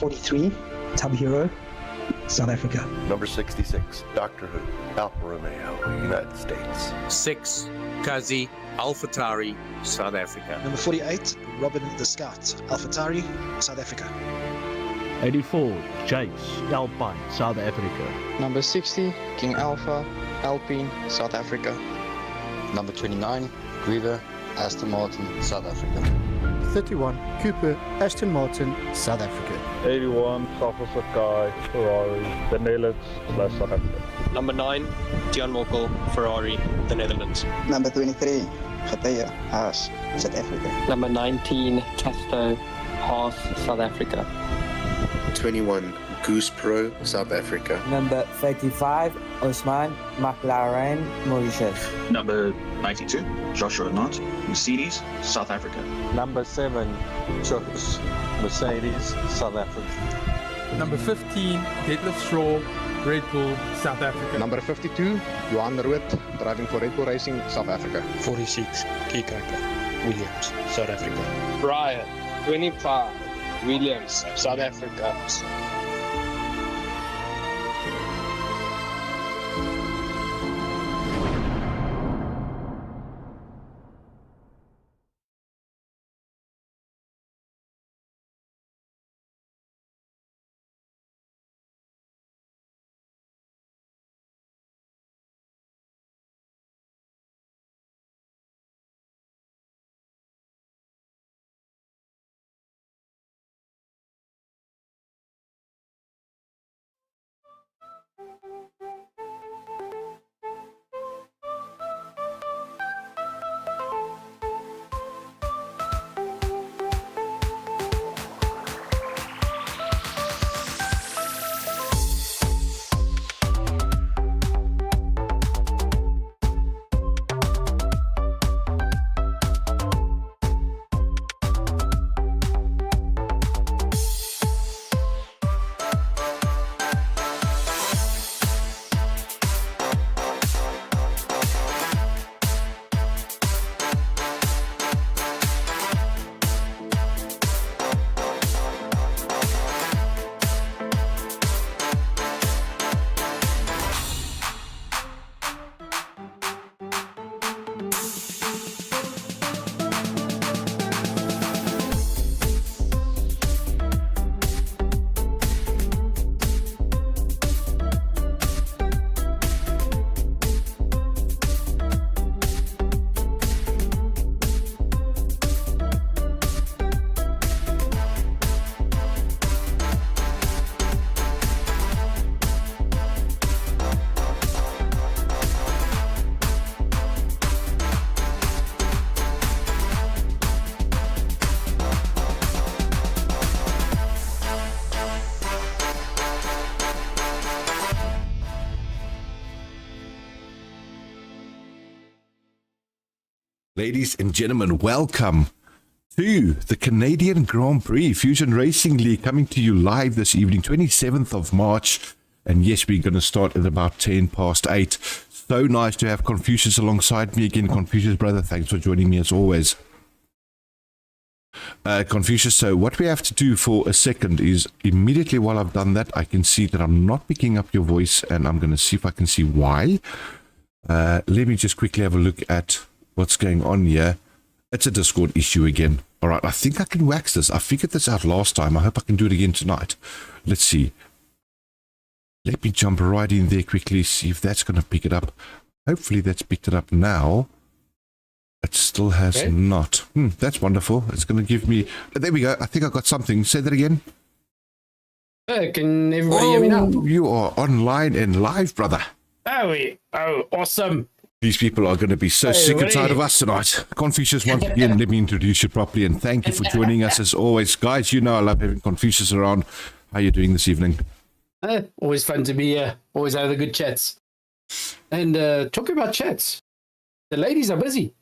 43, Tub Hero, South Africa. Number 66, Doctor Who, Alfa Romeo, United States. 6, Kazi, AlphaTauri, South Africa. Number 48, Robin the Scout, AlphaTauri, South Africa. 84, Jace, Alpine, South Africa. Number 60, King Alpha, Alpine, South Africa. Number 29, Griever, Aston Martin, South Africa. 31, Cooper, Aston Martin, South Africa. 81, Safra Sakai, Ferrari, the Netherlands / South Africa. Number 9, Jan Mokkel, Ferrari, the Netherlands. Number 23, Gatea, Haas, South Africa. Number 19, Casto, Haas, South Africa. 21, Goose Pro, South Africa. Number 35, Osman, McLaren, Mauritius. Number 92, Joshua Knott, Mercedes, South Africa. Number 7, Chooks, Mercedes, South Africa. Number 15, Detlef Shaw, Red Bull, South Africa. Number 52, Johan Root, driving for Red Bull Racing, South Africa. 46, Kikaka, Williams, South Africa. Brian, 25, Williams, South Africa. Ladies and gentlemen, welcome to the Canadian Grand Prix Fusion Racing League, coming to you live this evening, 27th of March. And yes, we're going to start at about 10 past 8. So nice to have Confucius alongside me again. Confucius, brother, thanks for joining me as always. Confucius, so what we have to do for a second is immediately while I've done that, I can see that I'm not picking up your voice, and I'm going to see if I can see why. Let me just quickly have a look at what's going on here. It's a Discord issue again. All right, I think I can wax this. I figured this out last time. I hope I can do it again tonight. Let's see. Let me jump right in there quickly, see if that's going to pick it up. Hopefully that's picked it up now. It still has not. That's wonderful. It's going to give me... There we go. I think I got something. Say that again. Can everybody hear me now? You are online and live, brother. Oh, awesome. These people are going to be so sick and tired of us tonight. Confucius, once again, let me introduce you properly, and thank you for joining us as always. Guys, you know I love having Confucius around. How are you doing this evening? Always fun to be here. Always have the good chats. And talking about chats, the ladies are busy.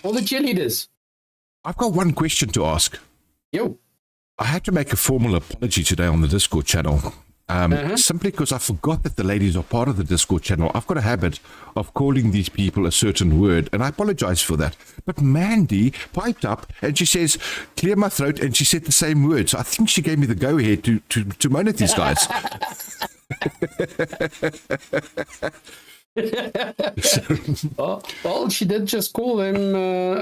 All the cheerleaders. I've got one question to ask. Yo. I had to make a formal apology today on the Discord channel. Simply because I forgot that the ladies are part of the Discord channel. I've got a habit of calling these people a certain word, and I apologize for that. But Mandy piped up and she says, clear my throat, and she said the same word. So I think she gave me the go-ahead to moan at these guys. Well, she did just call them.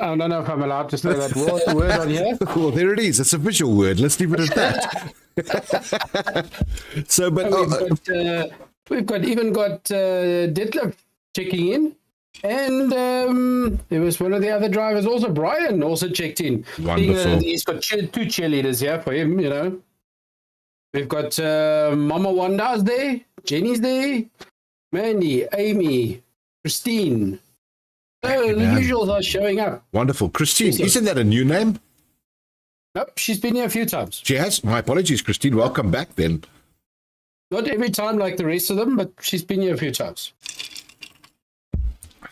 I don't know if I'm allowed to say that word on here. Well, there it is. It's a visual word. Let's leave it at that. So, but we've got Detlef checking in, and there was one of the other drivers also. Brian also checked in. Wonderful. He's got two cheerleaders here for him. You know, we've got Mama Wanda's there, Jenny's there. Mandy, Amy, Christine. So the usuals are showing up. Wonderful. Christine, isn't that a new name? Nope, she's been here a few times. She has? My apologies, Christine. Welcome back then. Not every time like the rest of them, but she's been here a few times.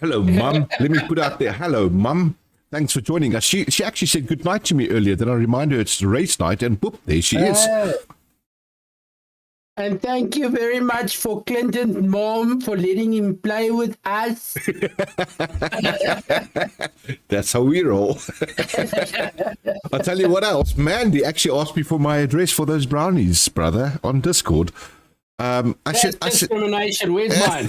Hello, Mum. Let me put out there. Hello, Mum. Thanks for joining us. She actually said good night to me earlier. Then I remind her it's race night, and boop, there she is. And thank you very much for Clinton's mom for letting him play with us. That's how we roll. I'll tell you what else. Mandy actually asked me for my address for those brownies, brother, on Discord. That's discrimination. Where's mine?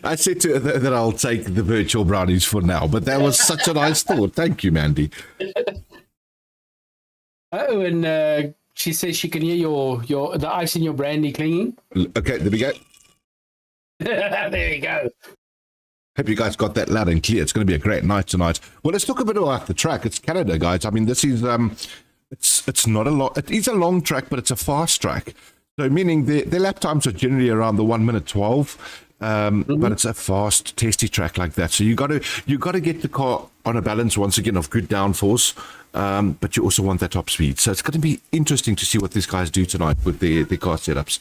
I said to her that I'll take the virtual brownies for now, but that was such a nice thought. Thank you, Mandy. Oh, and she says she can hear the ice in your brandy clinging. Okay, there we go. There you go. Hope you guys got that loud and clear. It's going to be a great night tonight. Well, let's talk a bit about the track. It's Canada, guys. I mean, this is it's not a lot. It is a long track, but it's a fast track. So meaning their lap times are generally around the 1:12. But it's a fast, testy track like that. So you got to get the car on a balance once again of good downforce, but you also want that top speed. So it's going to be interesting to see what these guys do tonight with their car setups.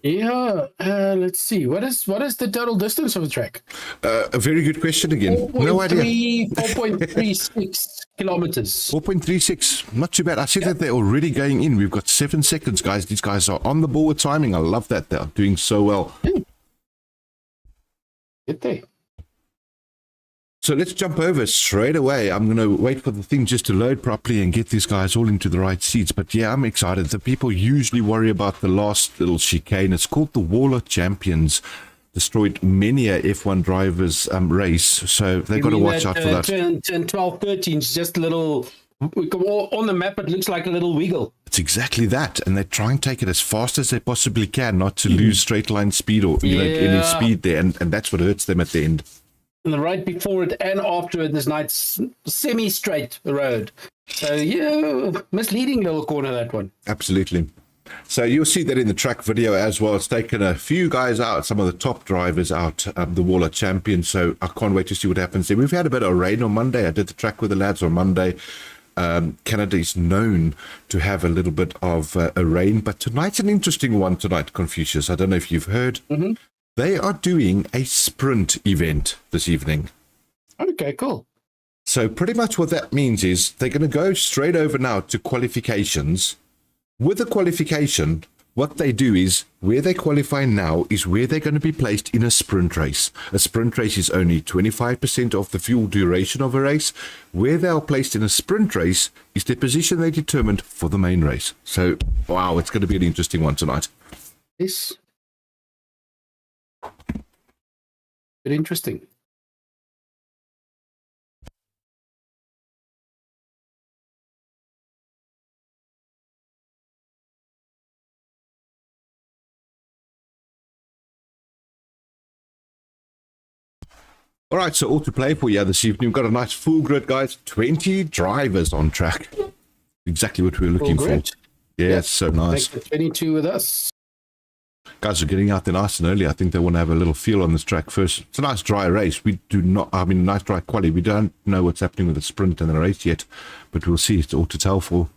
Yeah, let's see. What is the total distance of the track? A very good question again. No idea. 4.36 kilometers. 4.36. Not too bad. I see that they're already going in. We've got 7 seconds, guys. These guys are on the ball with timing. I love that. They're doing so well. Did they? So let's jump over straight away. I'm going to wait for the thing just to load properly and get these guys all into the right seats. But yeah, I'm excited. The people usually worry about the last little chicane. It's called the Wall of Champions. Destroyed many a F1 driver's race. So they've got to watch out for that. Turn 12, 13 is just a little... On the map, it looks like a little wiggle. It's exactly that, and they try and take it as fast as they possibly can, not to lose straight line speed or any speed there, and that's what hurts them at the end. And the right before it and after it, this night's semi-straight road. So misleading little corner, that one. Absolutely. So you'll see that in the track video as well. It's taken a few guys out, some of the top drivers out, the Wall of Champions. So I can't wait to see what happens there. We've had a bit of rain on Monday. I did the track with the lads on Monday. Canada is known to have a little bit of a rain, but tonight's an interesting one tonight, Confucius. I don't know if you've heard. Mm-hmm. They are doing a sprint event this evening. Okay, cool. So pretty much what that means is they're going to go straight over now to qualifications. With the qualification, what they do is where they qualify now is where they're going to be placed in a sprint race. A sprint race is only 25% of the full duration of a race. Where they are placed in a sprint race is the position they determined for the main race. So, wow, it's going to be an interesting one tonight. Yes. Very interesting. All right, so all to play for you this evening. We've got a nice full grid, guys. 20 drivers on track. Exactly what we were looking for. Yeah, it's so nice. 22 with us. Guys are getting out there nice and early. I think they want to have a little feel on this track first. It's a nice dry race. We do not, nice dry quali. We don't know what's happening with the sprint and the race yet, but we'll see. It's all to tell for.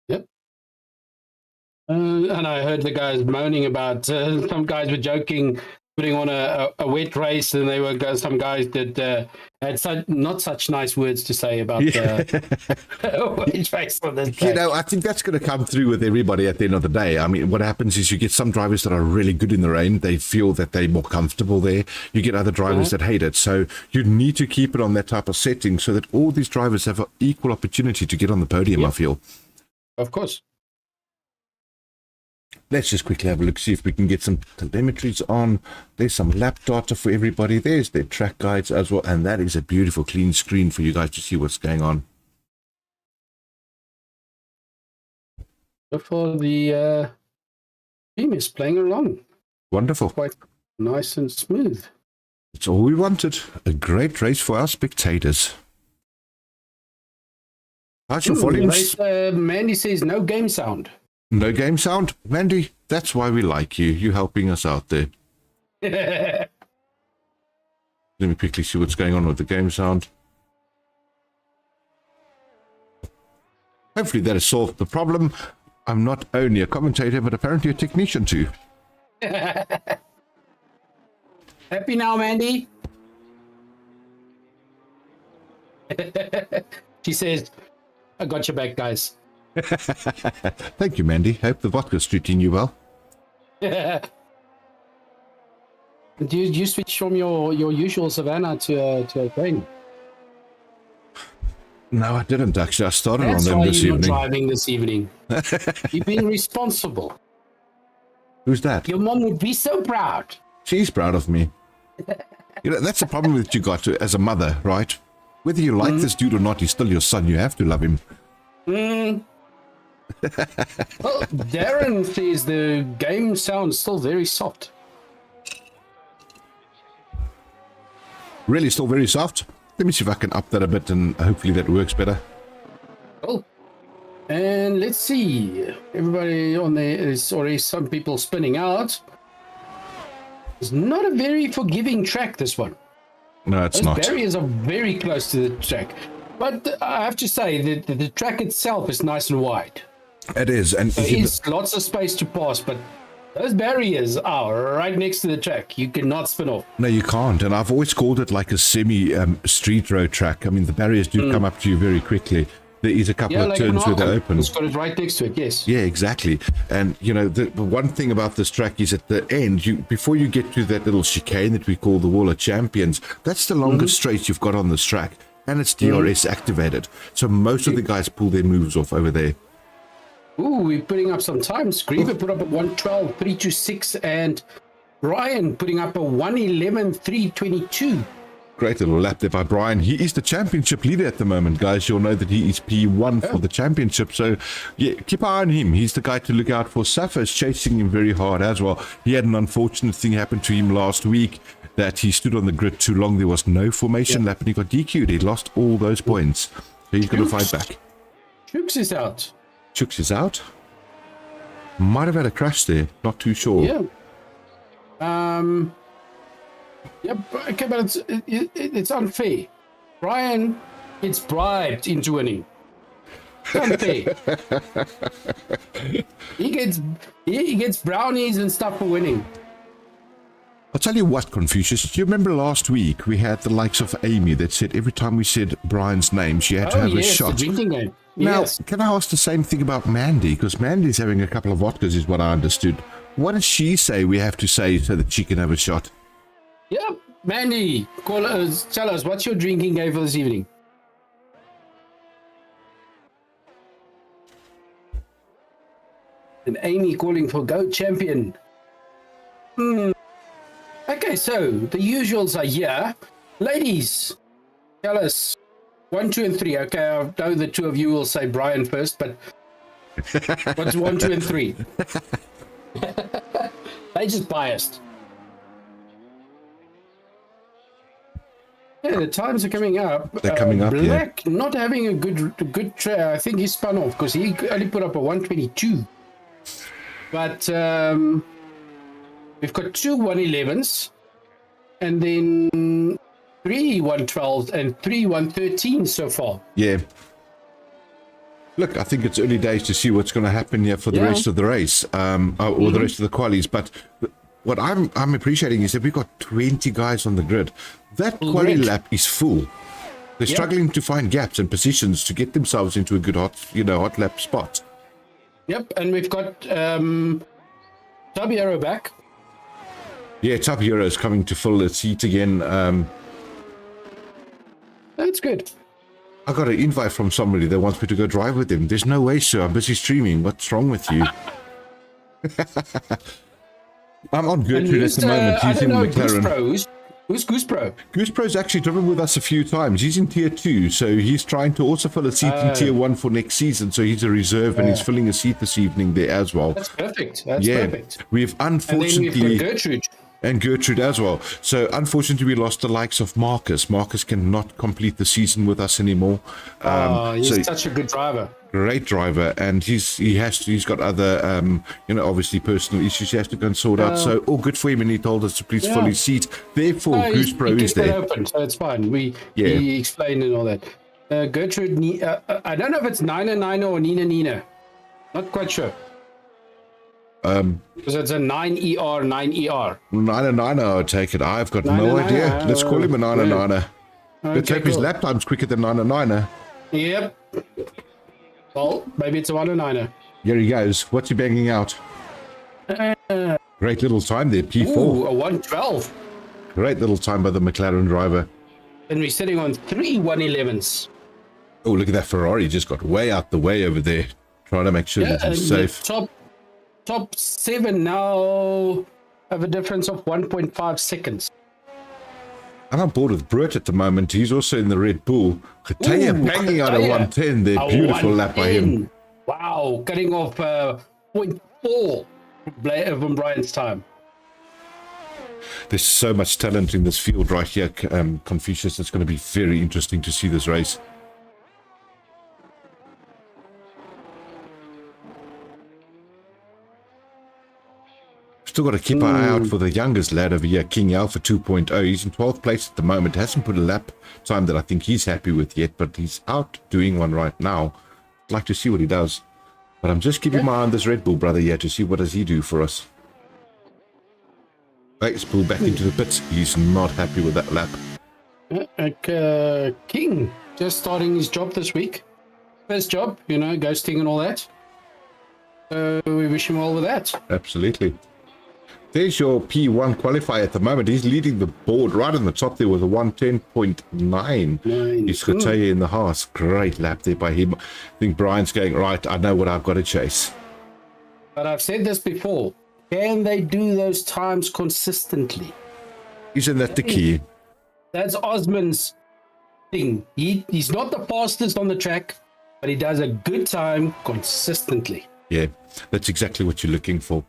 Yep. And I heard the guys moaning about, some guys were joking putting on a wet race, and they were some guys that had not such nice words to say about the wet race on this track. You know, I think that's going to come through with everybody at the end of the day. I mean, what happens is you get some drivers that are really good in the rain. They feel that they're more comfortable there. You get other drivers that hate it. So you need to keep it on that type of setting so that all these drivers have an equal opportunity to get on the podium, I feel. Of course. Let's just quickly have a look, see if we can get some telemetries on. There's some lap data for everybody. There's their track guides as well. And that is a beautiful, clean screen for you guys to see what's going on. For the team is playing along. Wonderful. Quite nice and smooth. It's all we wanted. A great race for our spectators. How's your volumes? Mandy says no game sound. No game sound? Mandy, that's why we like you. You helping us out there. Let me quickly see what's going on with the game sound. Hopefully that has solved the problem. I'm not only a commentator, but apparently a technician too. Happy now, Mandy? She says, I got your back, guys. Thank you, Mandy. Hope the vodka's treating you well. Do you switch from your usual Savannah to a Crane? No, I didn't actually. I started on them this evening. That's why you're not driving this evening. You're being responsible. Who's that? Your mom would be so proud. She's proud of me. You know, that's the problem that you got to, as a mother, right? Whether you like this dude or not, he's still your son. You have to love him. Well, Darren says the game sounds still very soft. Really, still very soft? Let me see if I can up that a bit and hopefully that works better. Cool. And let's see. Everybody on there is already some people spinning out. It's not a very forgiving track, this one. No, it's not. Those barriers are very close to the track. But I have to say that the track itself is nice and wide. It is. And there is lots of space to pass, but those barriers are right next to the track. You cannot spin off. No, you can't. And I've always called it like a semi-street road track. I mean, the barriers do come up to you very quickly. There is a couple of turns where they're open. It's got it right next to it, yes. Yeah, exactly. And, you know, the one thing about this track is at the end, before you get to that little chicane that we call the Wall of Champions, that's the longest straight you've got on this track. And it's DRS activated. So most of the guys pull their moves off over there. Ooh, we're putting up some times. Griever put up a 1:12.326 and Brian putting up a 1:11.322. Great little lap there by Brian. He is the championship leader at the moment, guys. You'll know that he is P1 for the championship. So, yeah, keep an eye on him. He's the guy to look out for. Safa is chasing him very hard as well. He had an unfortunate thing happen to him last week that he stood on the grid too long. There was no formation lap and he got DQ'd. He lost all those points. So he's going to fight back. Chooks is out. Chooks is out? Might have had a crash there. Not too sure. Yeah. Yeah, okay, but it's unfair. Brian gets bribed into winning. It's unfair. he gets brownies and stuff for winning. I'll tell you what, Confucius, do you remember last week we had the likes of Amy that said every time we said Brian's name, she had to have a shot? The drinking game. Now, Yes. can I ask the same thing about Mandy? Because Mandy's having a couple of vodkas is what I understood. What does she say we have to say so that she can have a shot? Yeah, Mandy, call us, tell us, what's your drinking game for this evening? And Amy calling for Go Champion. Okay, so the usuals are here. Ladies, tell us 1, 2, and 3. Okay, I know the two of you will say Brian first, but what's 1, 2, and 3? They just biased. Yeah, the times are coming up. They're coming up, Black not having a good track. I think he spun off because he only put up a 1:22. But we've got 2 1:11s, and then 3 1:12s and 3 1:13 so far. Yeah. Look, I think it's early days to see what's going to happen here for the rest of the race, or the rest of the qualies. But what I'm appreciating is that we've got 20 guys on the grid. That quali lap is full. They're struggling to find gaps and positions to get themselves into a good hot lap spot. Yep, and we've got Tabiero back. Yeah, Tabiero is coming to fill the seat again. That's good. I got an invite from somebody that wants me to go drive with him. There's no way, sir. I'm busy streaming. What's wrong with you? I'm on Gertrude at the moment using McLaren. Who's Goose Pro? Goose Pro's actually driven with us a few times. He's in tier 2, so he's trying to also fill a seat in tier 1 for next season. So he's a reserve and he's filling a seat this evening there as well. That's perfect. That's perfect. We've unfortunately... And then we've got Gertrude. And Gertrude as well. So unfortunately, we lost the likes of Marcus. Marcus cannot complete the season with us anymore. He's such a good driver. Great driver, and he's got other obviously personal issues he has to go and sort out. So all good for him, and he told us to please fill his seat. Therefore, Goose Pro is there. Open, so it's fine. He explained and all that. Gertrude, I don't know if it's Nina or Nina. Not quite sure. Because it's a 9ER. 9 I'll take it. I've got no idea. Let's call him a 9. Let's hope his lap time's quicker than 9. Yep. Well, maybe it's a 109er. Here he goes. What's he banging out? Great little time there, P4. Ooh, a 112. Great little time by the McLaren driver. And we're sitting on 3 111s. Oh, look at that Ferrari. Just got way out the way over there. Trying to make sure that he's safe. Top 7 now have a difference of 1.5 seconds. I'm on board with Brett at the moment. He's also in the Red Bull. Khataya banging out a 110 there. Beautiful lap by him. Wow, cutting off 0.4 from Brian's time. There's so much talent in this field right here, Confucius. It's going to be very interesting to see this race. Still got to keep our eye out for the youngest lad over here, King Alpha 2.0. He's in 12th place at the moment. Hasn't put a lap time that I think he's happy with yet, but he's out doing one right now. I'd like to see what he does. But I'm just keeping my eye on this Red Bull brother here to see what does he do for us. Let's pull back into the pits. He's not happy with that lap. King just starting his job this week. First job, ghosting and all that. So we wish him all with that. Absolutely. There's your P1 qualifier at the moment. He's leading the board right on the top there with a 110.9. He's Khataya in the Haas. Great lap there by him. I think Brian's going, right, I know what I've got to chase. But I've said this before. Can they do those times consistently? Isn't that the key? That's Osman's thing. He's not the fastest on the track, but he does a good time consistently. Yeah, that's exactly what you're looking for.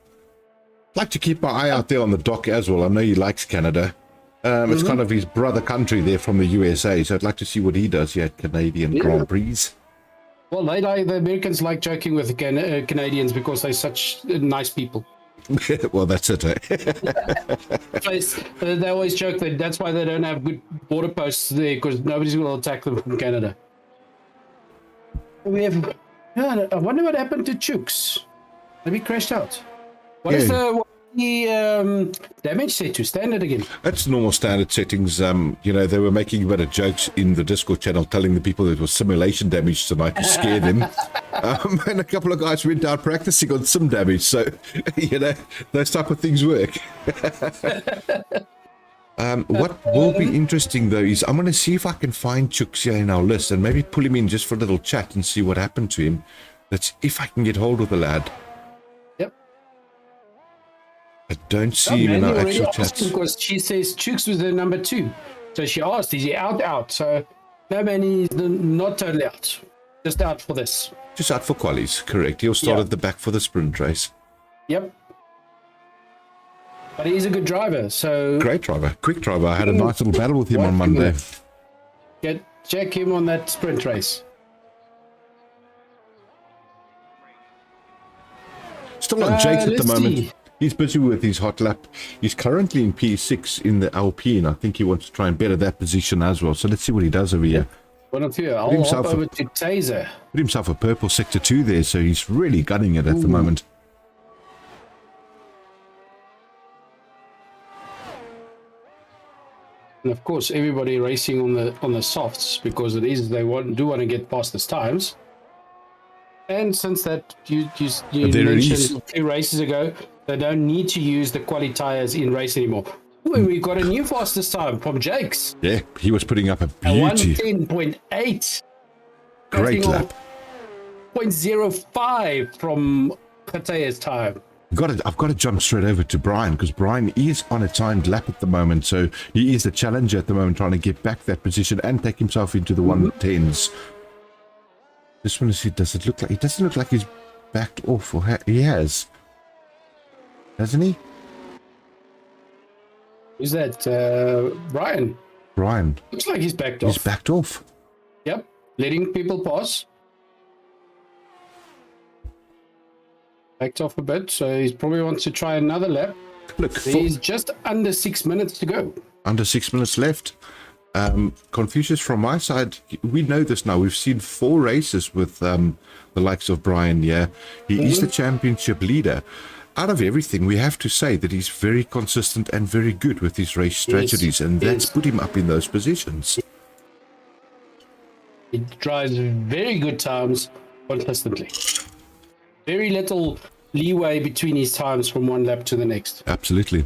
I'd like to keep my eye out there on the dock as well. I know he likes Canada. It's kind of his brother country there from the USA, so I'd like to see what he does here at Canadian Grand Prix. Well, the Americans like joking with the Canadians because they're such nice people. Well, that's it. They always joke that that's why they don't have good border posts there, because nobody's going to attack them from Canada. I wonder what happened to Chooks. Maybe crashed out. What is the damage set to? Standard again? That's normal standard settings. They were making a bit of jokes in the Discord channel telling the people it was simulation damage tonight to scare them. And a couple of guys went out practicing on sim damage. So, those type of things work. What will be interesting, though, is I'm going to see if I can find Chooks here in our list and maybe pull him in just for a little chat and see what happened to him. That's if I can get hold of the lad. I don't see him in our actual chats. Because she says Chooks was the number 2. So she asked, is he out? So, no, man, he's not totally out. Just out for this. Just out for qualies, correct. He'll start at the back for the sprint race. Yep. But he's a good driver, so... Great driver. Quick driver. I had a nice little battle with him on Monday. Check him on that sprint race. Still on Jake at the moment. See. He's busy with his hot lap. He's currently in P6 in the LP, and I think he wants to try and better that position as well. So let's see what he does over here. One of you. I'll hop over to Taser. Put himself a purple sector 2 there, so he's really gunning it at the moment. And of course, everybody racing on the softs because it is do want to get fastest times. And since that you mentioned a few races ago, they don't need to use the quali tires in race anymore. Ooh, we got a new fastest time from Jakes. Yeah, he was putting up a beauty. 110.8. Great lap. 0.05 from Katea's time. I've got to jump straight over to Brian because Brian is on a timed lap at the moment, so he is the challenger at the moment, trying to get back that position and take himself into the 110s. Just want to see, does it look like he doesn't look like he's backed off, or he has, hasn't he? Who's that? Brian. Brian. Looks like he's backed off. He's backed off. Yep, letting people pass. Backed off a bit, so he probably wants to try another lap. Look, he's just under 6 minutes to go. Under 6 minutes left. Confucius, from my side, we know this now. We've seen 4 races with the likes of Brian. Yeah, he is the championship leader. Out of everything, we have to say that he's very consistent and very good with his race strategies, and that's put him up in those positions. He drives very good times consistently. Very little leeway between his times from one lap to the next. Absolutely.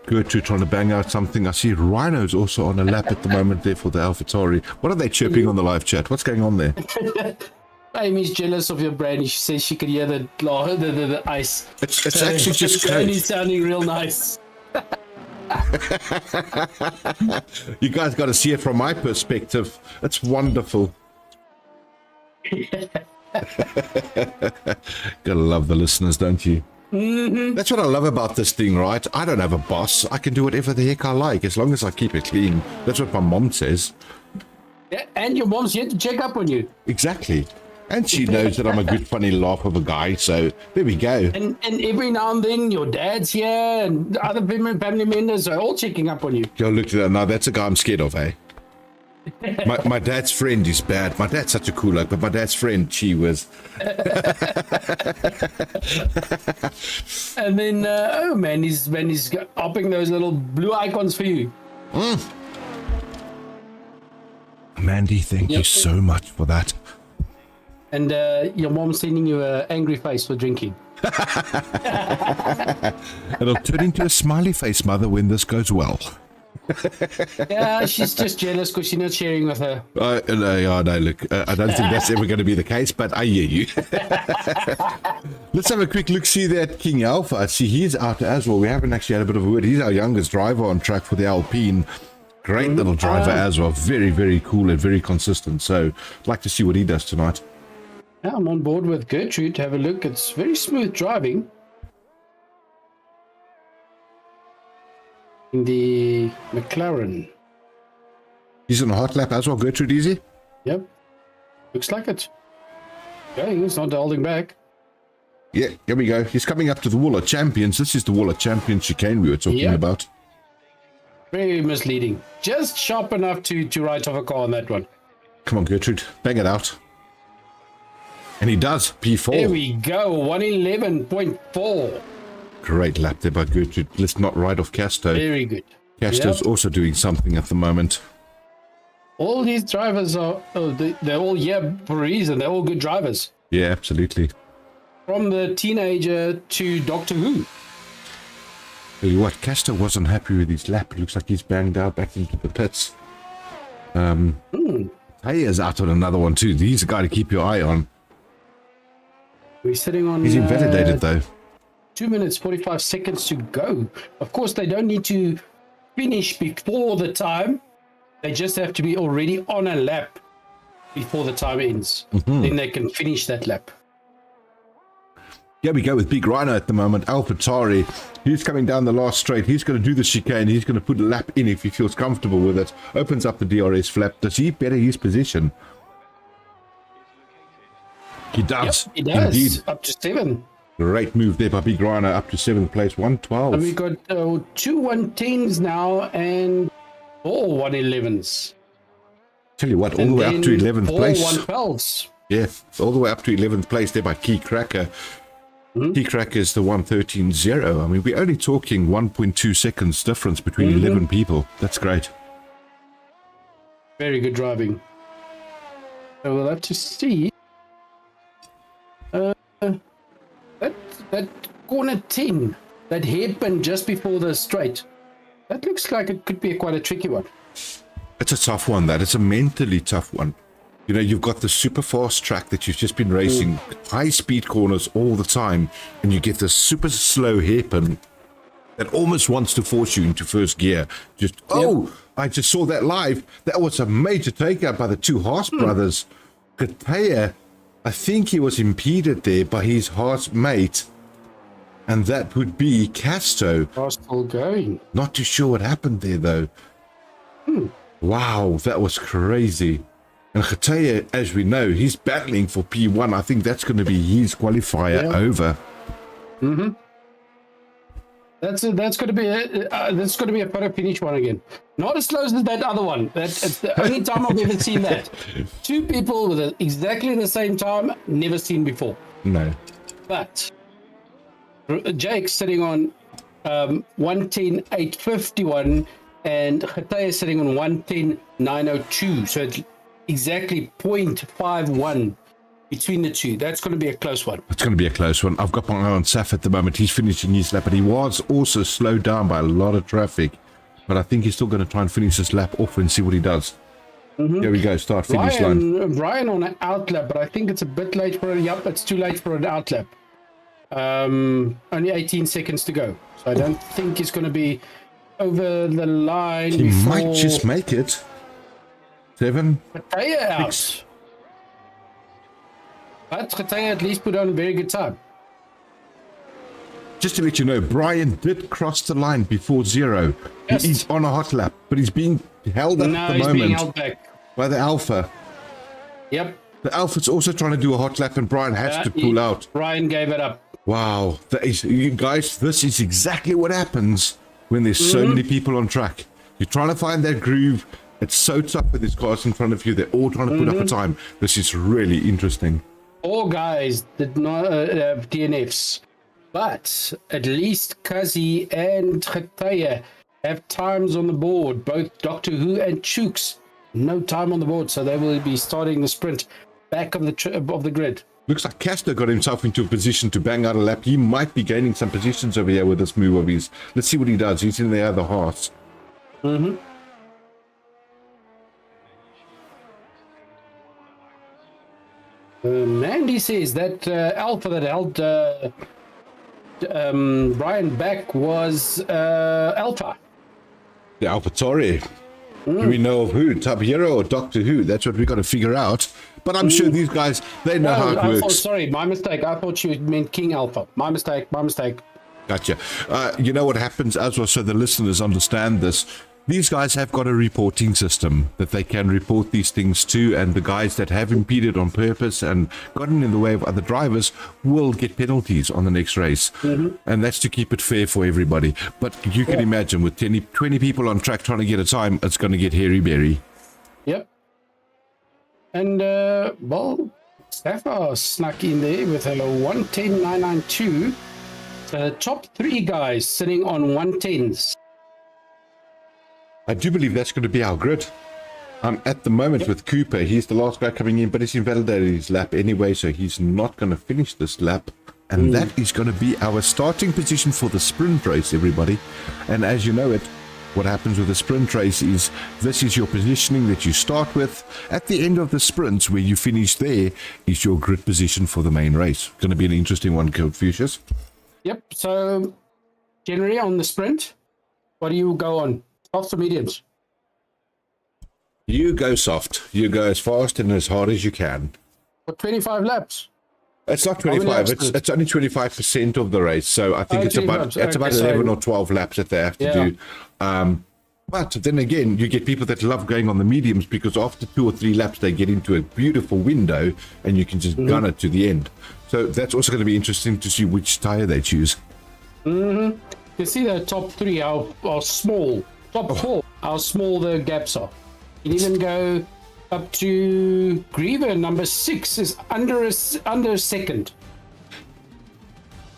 Gertrude trying to bang out something. I see Rhino's also on a lap at the moment there for the AlphaTauri. What are they chirping on the live chat? What's going on there? Amy's jealous of your brandy. She says she could hear the ice. It's actually just brandy sounding real nice. You guys got to see it from my perspective. It's wonderful. Gotta love the listeners, don't you? Mm-hmm. That's what I love about this thing, right? I don't have a boss. I can do whatever the heck I like as long as I keep it clean. That's what my mom says. Yeah, and your mom's here to check up on you. Exactly. And she knows that I'm a good, funny laugh of a guy, so there we go. And every now and then your dad's here and other family members are all checking up on you. Go look at that. Now that's a guy I'm scared of, eh? My dad's friend is bad. My dad's such a cool look, but my dad's friend, she was. And then, oh man, he's hopping those little blue icons for you. Mandy, thank you so much for that. And your mom's sending you an angry face for drinking. It'll turn into a smiley face, mother, when this goes well. Yeah, she's just jealous because you're not sharing with her. No, look, I don't think that's ever going to be the case, but I hear you. Let's have a quick look-see there at King Alpha. I see he's out as well. We haven't actually had a bit of a word. He's our youngest driver on track for the Alpine. Great little driver as well. Very, very cool and very consistent. So I'd like to see what he does tonight. Yeah, I'm on board with Gertrude. Have a look. It's very smooth driving. In the McLaren. He's on a hot lap as well, Gertrude, easy? Yep. Looks like it. Okay, he's not holding back. Yeah, here we go. He's coming up to the Wall of Champions. This is the Wall of Champions chicane we were talking about. Very misleading. Just sharp enough to write off a car on that one. Come on, Gertrude. Bang it out. And he does. P4. There we go. 111.4. Great lap there by Gertrude. Let's not ride off Casto. Very good. Casto's also doing something at the moment. All these drivers are, they're all here for a reason. They're all good drivers. Yeah, absolutely. From the teenager to Doctor Who. Tell you what, Casto wasn't happy with his lap. It looks like he's banged out back into the pits. Taya's out on another one too. He's a guy to keep your eye on. We're sitting on... He's invalidated though. 2 minutes, 45 seconds to go. Of course, they don't need to finish before the time. They just have to be already on a lap before the time ends. Then they can finish that lap. Here we go with Big Rhino at the moment. AlphaTauri. He's coming down the last straight. He's going to do the chicane. He's going to put a lap in if he feels comfortable with it. Opens up the DRS flap. Does he better his position? He does. Yep, he does. Indeed. Up to 7. Great move there by Big Rhino, up to 7th place, 112. And we've got 2 110s now and 4 111s. Tell you what, all the way up to 11th place. 4 112s. Yeah, all the way up to 11th place there by Key Cracker. Key Cracker is the 113.0. I mean, we're only talking 1.2 seconds difference between 11 people. That's great. Very good driving. So we'll have to see. That corner 10, that hairpin just before the straight, that looks like it could be quite a tricky one. It's a tough one, that. It's a mentally tough one. You know, you've got the super fast track that you've just been racing, high speed corners all the time, and you get this super slow hairpin that almost wants to force you into first gear. I just saw that live. That was a major takeout by the two Haas brothers. Katea, I think he was impeded there by his Haas mate, and that would be Casto. Still going. Not too sure what happened there, though. Wow, that was crazy. And Katea, as we know, he's battling for P1. I think that's going to be his qualifier over. That's going to be a photo finish one again. Not as close as that other one. It's the only time I've ever seen that. Two people with exactly the same time, never seen before. No. But Jake's sitting on 110.851 and Katea sitting on 110.902. So it's exactly 0.51 between the two. That's going to be a close one. It's going to be a close one. I've got my eye on Saf at the moment. He's finishing his lap, but he was also slowed down by a lot of traffic. But I think he's still going to try and finish this lap off and see what he does. There we go. Start, finish line. Brian on an outlap, but I think it's a bit late for it. Yep, it's too late for an outlap. Only 18 seconds to go. So I don't think it's going to be over the line. He might just make it. 7. Katea out. But Katea at least put on a very good time. Just to let you know, Brian did cross the line before 0. Yes. He's on a hot lap, but he's being held up at the moment being held back by the Alpha. Yep. The Alpha's also trying to do a hot lap, and Brian has to pull out. Brian gave it up. Wow. That is, you guys, this is exactly what happens when there's so many people on track. You're trying to find that groove. It's so tough with these cars in front of you. They're all trying to put up a time. This is really interesting. 4 guys did not have DNFs. But at least Kazi and Katea have times on the board. Both Doctor Who and Chooks, no time on the board, so they will be starting the sprint back of the grid. Looks like Castor got himself into a position to bang out a lap. He might be gaining some positions over here with this move of his. Let's see what he does. He's in the other half. Mandy says that Alpha that held Brian back was Alpha. The AlphaTauri. Do we know of who? Top Hero or Doctor Who? That's what we got to figure out. But I'm sure these guys, they know how it works. Sorry, my mistake. I thought you meant King Alpha. My mistake. Gotcha. You know what happens as well, so the listeners understand this. These guys have got a reporting system that they can report these things to, and the guys that have impeded on purpose and gotten in the way of other drivers will get penalties on the next race. And that's to keep it fair for everybody. But you can imagine with 20 people on track trying to get a time, it's going to get hairy-berry. Yep. And, well, Staffa snuck in there with a 110.992. The top 3 guys sitting on 110s. I do believe that's going to be our grid. At the moment with Cooper, he's the last guy coming in, but he's invalidated his lap anyway, so he's not going to finish this lap. And that is going to be our starting position for the sprint race, everybody. And as you know it, what happens with the sprint race is this is your positioning that you start with. At the end of the sprints, where you finish there, is your grid position for the main race. Going to be an interesting one, Confucius. Yep, so generally on the sprint, what do you go on? Softs or mediums? You go soft. You go as fast and as hard as you can. For 25 laps? It's not 25. It's only 25% of the race. So I think it's about 11 or 12 laps that they have to do. But then again, you get people that love going on the mediums because after 2 or 3 laps, they get into a beautiful window and you can just gun it to the end. So that's also going to be interesting to see which tire they choose. You see the top 3 are small. Top 4, how small the gaps are. You can even go up to Griever, number 6 is under a second.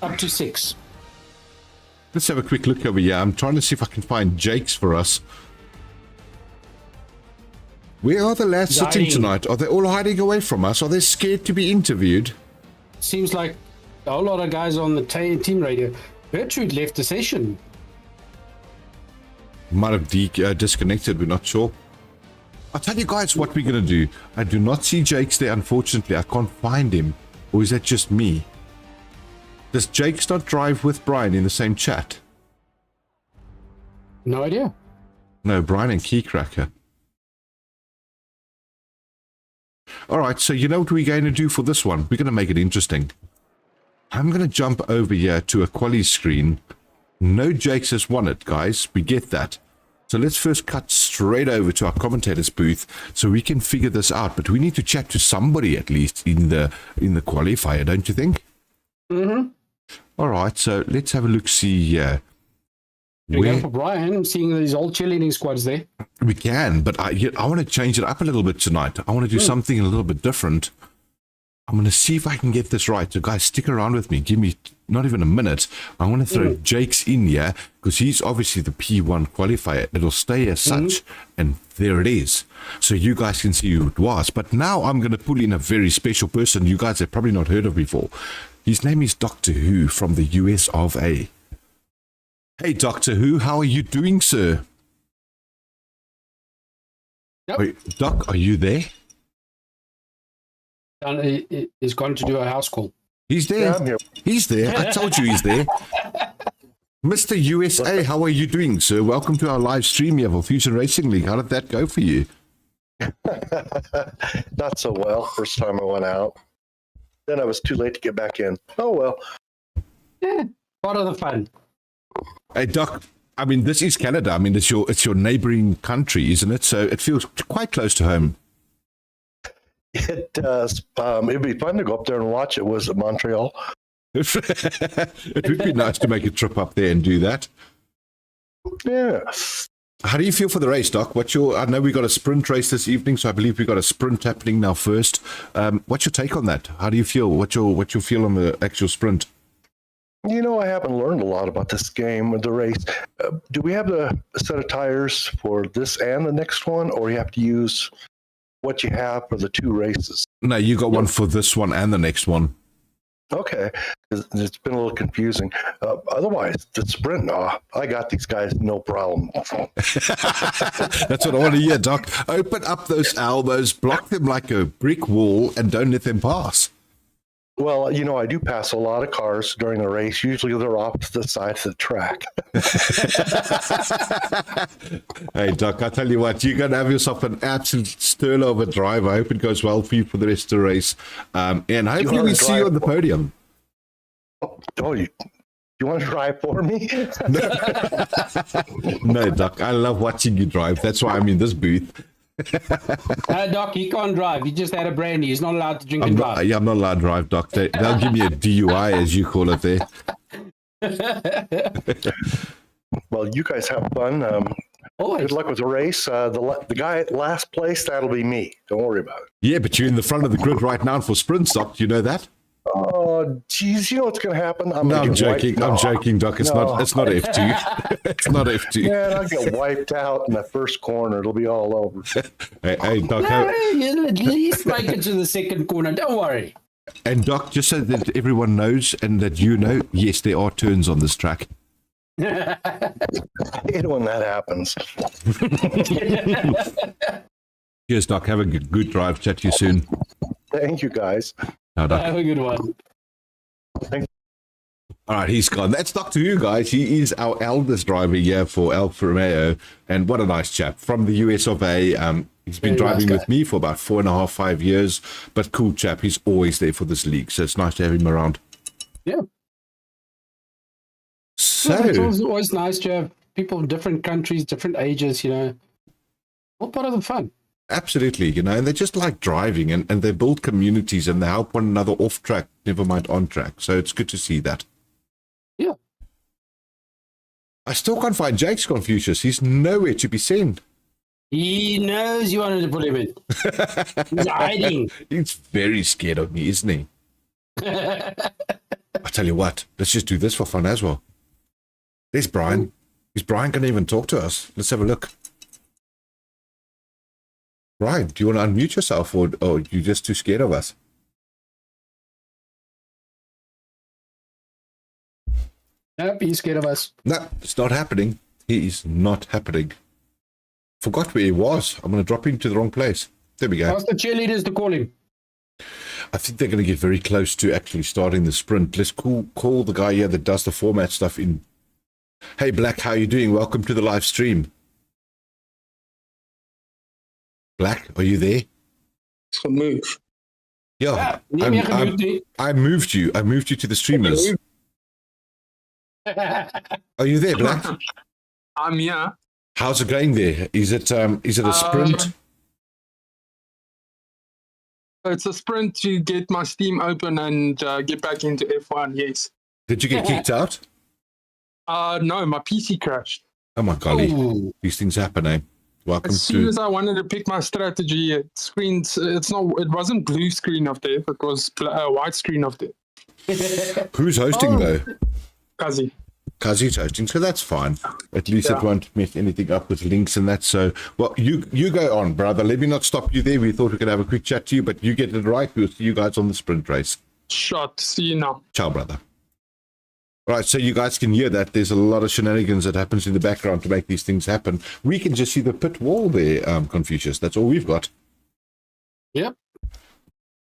Up to 6. Let's have a quick look over here. I'm trying to see if I can find Jake's for us. Where are the lads sitting tonight? Are they all hiding away from us? Are they scared to be interviewed? Seems like a whole lot of guys on the team radio. Gertrude left the session. Might have disconnected, we're not sure. I'll tell you guys what we're going to do. I do not see Jake's there, unfortunately. I can't find him. Or is that just me? Does Jake's not drive with Brian in the same chat? No idea. No, Brian and Keycracker. Alright, so you know what we're going to do for this one? We're going to make it interesting. I'm going to jump over here to a quali screen. No Jakes has won it, guys. We get that. So let's first cut straight over to our commentator's booth so we can figure this out. But we need to chat to somebody at least in the qualifier, don't you think? Mm-hmm. Alright, so let's have a look, see here. We go for Brian, seeing these old cheerleading squads there. We can, but I want to change it up a little bit tonight. I want to do something a little bit different. I'm going to see if I can get this right. So guys, stick around with me. Give me not even a minute. I want to throw Jake's in here because he's obviously the P1 qualifier. It'll stay as such, and there it is. So you guys can see who it was. But now I'm going to pull in a very special person you guys have probably not heard of before. His name is Doctor Who from the US of A. Hey, Doctor Who, how are you doing, sir? Yep. Wait, Doc, are you there? He's gone to do a house call. He's there. Yeah, I'm here. He's there. I told you he's there. Mr. USA, how are you doing, sir? Welcome to our live stream here for Fusion Racing League. How did that go for you? Not so well. First time I went out. Then I was too late to get back in. Oh, well. Yeah, part of the fun. Hey, Doc, I mean, this is Canada. I mean, it's your neighboring country, isn't it? So it feels quite close to home. It does. It'd be fun to go up there and watch it. Was it Montreal? It would be nice to make a trip up there and do that. Yeah. How do you feel for the race, Doc? I know we got a sprint race this evening, so I believe we got a sprint happening now first. What's your take on that? How do you feel? What's your feel on the actual sprint? You know, I haven't learned a lot about this game or the race. Do we have a set of tires for this and the next one, or you have to use what you have for the two races? No, you got one for this one and the next one. Okay, it's been a little confusing. Otherwise, the sprint, I got these guys, no problem. That's what I want to hear, Doc. Open up those elbows, block them like a brick wall, and don't let them pass. Well, you know, I do pass a lot of cars during the race. Usually they're off to the side of the track. Hey, Doc, I tell you what, you're going to have yourself an absolute sterling of a drive. I hope it goes well for you for the rest of the race. And hopefully we see you on the podium. You want to drive for me? No, Doc, I love watching you drive. That's why I'm in this booth. Doc, he can't drive. He just had a brandy. He's not allowed to drink and drive. Yeah, I'm not allowed to drive, Doc. They'll give me a DUI, as you call it there. Well, you guys have fun. Good luck with the race. The guy at last place, that'll be me. Don't worry about it. Yeah, but you're in the front of the grid right now for sprint, Doc. Do you know that? Oh, geez, you know what's going to happen? I'm joking. I'm joking, Doc. It's not F2. It's not F2. Yeah, I'll get wiped out in the first corner. It'll be all over. Hey, Doc. You'll at least make it to the second corner. Don't worry. And Doc, just so that everyone knows and that you know, yes, there are turns on this track. I hate when that happens. Cheers, Doc. Have a good drive. Chat to you soon. Thank you, guys. Have a good one. Thank you. All right, he's gone. That's Doctor Who, guys. He is our eldest driver here for Alfa Romeo, and what a nice chap from the US of A. He's been driving with me for about 4.5, 5 years, but cool chap. He's always there for this league, so it's nice to have him around. Yeah. So it's always nice to have people from different countries, different ages. You know, all part of the fun. Absolutely, you know, and they just like driving, and they build communities and they help one another off track, never mind on track. So it's good to see that. Yeah. I still can't find Jake's Confucius. He's nowhere to be seen. He knows you wanted to put him in. He's hiding. He's very scared of me, isn't he? I tell you what, let's just do this for fun as well. There's Brian. Is Brian going to even talk to us? Let's have a look. Brian, do you want to unmute yourself, or you just too scared of us? Nope, he's scared of us. No, it's not happening. He is not happening. Forgot where he was. I'm going to drop him to the wrong place. There we go. Ask the cheerleaders to call him. I think they're going to get very close to actually starting the sprint. Let's call the guy here that does the format stuff in. Hey, Black, how you doing? Welcome to the live stream. Black, are you there? So move. Yeah, I moved you. I moved you to the streamers. Are you there, Black? I'm here. How's it going there? Is it a sprint? It's a sprint to get my Steam open and get back into F1, yes. Did you get kicked out? No, my PC crashed. Oh my golly. These things happen, eh? Welcome as soon as I wanted to pick my strategy, it wasn't blue screen of death, it was white screen of death. Who's hosting though? Kazi's hosting, so that's fine. At least it won't mess anything up with links and that. So, well, you go on, brother. Let me not stop you there. We thought we could have a quick chat to you, but you get it right. We'll see you guys on the sprint race. Shot. See you now. Ciao, brother. Right, so you guys can hear that there's a lot of shenanigans that happens in the background to make these things happen. We can just see the pit wall there, Confucius. That's all we've got. Yep.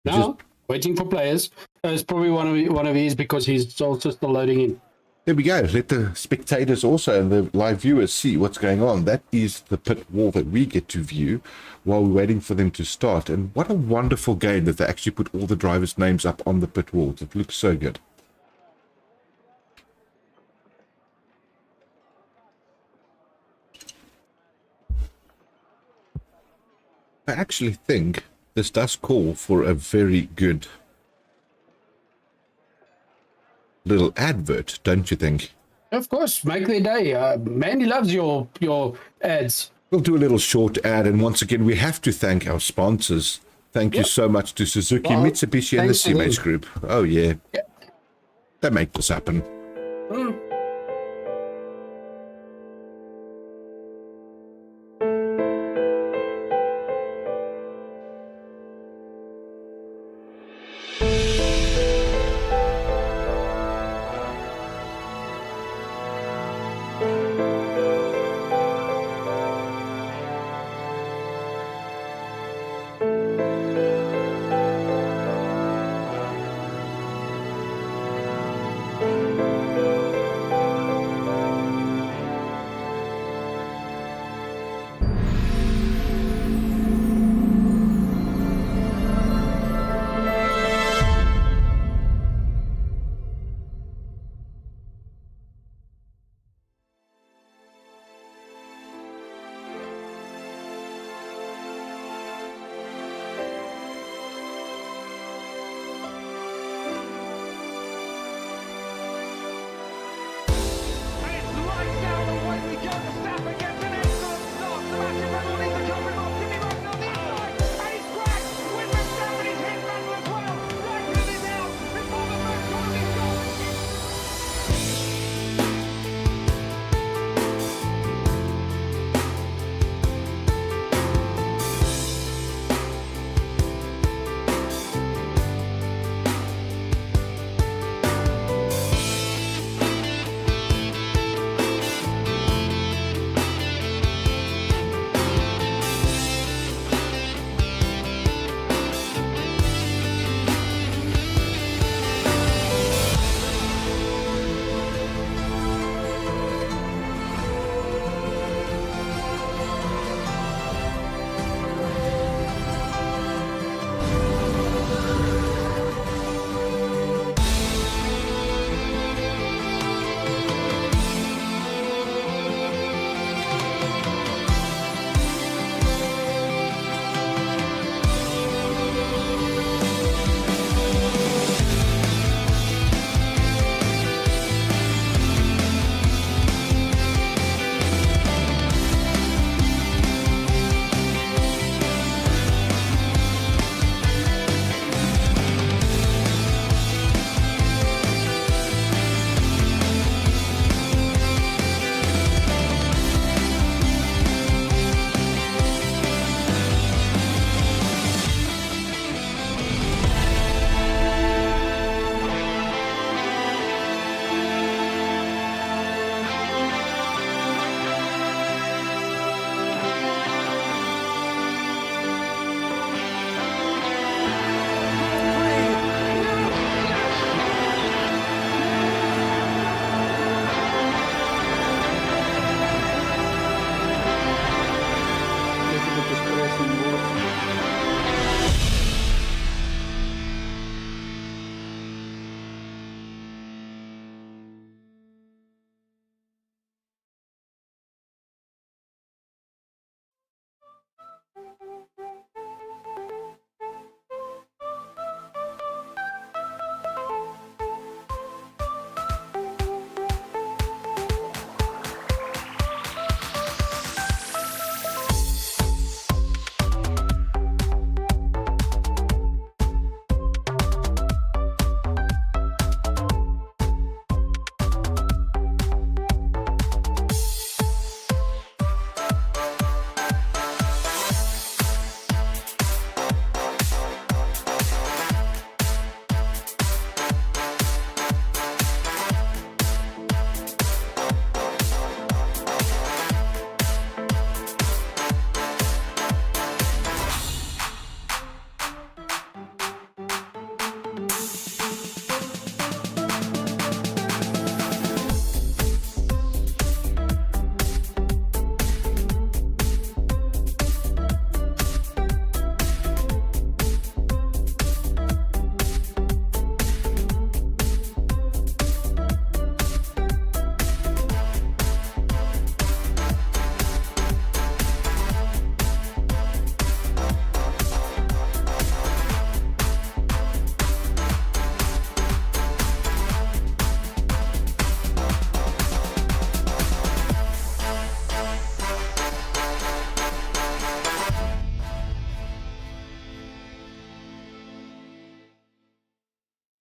Now, waiting for players. It's probably one of his because he's also still loading in. There we go. Let the spectators also and the live viewers see what's going on. That is the pit wall that we get to view while we're waiting for them to start. And what a wonderful game that they actually put all the drivers' names up on the pit walls. It looks so good. I actually think this does call for a very good little advert, don't you think? Of course, make their day. Mandy loves your ads. We'll do a little short ad, and once again, we have to thank our sponsors. Thank you so much to Suzuki, Mitsubishi, and the CMH Group. Oh, yeah. They make this happen.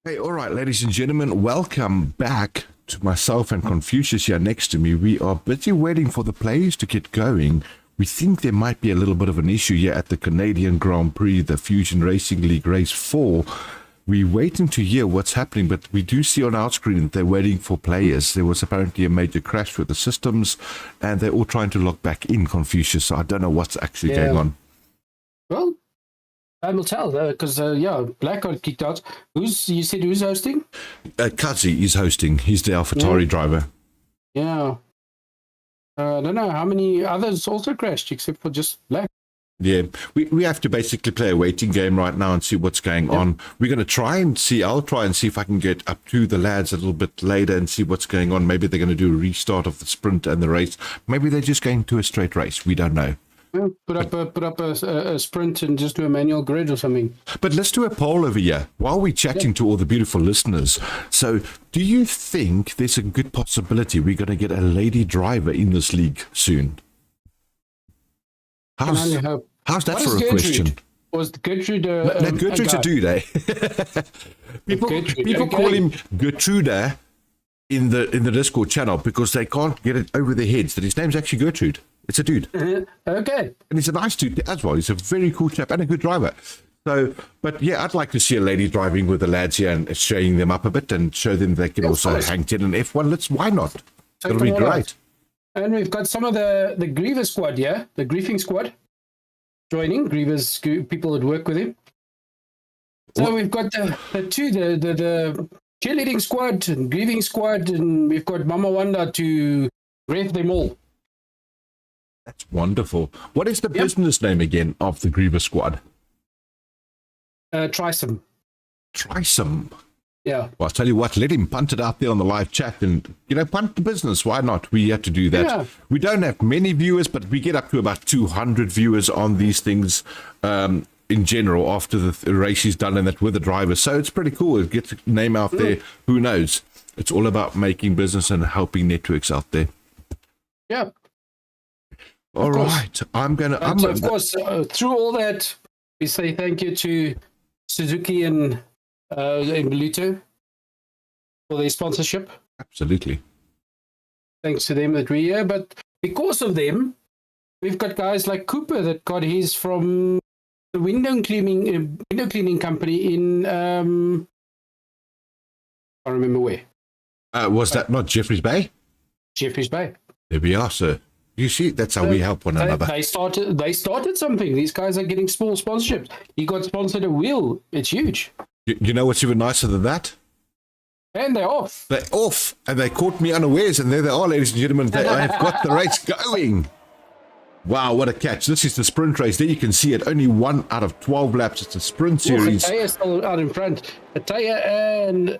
Hey, all right, ladies and gentlemen, welcome back to myself and Confucius here next to me. We are busy waiting for the players to get going. We think there might be a little bit of an issue here at the Canadian Grand Prix, the Fusion Racing League Race 4. We're waiting to hear what's happening, but we do see on our screen that they're waiting for players. There was apparently a major crash with the systems, and they're all trying to log back in, Confucius, so I don't know what's actually going on. Well, time will tell, because, Black got kicked out. You said who's hosting? Kazi is hosting. He's the AlphaTauri driver. Yeah. I don't know how many others also crashed, except for just Black. Yeah, we have to basically play a waiting game right now and see what's going on. We're going to try and see, I'll try and see if I can get up to the lads a little bit later and see what's going on. Maybe they're going to do a restart of the sprint and the race. Maybe they're just going to a straight race. We don't know. Put up a sprint and just do a manual grid or something. But let's do a poll over here while we're chatting to all the beautiful listeners. So do you think there's a good possibility we're going to get a lady driver in this league soon? How's that for a question? Was Gertrude Gertrude's a dude, eh? people call him Gertrude in the Discord channel because they can't get it over their heads that his name's actually Gertrude. It's a dude. Okay. And he's a nice dude as well. He's a very cool chap and a good driver. So, but yeah, I'd like to see a lady driving with the lads here and showing them up a bit and show them they can also hang 10 and F1. Why not? It'll be great. And we've got some of the Griever squad, the griefing squad joining. Griever's people that work with him. So we've got the cheerleading squad and grieving squad, and we've got Mama Wanda to ref them all. That's wonderful. What is the business name again of the Griever squad? Trisome. Trisome. Yeah. Well, I'll tell you what, let him punt it out there on the live chat and, punt the business. Why not? We have to do that. Yeah. We don't have many viewers, but we get up to about 200 viewers on these things in general after the race is done and that with the drivers. So it's pretty cool. It gets a name out there. Who knows? It's all about making business and helping networks out there. Yeah. All right. Of course, through all that, we say thank you to Suzuki and Beluto for their sponsorship. Absolutely. Thanks to them that we're here. But because of them, we've got guys like Cooper that got his from the window cleaning company in I can't remember where. Was that not Jeffreys Bay? Jeffreys Bay. There we are, sir. You see, that's how we help one another. They started something. These guys are getting small sponsorships. He got sponsored a wheel. It's huge. You know what's even nicer than that? And they're off. They're off, and they caught me unawares, and there they are, ladies and gentlemen. They have got the race going. Wow, what a catch. This is the sprint race. There you can see it. Only 1 out of 12 laps. It's a sprint series. Ataya's still out in front. Ataya and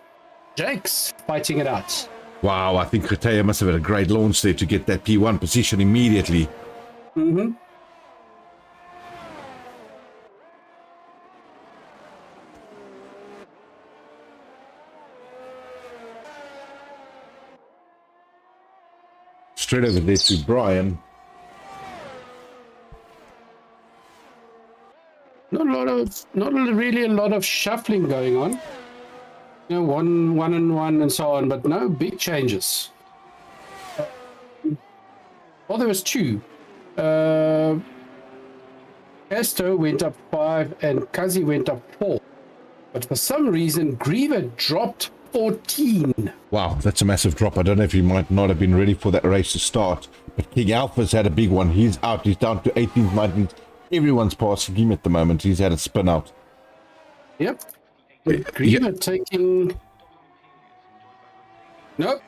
Jake's fighting it out. Wow, I think Ataya must have had a great launch there to get that P1 position immediately. Mm-hmm. Straight over there to Brian. Not really a lot of shuffling going on. One and so on, but no big changes. Well, there was 2. Casto went up 5 and Kazi went up 4. But for some reason, Griever dropped 14. Wow, that's a massive drop. I don't know if he might not have been ready for that race to start. But King Alpha's had a big one. He's out. He's down to 18th, 19th. Everyone's passing him at the moment. He's had a spin out. Yep. Griever taking... Nope.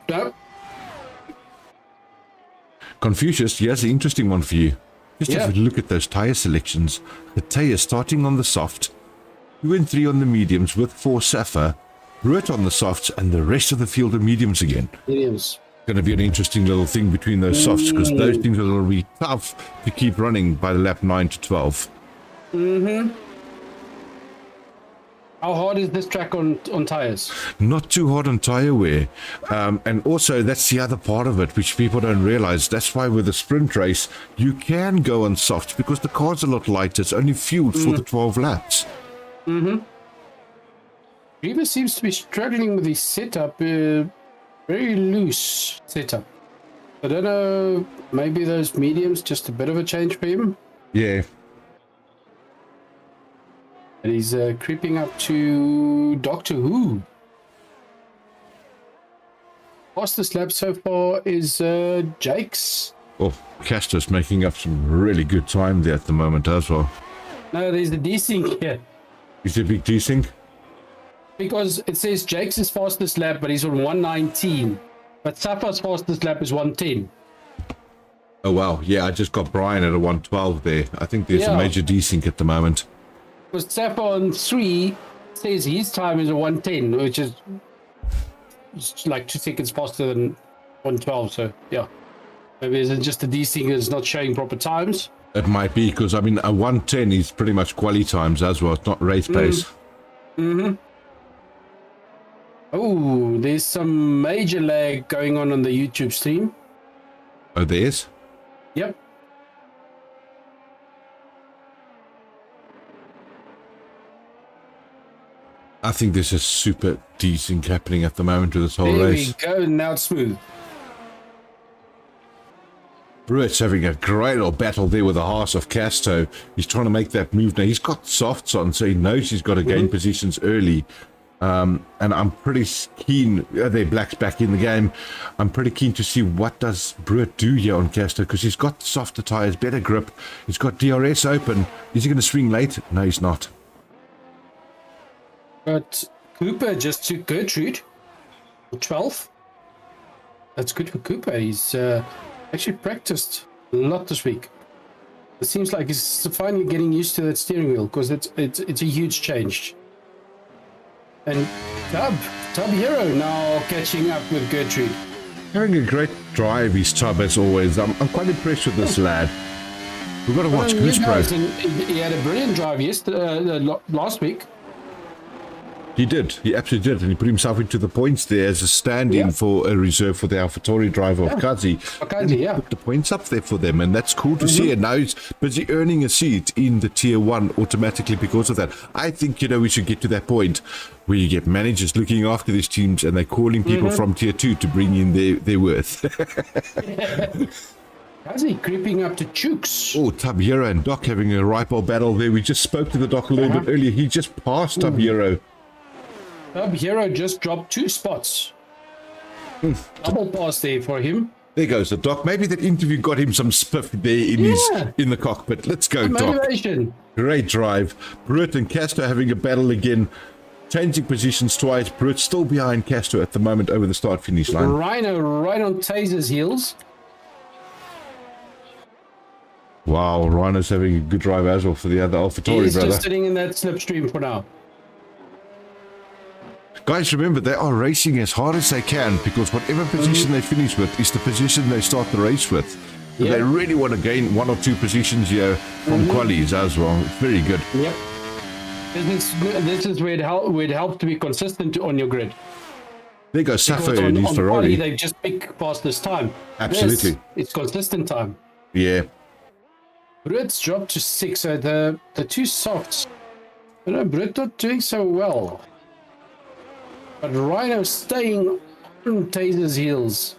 Confucius, here's an interesting one for you. Just have a look at those tyre selections. The tyre starting on the soft, 2 and 3 on the mediums with 4 Sapphire, Ruit on the softs, and the rest of the field are mediums again. Mediums. Going to be an interesting little thing between those softs because those things are going to be tough to keep running by the lap 9 to 12. Mm-hmm. How hard is this track on tires? Not too hard on tire wear. And also, that's the other part of it, which people don't realize. That's why with a sprint race, you can go on soft because the car's a lot lighter. It's only fueled for the 12 laps. Mm-hmm. Grievous seems to be struggling with his setup. Very loose setup. I don't know. Maybe those mediums just a bit of a change for him. Yeah. And he's creeping up to Doctor Who. Fastest lap so far is Jake's. Oh, Castor's making up some really good time there at the moment as well. No, there's a desync here. Is it a big desync? Because it says Jake's is fastest lap, but he's on 119. But Safa's fastest lap is 110. Oh, wow. Yeah, I just got Brian at a 112 there. I think there's a major desync at the moment. Because Safa on 3 says his time is a 110, which is like 2 seconds faster than 112. So, yeah. Maybe it's just a desync is not showing proper times. It might be, because, I mean, a 110 is pretty much quali times as well. It's not race pace. Mm-hmm. Oh, there's some major lag going on the YouTube stream. Oh, there's? Yep. I think there's a super desync happening at the moment with this whole race. There we go, now it's smooth. Brewett's having a great old battle there with the horse of Casto. He's trying to make that move now. He's got softs on, so he knows he's got to gain positions early. And I'm pretty keen. There, Black's back in the game. I'm pretty keen to see what does Brewitt do here on Casto, because he's got softer tires, better grip. He's got DRS open. Is he going to swing late? No, he's not. But Cooper just took Gertrude. 12th. That's good for Cooper. He's actually practiced a lot this week. It seems like he's finally getting used to that steering wheel, because it's a huge change. And Tub Hero now catching up with Gertrude. Having a great drive, he's Tub, as always. I'm quite impressed with this lad. We've got to watch Goose Pro. He had a brilliant drive last week. He did. He absolutely did. And he put himself into the points there as a stand-in for a reserve for the AlphaTauri driver of Kazi. Kazi, yeah. Put the points up there for them, and that's cool to see. And now he's busy earning a seat in the Tier 1 automatically because of that. I think, we should get to that point where you get managers looking after these teams and they're calling people from Tier 2 to bring in their worth. Kazi creeping up to Chooks. Oh, Tub Hero and Doc having a ripe old battle there. We just spoke to the Doc a little bit earlier. He just passed Tub Hero. Tub Hero just dropped 2 spots. Double pass there for him. There goes the Doc. Maybe that interview got him some spiff there in the cockpit. Let's go, Motivation. Doc. Great drive. Brewitt and Castro having a battle again. Changing positions twice. Brewitt still behind Castro at the moment over the start-finish line. Rhino right on Taser's heels. Wow, Rhino's having a good drive as well for the other AlphaTauri brother. He's just sitting in that slipstream for now. Guys, remember, they are racing as hard as they can, because whatever position they finish with is the position they start the race with. So they really want to gain 1 or 2 positions here from qualies as well. It's very good. Yep. This is where it helps to be consistent on your grid. There goes Safa and his Ferrari. They just pick fastest time. Absolutely. It's consistent time. Yeah. Brewitt's dropped to 6, so the 2 softs. Brewitt not doing so well. But Rhino staying on Taser's heels.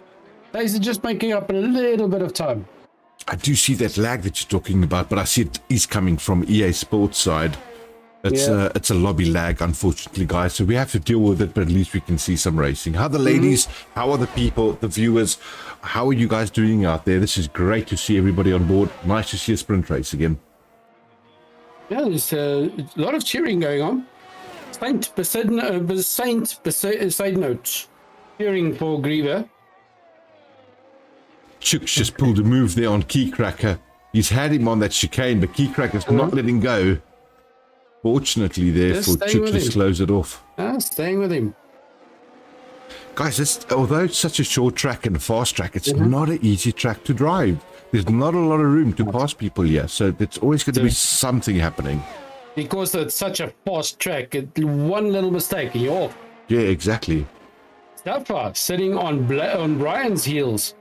Taser just making up a little bit of time. I do see that lag that you're talking about, but I see it is coming from EA Sports side. It's a lobby lag, unfortunately, guys. So we have to deal with it, but at least we can see some racing. How are the ladies? How are the people, the viewers? How are you guys doing out there? This is great to see everybody on board. Nice to see a sprint race again. Yeah, there's a lot of cheering going on. Saint side note, cheering for Griever. Chooks just pulled a move there on Keycracker. He's had him on that chicane, but Keycracker's not letting go. Fortunately there for Chooks to close it off. Staying with him. Guys, although it's such a short track and a fast track, it's not an easy track to drive. There's not a lot of room to pass people here, so there's always going to be something happening. Because it's such a fast track, one little mistake and you're off. Yeah, exactly. Safa sitting on Brian's heels.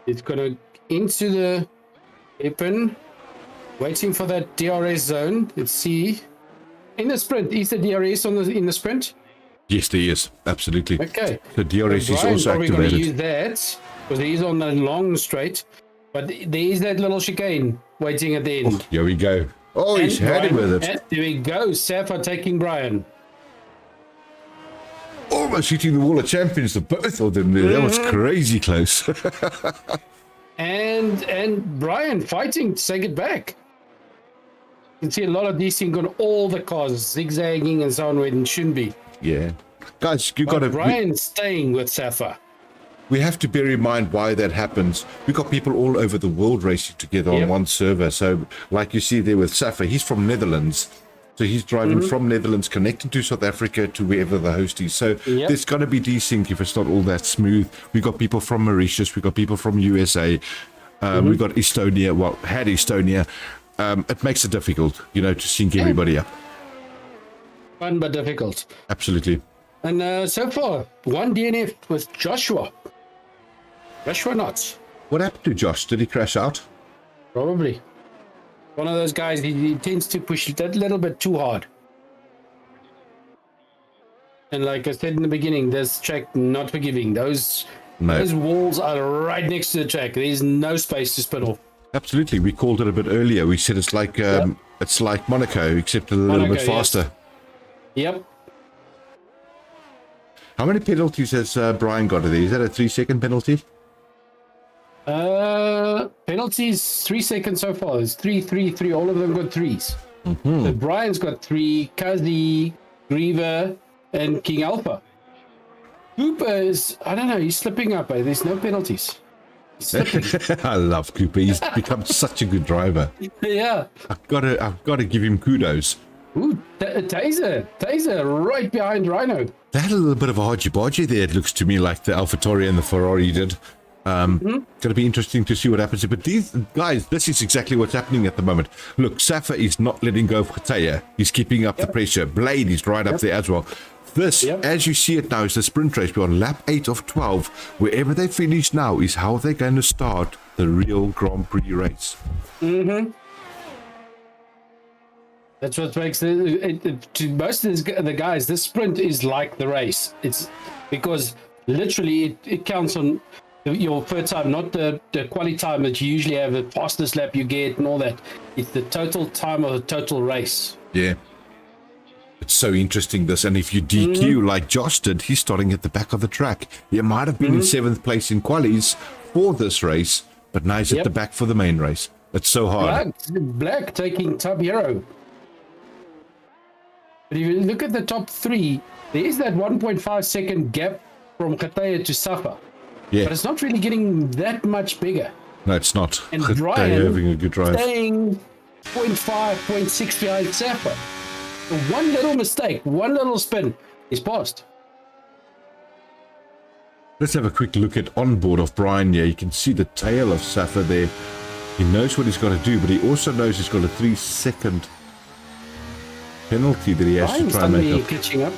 It's gonna into the hairpin. Waiting for that DRS zone. Let's see. In the sprint, is the DRS in the sprint? Yes, there is. Absolutely. Okay. The DRS is also probably going to use activated. that because he's on the long straight. But there is that little chicane waiting at the end. Oh, here we go. Oh, he's had him with it. And there we go. Safa taking Brian. Almost hitting the wall of champions, the both of them there. That was crazy close. And Brian fighting to take it back. You can see a lot of these things on all the cars, zigzagging and so on, where it shouldn't be. Yeah. Guys, you got to... Brian staying with Safa. We have to bear in mind why that happens. We've got people all over the world racing together on one server. So, like you see there with Safa, he's from Netherlands. So he's driving from Netherlands, connecting to South Africa to wherever the host is. So there's going to be desync if it's not all that smooth. We've got people from Mauritius. We've got people from USA. We've got Estonia. Well, had Estonia. It makes it difficult, to sync everybody up. Fun but difficult. Absolutely. And so far, one DNF with Joshua. Joshua Knotts. What happened to Josh? Did he crash out? Probably. One of those guys, he tends to push that little bit too hard. And like I said in the beginning, this track not forgiving. Those walls are right next to the track. There's no space to spin off. Absolutely. We called it a bit earlier. We said it's like Monaco, except a little bit faster. Yes. Yep. How many penalties has Brian got today? Is that a 3-second penalty? Penalties 3 seconds so far. It's 3, 3, 3. All of them got threes. So Brian's got 3, Kazi, Griever, and King Alpha. Cooper is, I don't know, he's slipping up. There's no penalties. I love Cooper. He's become such a good driver. Yeah. I've got to give him kudos. Ooh, Taser right behind Rhino. They had a little bit of a hodgy-podgy there, it looks to me, like the AlphaTauri and the Ferrari did. Going to be interesting to see what happens here. But these guys, this is exactly what's happening at the moment. Look, Safa is not letting go of Khataya. He's keeping up the pressure. Blade is right up there as well. This, as you see it now, is the sprint race. We're on lap 8 of 12. Wherever they finish now is how they're going to start the real Grand Prix race. That's what makes to most of the guys, this sprint is like the race. It's because literally it counts on your first time, not the quality time that you usually have, the fastest lap you get and all that. It's the total time of the total race. Yeah. It's so interesting, this. And if you DQ like Josh did, he's starting at the back of the track. He might have been in 7th place in qualies for this race, but now he's at the back for the main race. It's so hard. Black taking top hero. But if you look at the top 3, there is that 1.5 second gap from Khataya to Safa. Yeah. But it's not really getting that much bigger. No, it's not. And They're Brian having a good drive. staying 0.5, 0.6 behind Safa. So one little mistake, one little spin is passed. Let's have a quick look at onboard of Brian here. You can see the tail of Safa there. He knows what he's got to do, but he also knows he's got a 3-second penalty that he has to try and make up. Catching up.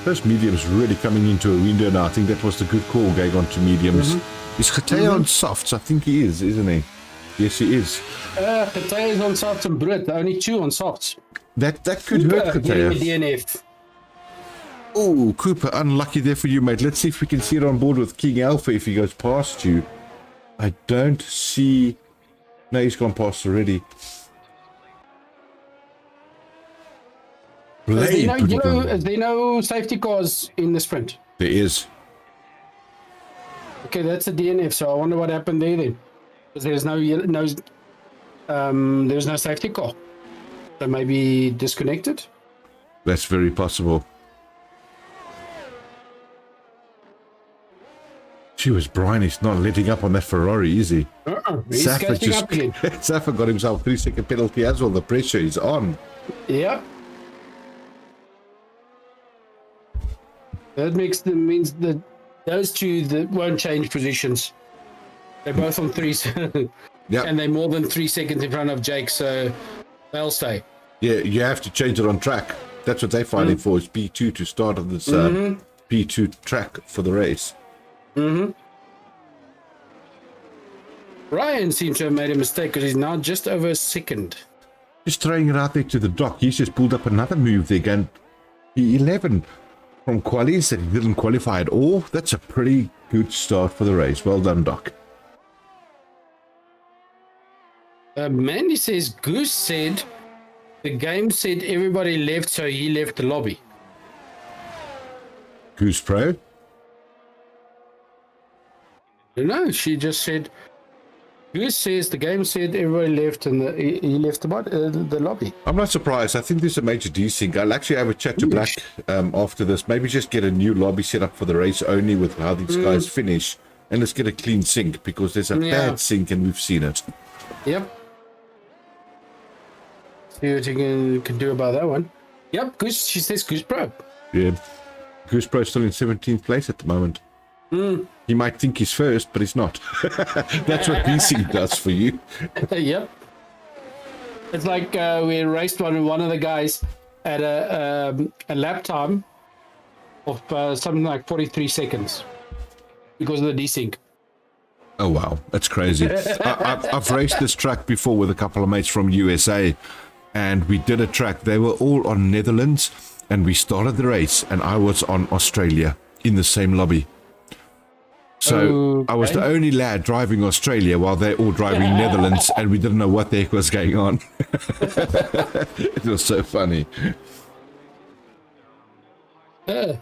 First medium's really coming into a window now. I think that was the good call going on to mediums. Is Khataya on softs? I think he is, isn't he? Yes, he is. Khataya is on softs and Brit. Only 2 on softs. That could hurt Khataya. DNF. Oh, Cooper, unlucky there for you, mate. Let's see if we can see it on board with King Alpha if he goes past you. I don't see... No, he's gone past already. Is there no safety cars in the sprint? There is. Okay, that's a DNF, so I wonder what happened there then. Because there's no safety car. So maybe disconnected? That's very possible. She was Brian is not letting up on that Ferrari, is he? He's catching up again. Safa got himself 3-second penalty as well. The pressure is on. Yeah. That means that those two that won't change positions. They're both on 3, and they're more than 3 seconds in front of Jake, so they'll stay. Yeah, you have to change it on track. That's what they're fighting for. Is P2 to start on this P2 track for the race. Ryan seems to have made a mistake because he's now just over a second. Just throwing it out there to the dock. He's just pulled up another move there, going P11 from qualies that he didn't qualify at all. That's a pretty good start for the race. Well done, Doc. Mandy says Goose said the game said everybody left, so he left the lobby. Goose Pro? No, she just said Goose says the game said everybody left and he left the lobby. I'm not surprised. I think there's a major desync. I'll actually have a chat to Black after this. Maybe just get a new lobby set up for the race only with how these guys finish. And let's get a clean sync because there's a bad sync and we've seen it. Yep. See what you can do about that one. Yep, Goose. She says Goose Pro. Yeah. Goose Pro's still in 17th place at the moment. He might think he's first, but he's not. That's what desync does for you. Yep. It's like we raced one of the guys at a lap time of something like 43 seconds because of the desync. Oh, wow. That's crazy. I've raced this track before with a couple of mates from USA, and we did a track. They were all on Netherlands, and we started the race, and I was on Australia in the same lobby. So I was the only lad driving Australia while they're all driving Netherlands, and we didn't know what the heck was going on. It was so funny. We're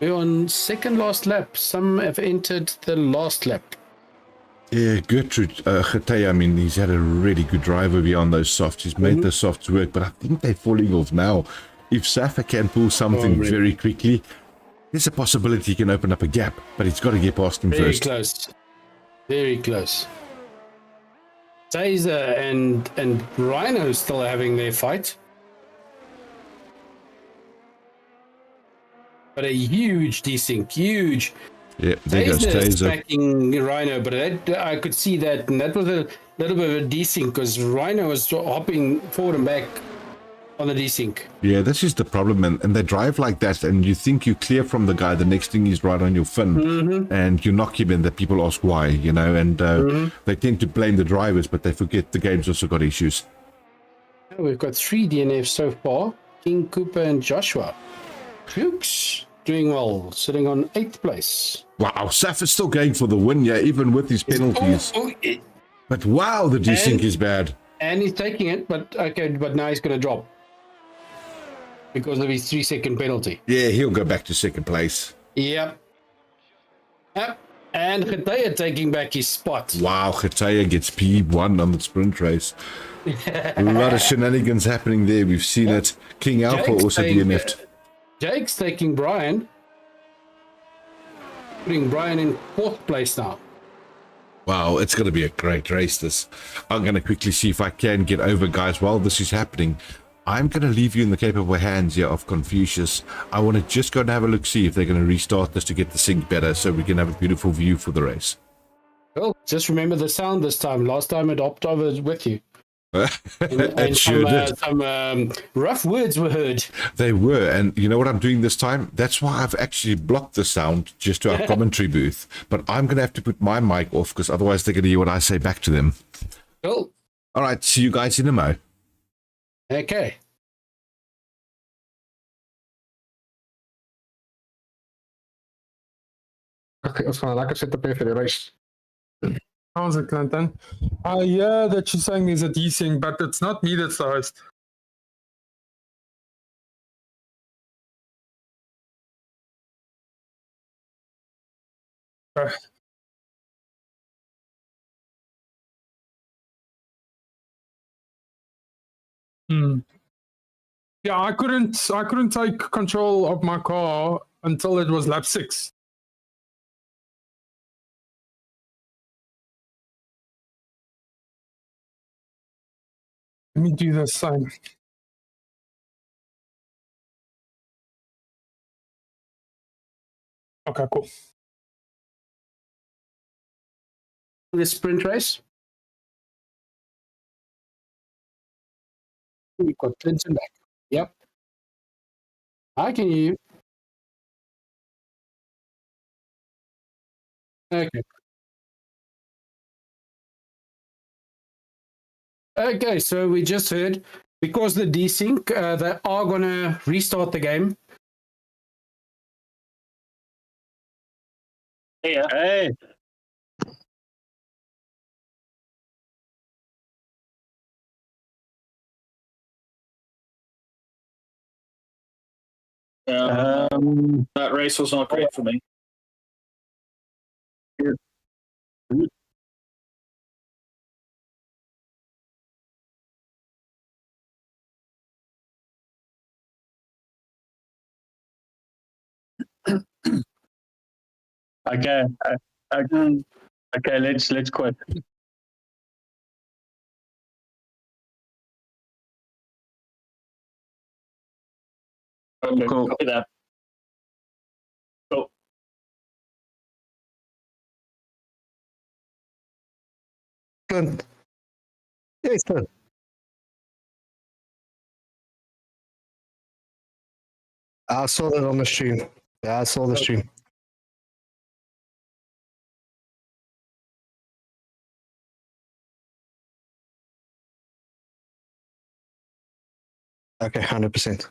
on second last lap. Some have entered the last lap. Yeah, Gertrude Getey, I mean, he's had a really good drive over here on those softs. He's made the softs work, but I think they're falling off now. If Safa can pull something very quickly, there's a possibility he can open up a gap, but he's got to get past him first. Very close. Very close. Taser and Rhino still having their fight. But a huge desync, huge. Yeah, there goes Taser. Backing Rhino, but I could see that, and that was a little bit of a desync because Rhino was hopping forward and back on the desync. Yeah, this is the problem, and they drive like that, and you think you clear from the guy, the next thing is right on your fin, and you knock him in, that people ask why, you know, and they tend to blame the drivers, but they forget the game's also got issues. We've got 3 DNFs so far, King, Cooper, and Joshua. Fuchs doing well, sitting on 8th place. Wow, Saf is still going for the win, yeah, even with his penalties. But wow, the desync is bad. And he's taking it, but now he's going to drop because of his 3-second penalty. Yeah, he'll go back to second place. Yep. And Getey taking back his spot. Wow, Getey gets P1 on the sprint race. A lot of shenanigans happening there. We've seen it. King Alpha Jake's also DNF'd. Jake's taking Brian. Putting Brian in 4th place now. Wow, it's going to be a great race, this. I'm going to quickly see if I can get over, guys, while this is happening. I'm going to leave you in the capable hands here of Confucius. I want to just go and have a look, see if they're going to restart this to get the sync better so we can have a beautiful view for the race. Well, just remember the sound this time. Last time it hopped over with you. It sure did. Some rough words were heard. They were, and you know what I'm doing this time? That's why I've actually blocked the sound just to our commentary booth. But I'm going to have to put my mic off because otherwise they're going to hear what I say back to them. Cool. All right, see you guys in a mo. Okay. Okay, ons gaan 'n lekker setup hê vir die race. How's it, Clinton? I hear that you're saying there's a desync, but it's not me that's the host. Yeah, I couldn't take control of my car until it was lap 6. Let me do this sign. Okay, cool. The sprint race. We've got Clinton back. Yep. I can hear you. Okay. Okay, so we just heard because the desync, they are gonna restart the game. Yeah. Hey. That race was not great for me. Okay. Okay. Let's quit. Okay, cool. Copy that. Cool. Clint. Yes, Clint. I saw that on the stream. Yeah, I saw the stream. Okay, 100%.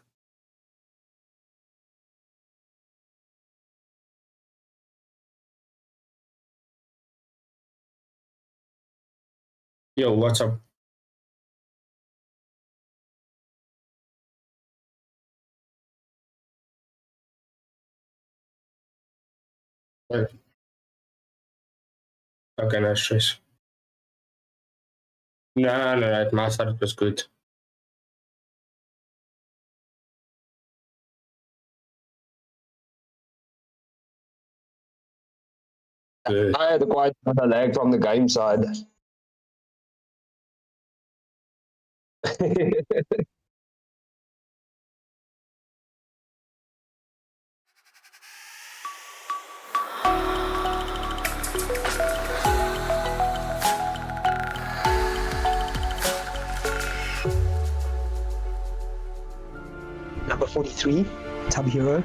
Yo, what's up? Okay, no stress. No, at my side it was good. I had quite a lag from the game side. Number 43, Tub Hero,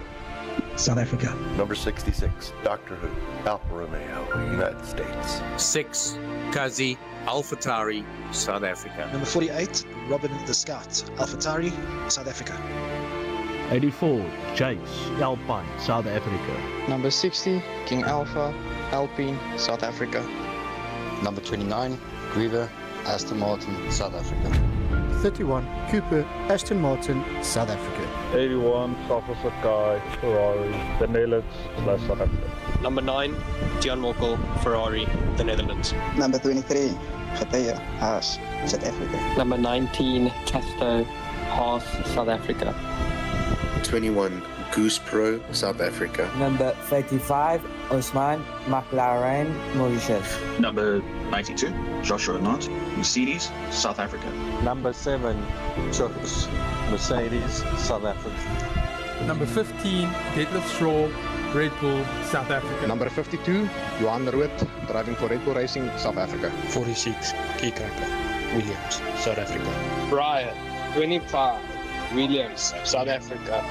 South Africa. Number 66, Doctor Who, Alfa Romeo, United States. 6, Kazi, AlphaTauri, South Africa. Number 48, Robin the Scout, AlphaTauri, South Africa. 84, Jace, Alpine, South Africa. Number 60, King Alpha, Alpine, South Africa. Number 29, Griever, Aston Martin, South Africa. 31, Cooper, Aston Martin, South Africa. 81, Alfa Sakai, Ferrari, the Netherlands / South Africa. Number 9, Jan Mokkel, Ferrari, the Netherlands. Number 23, Hatea, Haas, South Africa. Number 19, Casto, Haas, South Africa. 21, Goose Pro, South Africa. Number 35, Osman, McLaren, Mauritius. Number 92, Joshua Knott, Mercedes, South Africa. Number 7, Chooks, Mercedes, South Africa. Number 15, Detlef Straw, Red Bull, South Africa. Number 52, Johan Root, driving for Red Bull Racing, South Africa. 46, Keycracker, Williams, South Africa. Brian, 25, Williams, South Africa.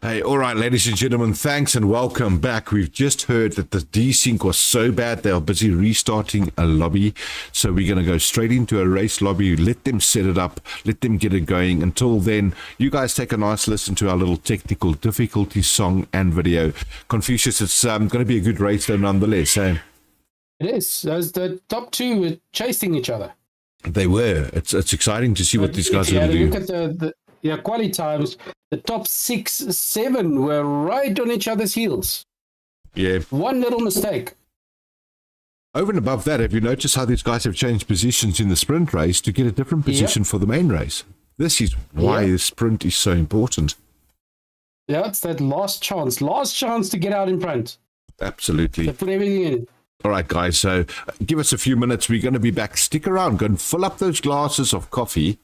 Hey, all right, ladies and gentlemen, thanks and welcome back. We've just heard that the desync was so bad they are busy restarting a lobby. So we're going to go straight into a race lobby, let them set it up, let them get it going. Until then, you guys take a nice listen to our little technical difficulty song and video. Confucius, it's going to be a good race though nonetheless, eh? It is. Those the top two were chasing each other. They were. It's exciting to see what these guys are going to do. Look at the quality times. The top 6, 7 were right on each other's heels. Yeah. One little mistake. Over and above that, have you noticed how these guys have changed positions in the sprint race to get a different position for the main race? This is why the sprint is so important. Yeah, it's that last chance to get out in front. Absolutely. They put everything in it. All right, guys, so give us a few minutes. We're going to be back. Stick around. Go and fill up those glasses of coffee.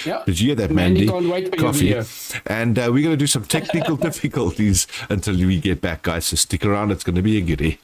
Yeah. Did you hear that, Mandy? Can't wait for coffee. Your and we're going to do some technical difficulties until we get back, guys. So stick around. It's going to be a goodie.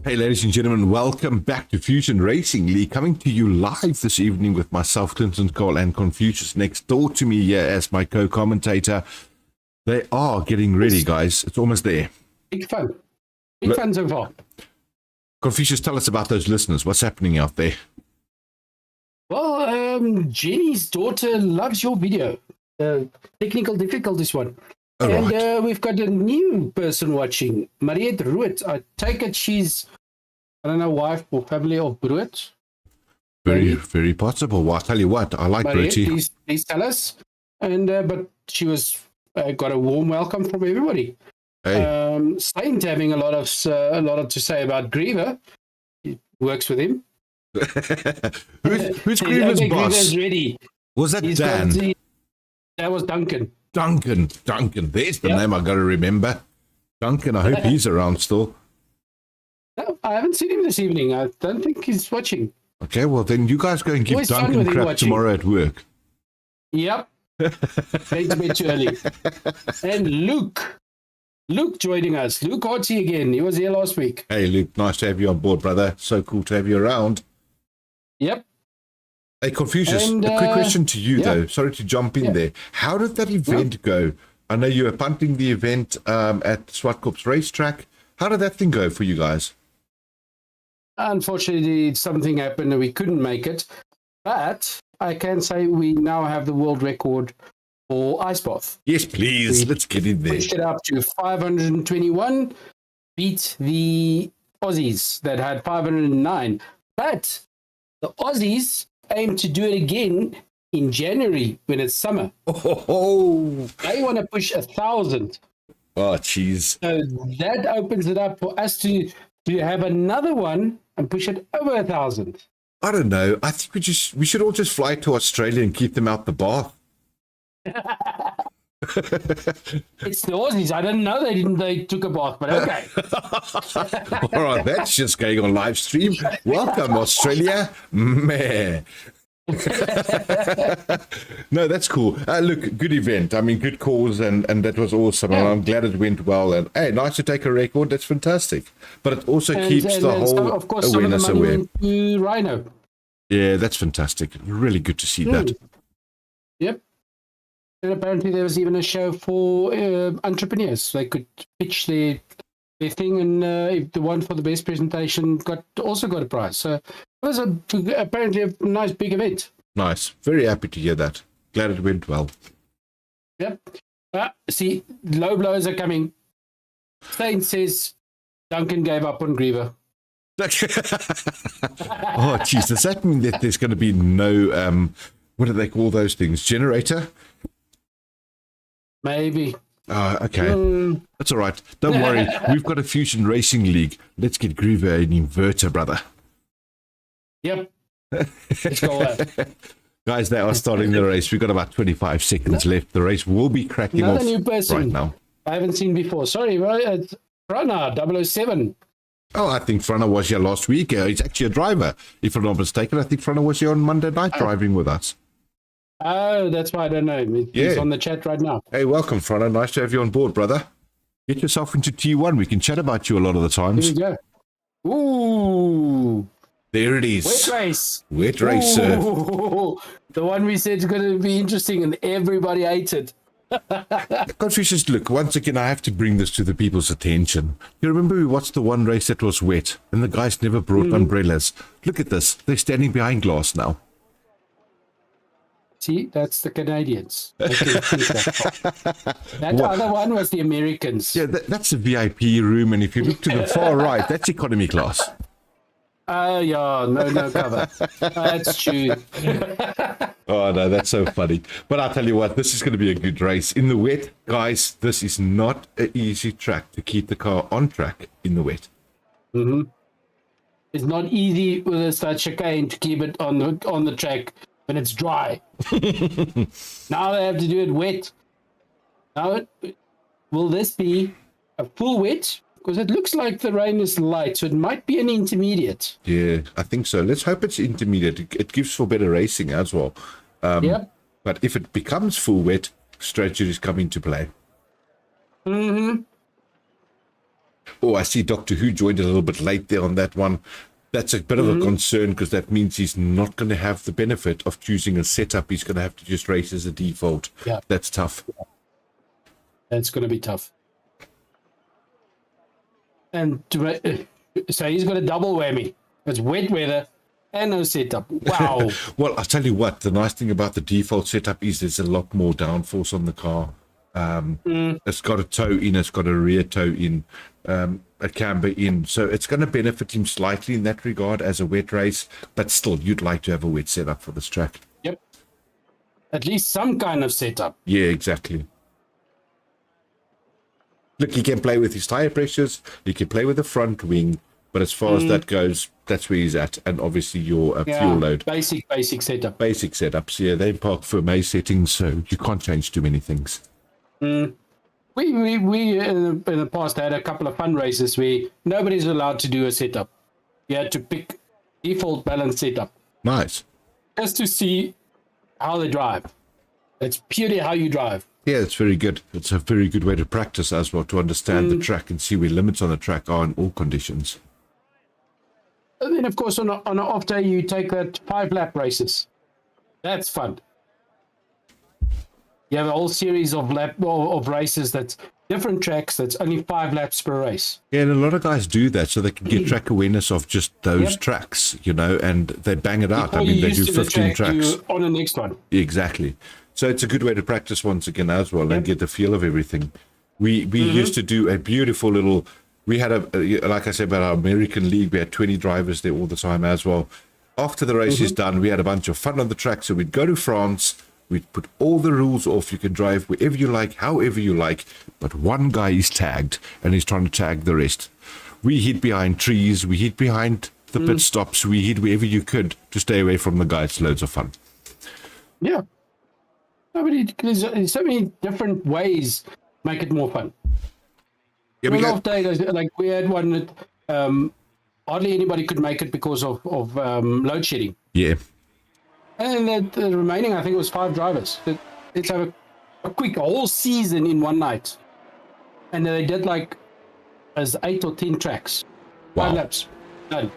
Hey, ladies and gentlemen, welcome back to Fusion Racing League, coming to you live this evening with myself, Clinton Cole, and Confucius next door to me here as my co-commentator. They are getting ready, guys. It's almost there. Big fun. Big fun so far. Confucius, tell us about those listeners. What's happening out there? Well, Jenny's daughter loves your video. Technical difficulties one. Oh, and right. We've got a new person watching, Mariette Root. I take it she's, I don't know, wife or family of Brood. Very possible. Well, I'll tell you what, I like Mariette, Bertie. please tell us. And but she was got a warm welcome from everybody. Hey. Saint having a lot to say about Griever. He works with him. who's Griever's boss? Griever's ready. Was that Dan? That was Duncan. Duncan. There's the name I got to remember. Duncan, I hope he's around still. No, I haven't seen him this evening. I don't think he's watching. Okay, well then you guys go and give Always Duncan crap tomorrow at work. Yep. Going to bed too early. And Luke joining us. Luke Hartsey again. He was here last week. Hey Luke, nice to have you on board, brother. So cool to have you around. Yep. Hey Confucius, a quick question to you though. Sorry to jump in there. How did that event go? I know you were punting the event at Swartkorp's racetrack. How did that thing go for you guys? Unfortunately, something happened and we couldn't make it. But I can say we now have the world record for ice bath. Yes, please. Let's get in there. Pushed it up to 521, beat the Aussies that had 509. But the Aussies aim to do it again in January when it's summer. Oh, they want to push 1,000. Oh, jeez. So that opens it up for us to have another one and push it over 1,000. I don't know. I think we should all just fly to Australia and keep them out the bath. It's the Aussies. I didn't know they took a bath, but okay. All right, that's just going on live stream. Welcome, Australia. Meh. No, that's cool. Look, good event. I mean, good cause, and that was awesome. And I'm glad it went well. And hey, nice to take a record. That's fantastic. But it also keeps the whole of course, awareness some of the money aware. went to Rhino. Yeah, that's fantastic. Really good to see that. Yep. And apparently there was even a show for entrepreneurs. They could pitch their thing, and if the one for the best presentation also got a prize. So it was apparently a nice big event. Nice. Very happy to hear that. Glad it went well. Yep. See, low blows are coming. Saint says Duncan gave up on Griever. Oh, geez. Does that mean that there's going to be no, what do they call those things? Generator? Maybe. Okay. That's all right. Don't worry. We've got a Fusion Racing League. Let's get Griever an inverter, brother. Yep. Let's go. Guys, they are starting the race. We've got about 25 seconds left. The race will be cracking Another off new person right now. I haven't seen before. Sorry, it's Rana 007. Oh, I think Frana was here last week. He's actually a driver, if I'm not mistaken. I think Frana was here on Monday night driving with us. Oh, that's why I don't know. He's on the chat right now. Hey, welcome, Frana. Nice to have you on board, brother. Get yourself into T1. We can chat about you a lot of the times. Here we go. Ooh. There it is. Wet race. Wet race, sir. The one we said is going to be interesting, and everybody ate it. Confucius, look, once again, I have to bring this to the people's attention. You remember we watched the one race that was wet, and the guys never brought umbrellas. Look at this. They're standing behind glass now. See, that's the Canadians. That other one was the Americans. Yeah, that's a VIP room, and if you look to the far right, that's economy class. Yeah, no cover. That's true. Oh, no, that's so funny. But I'll tell you what, this is going to be a good race. In the wet, guys, this is not an easy track to keep the car on track in the wet. Mm-hmm. It's not easy with a such chicane to keep it on the track when it's dry. Now they have to do it wet. Now, will this be a full wet? Because it looks like the rain is light, so it might be an intermediate. Yeah, I think so. Let's hope it's intermediate. It gives for better racing as well. Yep. But if it becomes full wet, strategies come into play. Mm-hmm. Oh, I see Doctor Who joined a little bit late there on that one. That's a bit of a concern because that means he's not going to have the benefit of choosing a setup. He's going to have to just race as a default. Yeah. That's tough. That's going to be tough. And so he's got a double whammy. It's wet weather and no setup. Wow. Well, I'll tell you what, the nice thing about the default setup is there's a lot more downforce on the car. It's got a toe in, it's got a rear toe in, a camber in. So it's going to benefit him slightly in that regard as a wet race. But still, you'd like to have a wet setup for this track. Yep. At least some kind of setup. Yeah, exactly. Look, he can play with his tire pressures. He can play with the front wing. But as far as that goes, that's where he's at. And obviously your fuel load. Basic setup. Basic setups, yeah. They park for May settings, so you can't change too many things. We in the past had a couple of fun races where nobody's allowed to do a setup. You had to pick default balance setup. Nice. Just to see how they drive. It's purely how you drive. Yeah, it's very good. It's a very good way to practice as well, to understand the track and see where limits on the track are in all conditions. And then, of course, on an off day, you take that 5-lap races. That's fun. You have a whole series of races that's different tracks that's only 5 laps per race. Yeah, and a lot of guys do that so they can get track awareness of just those tracks, you know, and they bang it out. Before they do 15 tracks. You're on the next one. Exactly. So it's a good way to practice once again as well and get the feel of everything. We used to do a beautiful little... We had like I said about our American League, we had 20 drivers there all the time as well. After the race is done, we had a bunch of fun on the track. So we'd go to France, we'd put all the rules off. You can drive wherever you like, however you like. But one guy is tagged and he's trying to tag the rest. We hid behind trees, we hid behind the pit stops, we hid wherever you could to stay away from the guys. Loads of fun. Yeah. There's so many different ways to make it more fun. Yeah, like we had one that hardly anybody could make it because of load shedding. Yeah. And the remaining, I think it was 5 drivers. Let's have a quick whole season in one night. And they did like as 8 or 10 tracks. 5 laps. Done.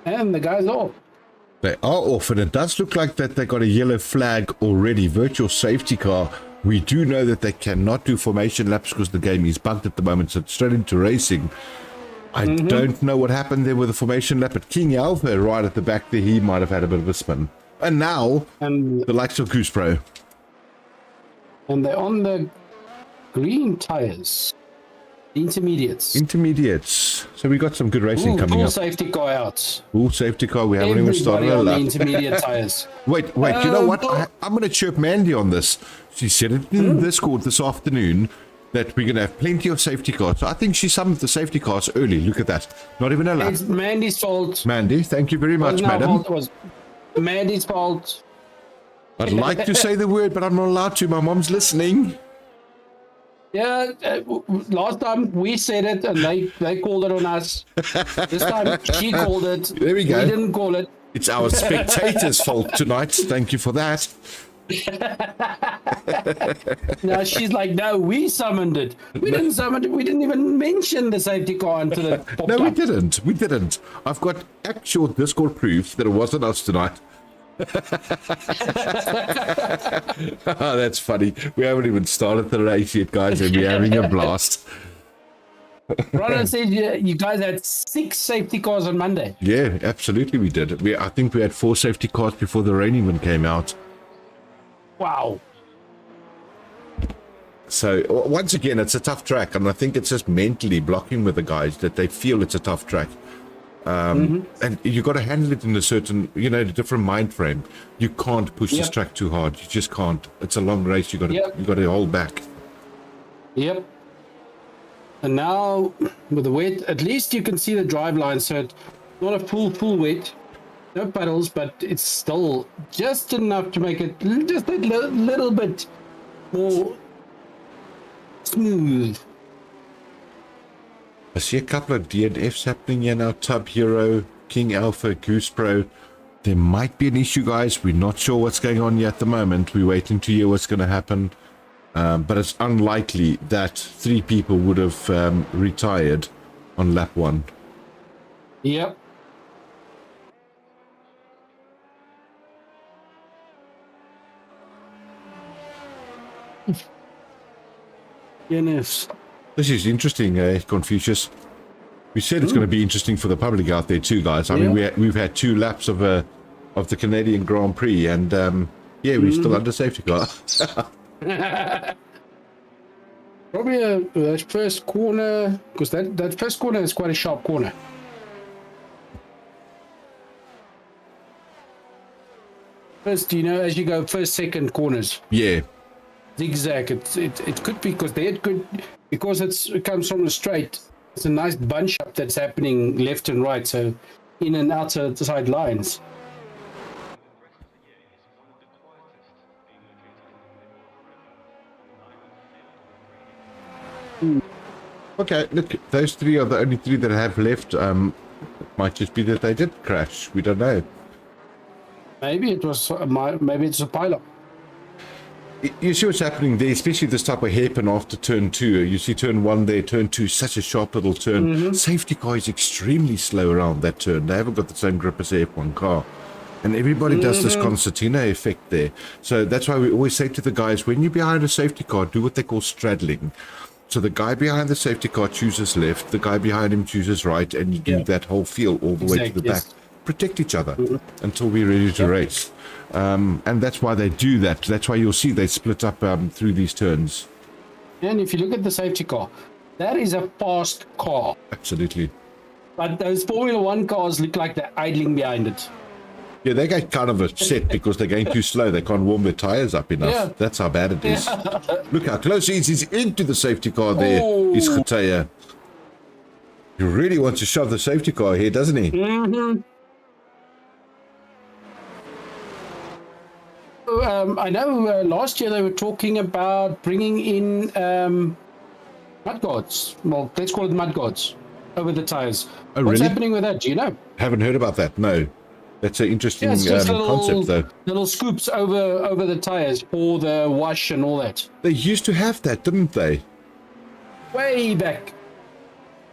And the guys are off. They are off, and it does look like that they got a yellow flag already. Virtual safety car. We do know that they cannot do formation laps because the game is bugged at the moment, so it's straight into racing. I don't know what happened there with the formation lap, but King Alpha right at the back there, he might have had a bit of a spin. And now, the likes of Goose Pro. And they're on the green tires. Intermediates. So we got some good racing coming up. Full safety car out. Full safety car. We haven't even started a lap. Intermediate tires. Wait. You know what? I'm going to chirp Mandy on this. She said it in the Discord this afternoon that we're going to have plenty of safety cars. So I think she summoned the safety cars early. Look at that. Not even a lap. It's Mandy's fault. Mandy, thank you very much, madam. It was Mandy's fault. I'd like to say the word, but I'm not allowed to. My mom's listening. Yeah, last time we said it and they called it on us. This time she called it. There we go. We didn't call it. It's our spectators' fault tonight. Thank you for that. Now she's like, no, we summoned it. We didn't summon it. We didn't even mention the safety car until it popped up. We didn't. I've got actual Discord proof that it wasn't us tonight. Oh, that's funny. We haven't even started the race yet, guys, and we're having a blast. Ronald said you guys had 6 safety cars on Monday. Yeah, absolutely we did. I think we had 4 safety cars before the raining one came out. Wow. So, once again, it's a tough track, and I think it's just mentally blocking with the guys that they feel it's a tough track. And you got to handle it in a certain, different mind frame. You can't push this track too hard. You just can't. It's a long race. You got to hold back. Yep. And now with the wet, at least you can see the drive line. So it's not a full wet, no puddles, but it's still just enough to make it just a little bit more smooth. I see a couple of DNFs happening here now. Tub Hero, King Alpha, Goose Pro. There might be an issue, guys. We're not sure what's going on yet at the moment. We're waiting to hear what's going to happen. But it's unlikely that 3 people would have retired on lap 1. Yep. Goodness. This is interesting, Confucius. We said it's going to be interesting for the public out there too, guys. I mean, we've had 2 laps of the Canadian Grand Prix, and we're still under safety car. Probably that first corner, because that first corner is quite a sharp corner. First, as you go first, second corners. Yeah. Zigzag. It could be because it comes from the straight. It's a nice bunch up that's happening left and right, so in and outside lines. Okay, look, those 3 are the only 3 that have left. Might just be that they did crash. We don't know. Maybe it's a pilot. You see what's happening there, especially this type of hairpin after turn 2. You see turn 1 there, turn 2, such a sharp little turn. Safety car is extremely slow around that turn. They haven't got the same grip as the F1 car. And everybody does this concertina effect there. So that's why we always say to the guys, when you're behind a safety car, do what they call straddling. So the guy behind the safety car chooses left, the guy behind him chooses right, and you do that whole feel all the way to the back. Protect each other until we're ready to race. And that's why they do that. That's why you'll see they split up through these turns. And if you look at the safety car, that is a fast car. Absolutely. But those Formula 1 cars look like they're idling behind it. Yeah, they get kind of upset because they're going too slow. They can't warm their tires up enough. Yeah. That's how bad it is. Look how close he is. He's into the safety car there. Is Getachew. He really wants to shove the safety car here, doesn't he? I know last year they were talking about bringing in mudguards. Well, let's call it mudguards over the tires. Oh, What's really? happening with that? Do you know? Haven't heard about that, no. That's an interesting concept, though. Little scoops over the tires for the wash and all that. They used to have that, didn't they? Way back.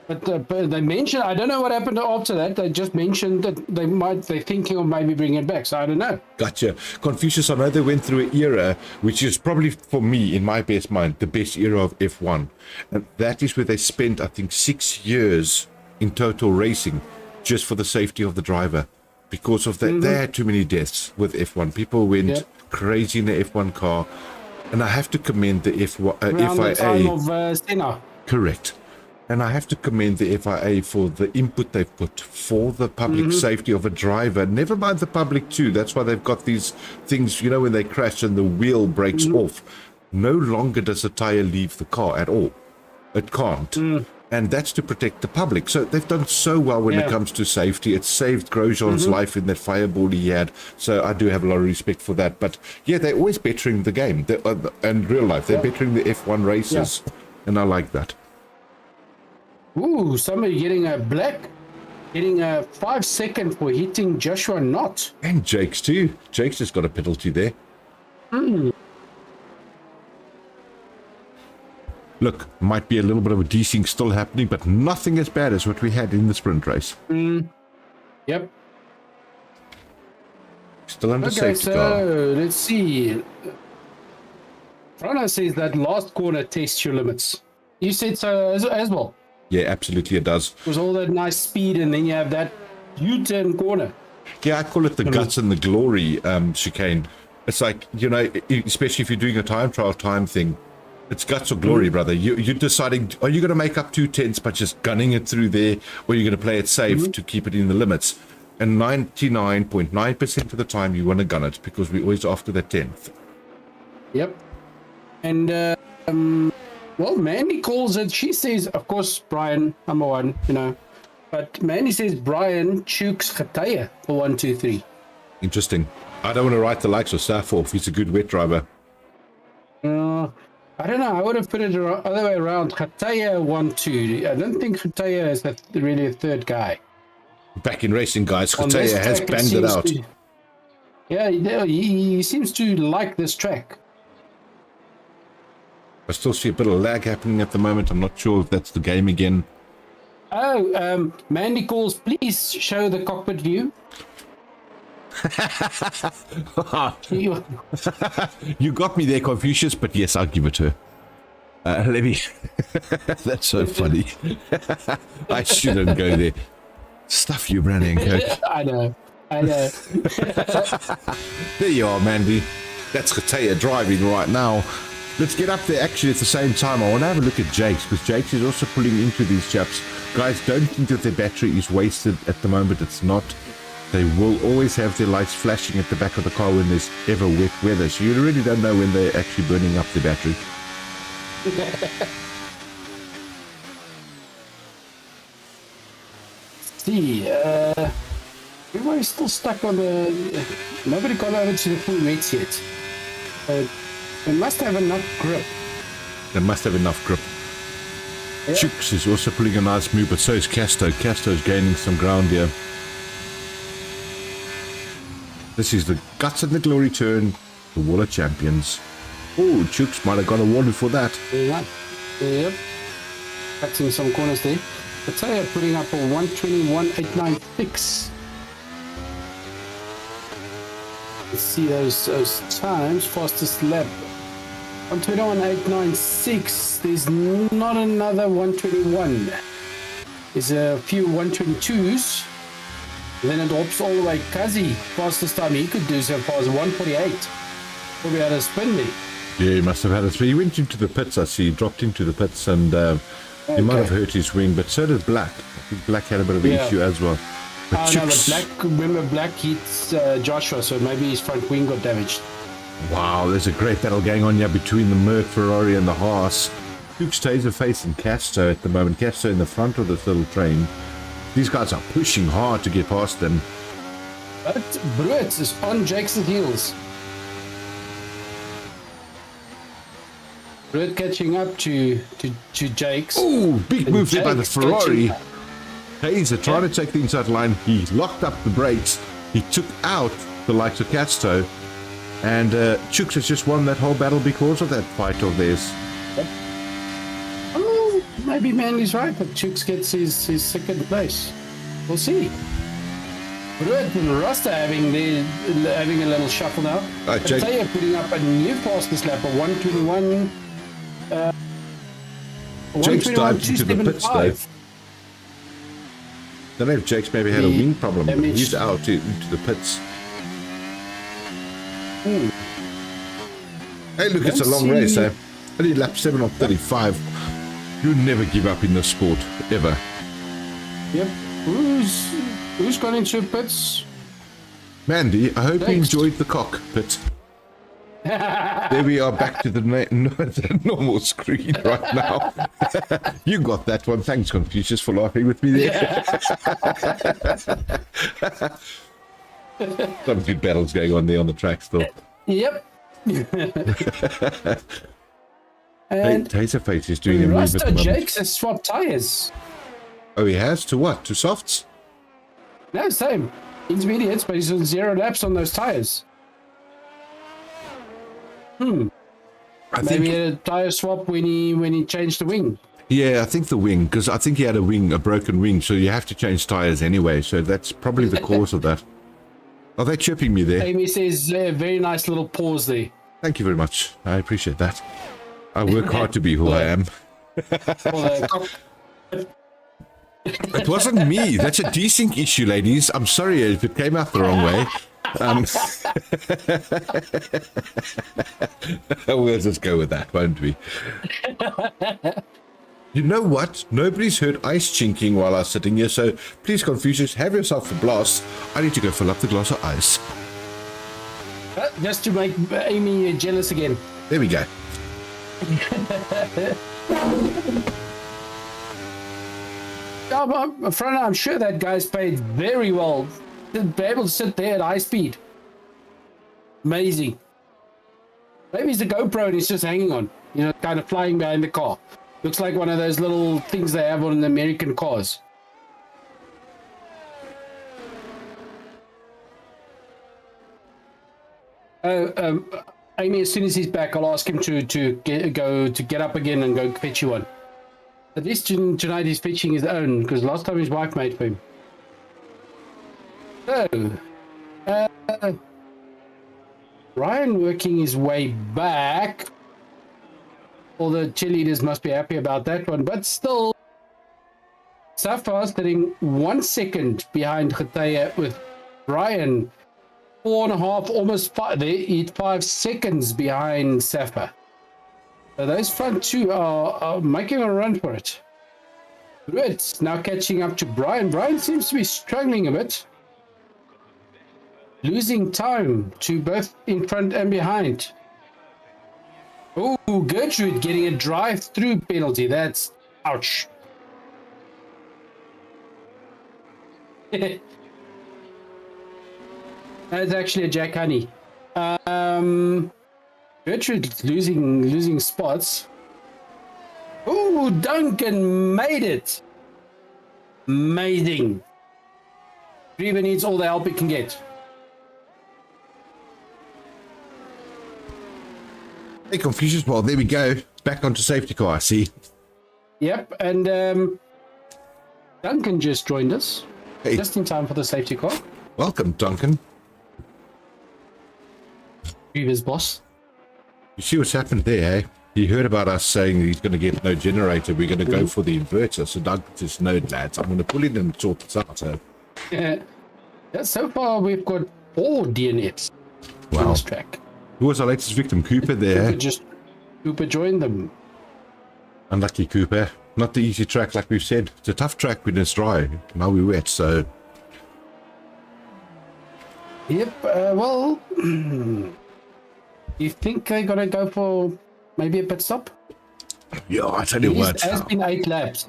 But they mentioned, I don't know what happened after that. They just mentioned that they're thinking of maybe bringing it back. So I don't know. Gotcha. Confucius, I know they went through an era, which is probably, for me, in my best mind, the best era of F1. And that is where they spent, I think, 6 years in total racing just for the safety of the driver. Because of that, they had too many deaths with F1. People went crazy in the F1 car. And I have to commend the FIA. The time of Senna. Correct. And I have to commend the FIA for the input they've put for the public safety of a driver. Never mind the public too. That's why they've got these things, when they crash and the wheel breaks off. No longer does a tire leave the car at all. It can't. And that's to protect the public. So they've done so well when it comes to safety. It saved Grosjean's life in that fireball he had. So I do have a lot of respect for that. But yeah, they're always bettering the game. And real life, they're bettering the F1 races. And I like that. Ooh, somebody getting a 5 second for hitting Joshua Knott. And Jake's too. Jake's just got a penalty there. Look, might be a little bit of a desync still happening, but nothing as bad as what we had in the sprint race. Yep. Still under safety car. Let's see. Frano says that last corner tests your limits. You said so as well. Yeah, absolutely it does. It was all that nice speed, and then you have that U-turn corner. Yeah, I call it the guts and the glory chicane. It's like, especially if you're doing a time trial time thing, it's guts or glory, brother. You're deciding, are you going to make up 2 tenths by just gunning it through there, or you're going to play it safe to keep it in the limits? And 99.9% of the time, you want to gun it, because we're always after that 10th. Yep. And, well, Mandy calls it, she says, of course, Brian, number 1, but Mandy says Brian chooks Getachew for 1, 2, 3. Interesting. I don't want to write the likes of Saf off. He's a good wet driver. I don't know. I would have put it the other way around. Getachew 1, 2. I don't think Getachew is really a third guy. Back in racing, guys, Getachew has banged it out. Yeah, he seems to like this track. I still see a bit of lag happening at the moment. I'm not sure if that's the game again. Oh, Mandy calls, please show the cockpit view. You got me there, Confucius, but yes, I'll give it to her. Let me... That's so funny. I shouldn't go there. Stuff you, Brandy and Coke. I know. There you are, Mandy. That's Khatea driving right now. Let's get up there actually at the same time. I want to have a look at Jake's, because Jake's is also pulling into these chaps. Guys, don't think that their battery is wasted at the moment. It's not. They will always have their lights flashing at the back of the car when there's ever wet weather. So you really don't know when they're actually burning up the battery. See, everybody's still stuck on the... Nobody got over to the full wets yet. They must have enough grip. They must have enough grip. Yep. Chooks is also pulling a nice move, but so is Casto. Casto's gaining some ground here. This is the Guts and the Glory turn, the Wall of Champions. Oh, Chooks might have got a warning for that. Yep. Cutting some corners there. Khatea putting up a 121.896. Let's see those times. Fastest lap 121.896. There's not another 121. There's a few 122s. Then it hops all the way. Kazi, fastest time he could do so far is 148. Probably had a spin there. Yeah, he must have had a spin. He went into the pits, I see. He dropped into the pits and he might have hurt his wing, but so did Black. I think Black had a bit of an issue as well. But no, but Black, remember Black hits Joshua, so maybe his front wing got damaged. Wow, there's a great battle going on here between the Merc, Ferrari and the Haas. Duke's Taserface and Casto at the moment. Casto in the front of this little train. These guys are pushing hard to get past them. But Bruits is on Jake's heels. Brut catching up to Jake's. Oh, big move there by the Ferrari. Taser trying to take the inside line. He locked up the brakes. He took out the likes of Casto. And Chooks has just won that whole battle because of that fight of theirs. Oh, maybe Manly's right, but Chooks gets his second place. We'll see. Brut and Rasta having a little shuffle now. Khatea putting up a new fastest lap of 121. Jake's dived into the pits though. I don't know if Jake's maybe had a wing problem. He's out into the pits. Hey, look, it's a long race, eh? Only lap 7 of 35. You never give up in this sport, ever. Yep. Who's gone into pits? Mandy, I hope you enjoyed the cockpit. There we are, back to the normal screen right now. You got that one. Thanks, Confucius, for laughing with me there. Some good battles going on there on the track still. Yep. And Taserface is doing a move at the moment. Jakes has swapped tires. Oh, he has? To what? To softs? No, same. Intermediates, but he's on 0 laps on those tires. Maybe he had a tire swap when he changed the wing. Yeah, I think the wing, because I think he had a broken wing, so you have to change tires anyway. So that's probably the cause of that. Are they chirping me there? Amy says, very nice little pause there. Thank you very much. I appreciate that. I work hard to be who I am. It wasn't me. That's a desync issue, ladies. I'm sorry if it came out the wrong way. We'll just go with that, won't we? You know what? Nobody's heard ice chinking while I was sitting here, so please, Confucius, have yourself a blast. I need to go fill up the glass of ice. Just to make Amy jealous again. There we go. I'm sure that guy's paid very well to be able to sit there at high speed. Amazing. Maybe it's a GoPro and he's just hanging on, kind of flying behind the car. Looks like one of those little things they have on the American cars. Amy, as soon as he's back, I'll ask him to get up again and go fetch you one. At least tonight he's fetching his own, because last time his wife made for him. So, Ryan working his way back. All the cheerleaders must be happy about that one, but still, Safa sitting 1 second behind Khataya with Ryan 4.5, almost 5. He's 5 seconds behind Safa. So those front two are making a run for it. It's now catching up to Brian. Brian seems to be struggling a bit. Losing time to both in front and behind. Oh, Gertrude getting a drive-through penalty. That's ouch. That's actually a Jack Honey. Gertrude losing spots. Oh, Duncan made it. Amazing. Griever needs all the help he can get. Hey, Confucius. Well, there we go. Back onto safety car, I see. Yep, and Duncan just joined us. Hey. Just in time for the safety car. Welcome, Duncan. Griever's boss. You see what's happened there, eh? He heard about us saying he's going to get no generator. We're going to go for the inverter. So Duncan just snowed, lads. I'm going to pull in and sort this out. So. Yeah, so far we've got 4 DNFs on this track. Who was our latest victim? Cooper there. Cooper joined them. Unlucky Cooper. Not the easy track, like we've said. It's a tough track when it's dry. Now we're wet, so. Yep. Well, you think they're gonna go for maybe a pit stop? Yeah, I tell you what. It has been 8 laps.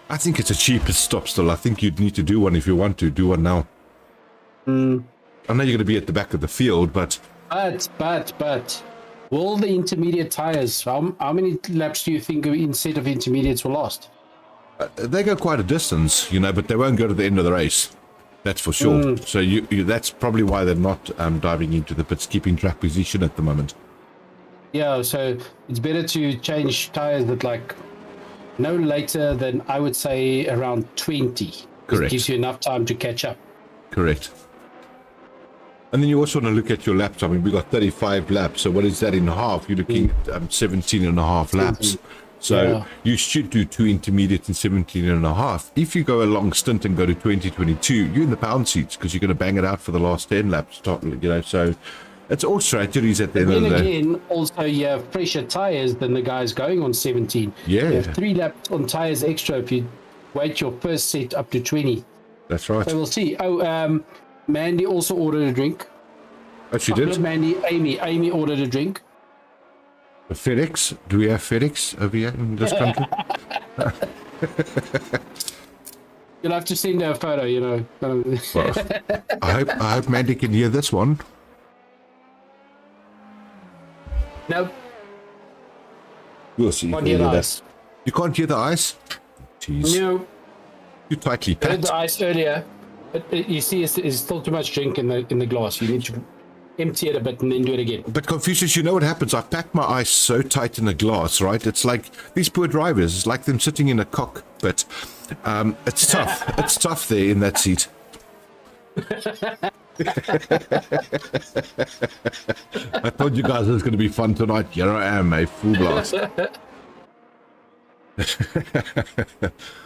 I think it's a cheapest stop still. I think you'd need to do one if you want to. Do one now. I know you're going to be at the back of the field, but will the intermediate tires, how many laps do you think in set of intermediates will last? They go quite a distance, but they won't go to the end of the race. That's for sure. So that's probably why they're not diving into the pits, keeping track position at the moment. Yeah, so it's better to change tires at no later than, I would say, around 20. Correct. It gives you enough time to catch up. Correct. And then you also want to look at your laps. I mean, we got 35 laps. So what is that in half? You're looking at 17 and a half laps. So you should do 2 intermediates in 17 and a half. If you go a long stint and go to 2022, you're in the pound seats because you're going to bang it out for the last 10 laps. So it's all strategies at the end of the day. Again, also you have fresher tires than the guys going on 17. Yeah. You have 3 laps on tires extra if you wait your first set up to 20. That's right. So we'll see. Mandy also ordered a drink. Oh, she did? Amy ordered a drink. FedEx? Do we have FedEx over here in this country? You'll have to send her a photo, Well, I hope Mandy can hear this one. No. We'll see. Can't hear the ice. You can't hear the ice? Jeez. No. You tightly I heard packed. the ice earlier. But you see, it's still too much drink in the glass. You need to empty it a bit and then do it again. But Confucius, you know what happens? I packed my ice so tight in the glass, right? It's like these poor drivers. It's like them sitting in a cockpit. It's tough. It's tough there in that seat. I told you guys it was going to be fun tonight. Here I am, a full blast.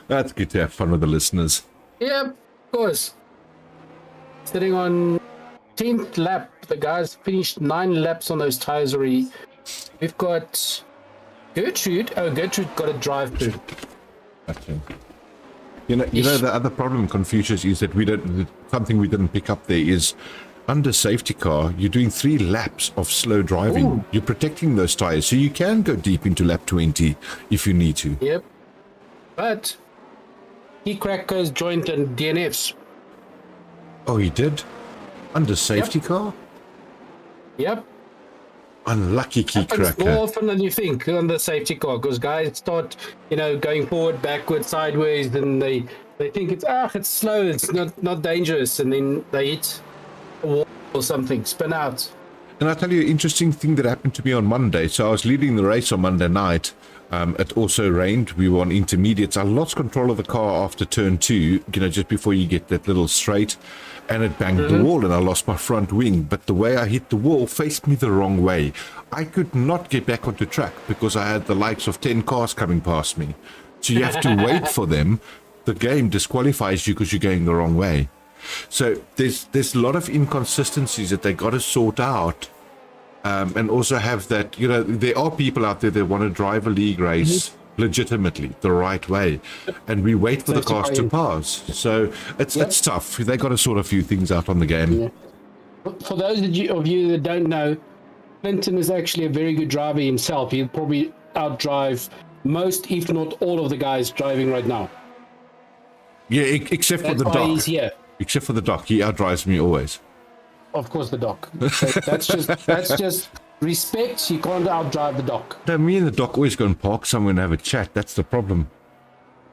That's good to have fun with the listeners. Yep, of course. Sitting on 10th lap. The guys finished 9 laps on those tires already. We've got Gertrude. Oh, Gertrude got a drive through. Okay. You know, the other problem, Confucius, is that something we didn't pick up there is under safety car, you're doing 3 laps of slow driving. Ooh. You're protecting those tires, so you can go deep into lap 20 if you need to. Yep. But he crackers joined and DNFs. Oh, he did? Under safety car? Yep. Unlucky key cracker. More often than you think on the safety car, because guys start, going forward, backward, sideways, and they think it's slow, it's not dangerous, and then they hit a wall or something, spin out. And I'll tell you an interesting thing that happened to me on Monday. So I was leading the race on Monday night. It also rained. We were on intermediates. I lost control of the car after turn 2, just before you get that little straight. And it banged the wall and I lost my front wing. But the way I hit the wall faced me the wrong way. I could not get back onto track because I had the likes of 10 cars coming past me. So you have to wait for them. The game disqualifies you because you're going the wrong way. So there's a lot of inconsistencies that they got to sort out, and also have that, there are people out there that want to drive a league race legitimately the right way, and we wait for the cars to pass. So it's tough. They got to sort a few things out on the game. Yeah. For those of you that don't know, Clinton is actually a very good driver himself. He'll probably outdrive most, if not all, of the guys driving right now. Yeah, except for the doc. He's here. Except for the doc, he outdrives me always. Of course, the doc. That's just respect. You can't outdrive the doc. No, me and the doc always go and park somewhere and have a chat. That's the problem.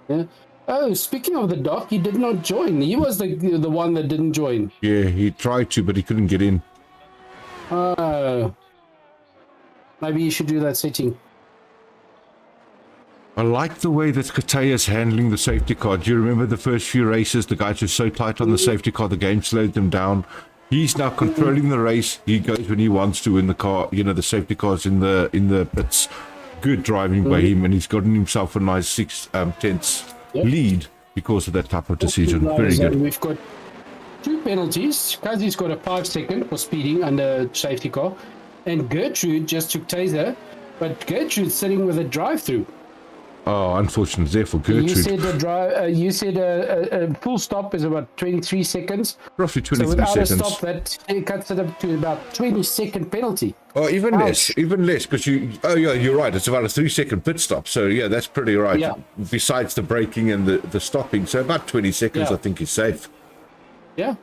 Yeah. Oh, speaking of the doc, he did not join. He was the one that didn't join. Yeah, he tried to, but he couldn't get in. Maybe you should do that setting. I like the way that Katea's handling the safety car. Do you remember the first few races? The guys were so tight on the safety car, the game slowed them down. He's now controlling the race. He goes when he wants to in the car. The safety car's in the pits. Good driving by him, and he's gotten himself a nice 6/10 lead because of that type of decision. Very good. We've got 2 penalties. Kazi's got a 5-second for speeding under safety car, and Gertrude just took taser, but Gertrude's sitting with a drive-through. Oh, unfortunate there for Gertrude. You said a full stop is about 23 seconds. Roughly 23 so without seconds. A stop, that cuts it up to about 20-second penalty. Oh, even less, because you're right. It's about a 3-second pit stop. So yeah, that's pretty right. Yeah. Besides the braking and the stopping, so about 20 seconds, I think is safe. Yeah.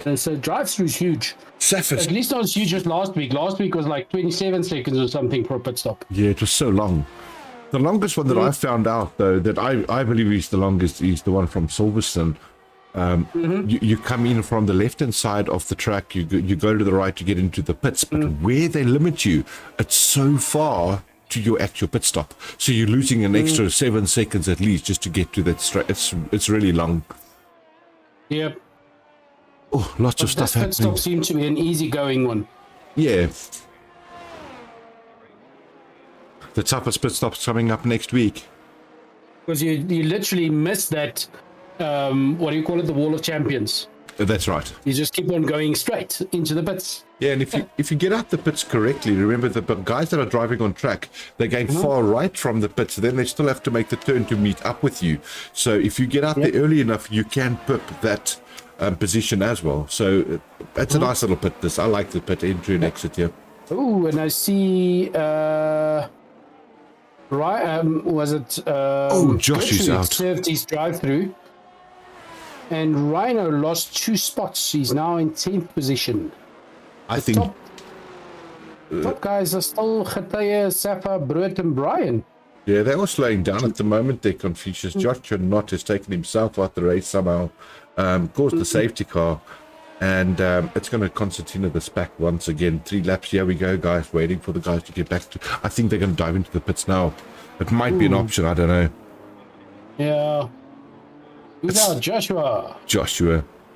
And so drive-through is huge. At least not as huge as last week. Last week was like 27 seconds or something for a pit stop. Yeah, it was so long. The longest one that I found out, though, that I believe is the longest, is the one from Silverstone. You come in from the left-hand side of the track, you go to the right to get into the pits, but where they limit you, it's so far to your actual pit stop. So you're losing an extra 7 seconds at least just to get to that straight. It's really long. Yep. Oh, lots of stuff happening. Pit stop seemed to be an easy-going one. Yeah. The toughest pit stop's coming up next week. Because you literally miss that, what do you call it, the wall of champions. That's right. You just keep on going straight into the pits. Yeah, and if you get out the pits correctly, remember the guys that are driving on track, they're going far right from the pits, then they still have to make the turn to meet up with you. So if you get out there early enough, you can pip that position as well. So that's a nice little pit. I like the pit entry and exit here. Oh, and I see... was it? Josh is out. Served his drive-through, and Rhino lost 2 spots. He's now in 10th position. I think top guys are still Katea, Safa, Brood, and Brian. Yeah, they're all slowing down at the moment. They're Confucius. Josh not has taken himself out the race somehow, caused the safety car, and it's going to Constantino the SPAC once again. 3 laps. Here we go, guys, waiting for the guys to get back to... I think they're going to dive into the pits now. It might be an option, I don't know. Yeah. Who's out? Joshua.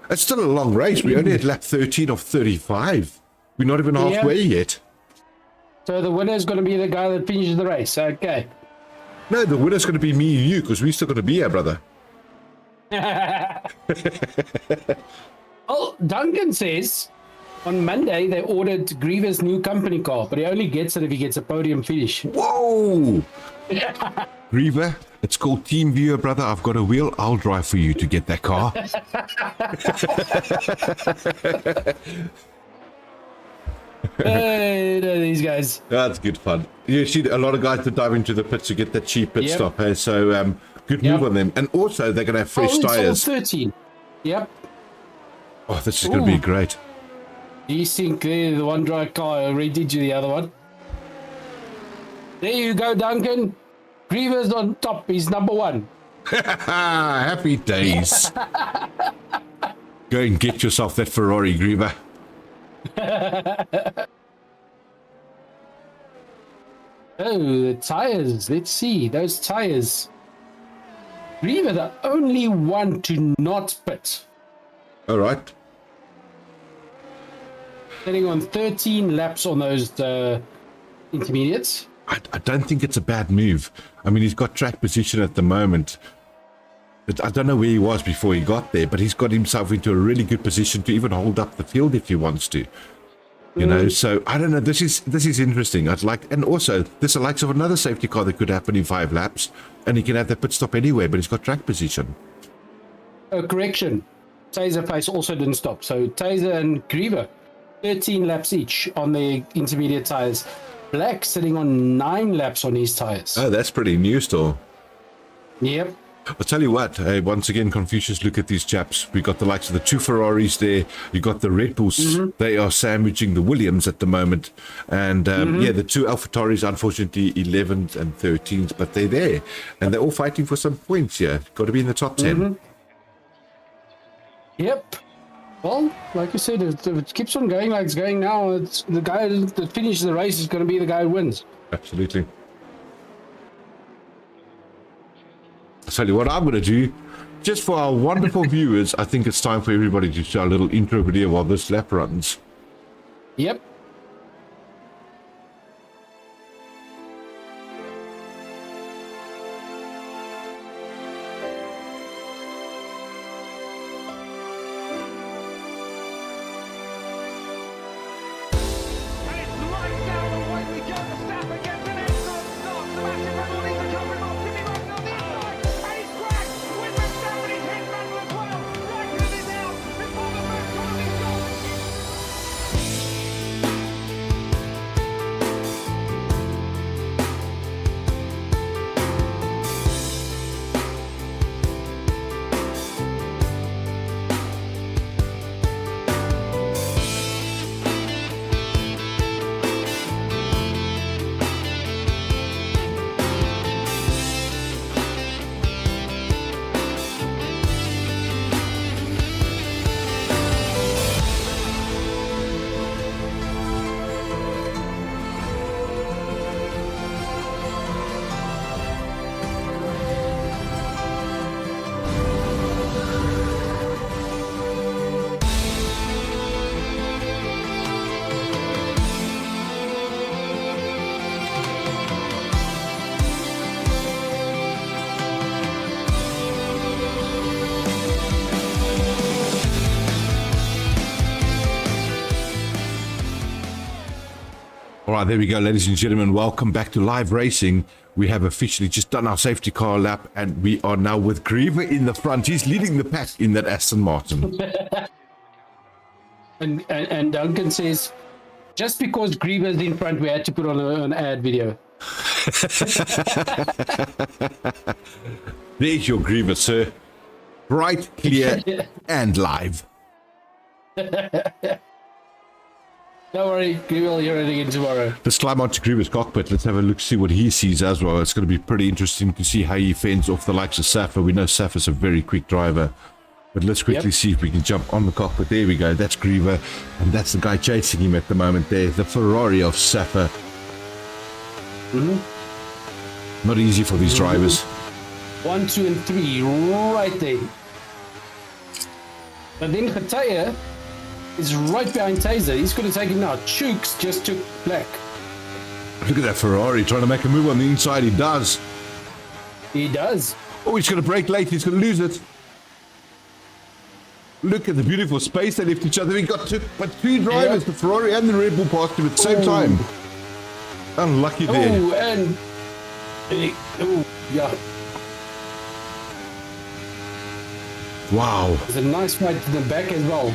It's still a long race. We only at lap 13 of 35. We're not even halfway yet. So the winner is going to be the guy that finishes the race. Okay. No, the winner's going to be me and you, because we're still going to be here, brother. Well, Duncan says on Monday they ordered Griever's new company car, but he only gets it if he gets a podium finish. Whoa! Griever, it's called Team Viewer, brother. I've got a wheel. I'll drive for you to get that car. Hey, these guys. That's good fun. You see a lot of guys that dive into the pits to get that cheap pit stop. Hey? So good move on them. And also they're going to have fresh tires. 13. Yep. Oh, this is going to be great. Do you think the one dry car already did you the other one? There you go, Duncan. Griever's on top. He's number 1. Happy days. Go and get yourself that Ferrari, Griever. Oh, the tires. Let's see. Those tires. Griever, the only one to not pit. All right. Sitting on 13 laps on those intermediates. I don't think it's a bad move. I mean, he's got track position at the moment. I don't know where he was before he got there, but he's got himself into a really good position to even hold up the field if he wants to. You know, so I don't know. This is interesting. I'd like, and also this is the likes of another safety car that could happen in 5 laps, and he can have the pit stop anywhere, but he's got track position. Correction. Taser face also didn't stop. So Taser and Griever, 13 laps each on the intermediate tires. Black sitting on 9 laps on his tires. Oh, that's pretty new still. Yep. I'll tell you what, once again, Confucius, look at these chaps. We got the likes of the 2 Ferraris there. You got the Red Bulls. They are sandwiching the Williams at the moment. And yeah, the 2 AlphaTauris, unfortunately, 11th and 13th, but they're there. And they're all fighting for some points here. Got to be in the top 10. Yep. Well, like you said, if it keeps on going like it's going now, it's the guy that finishes the race is going to be the guy who wins. Absolutely. I'll tell you what I'm going to do. Just for our wonderful viewers, I think it's time for everybody to show a little intro video while this lap runs. Yep. All right, there we go, ladies and gentlemen. Welcome back to live racing. We have officially just done our safety car lap, and we are now with Griever in the front. He's leading the pack in that Aston Martin. and Duncan says, just because Griever's in front, we had to put on an ad video. There's your Griever, sir. Bright, clear, and live. Don't worry, Griever will hear it again tomorrow. Let's climb onto Griever's cockpit. Let's have a look, see what he sees as well. It's going to be pretty interesting to see how he fends off the likes of Safa. We know Safa's a very quick driver. But let's quickly see if we can jump on the cockpit. There we go. That's Griever. And that's the guy chasing him at the moment there. The Ferrari of Safa. Not easy for these drivers. 1, 2, and 3, right there. But then Khataya is right behind Taser. He's going to take him now. Chooks just took Black. Look at that Ferrari trying to make a move on the inside. He does. He does. Oh, he's going to brake late. He's going to lose it. Look at the beautiful space they left each other. We got two drivers, the Ferrari and the Red Bull passed him at the same time. Unlucky there. Oh, and... Oh, yeah. Wow. There's a nice fight to the back as well.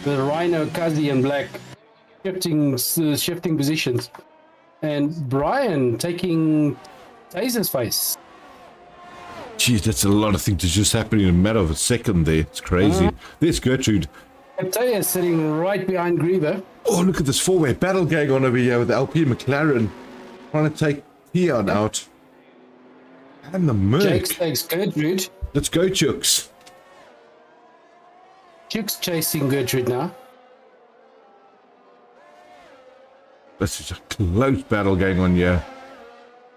The Rhino, Kazi, and Black shifting positions. And Brian taking Taser's face. Jeez, that's a lot of things to just happen in a matter of a second there. It's crazy. There's Gertrude. Khataya sitting right behind Griever. Oh, look at this four-way battle going on over here with the LP McLaren. Trying to take Theon out. And the Merc. Jakes takes Gertrude. Let's go, Chooks. Chooks chasing Gertrude now. This is a close battle going on here.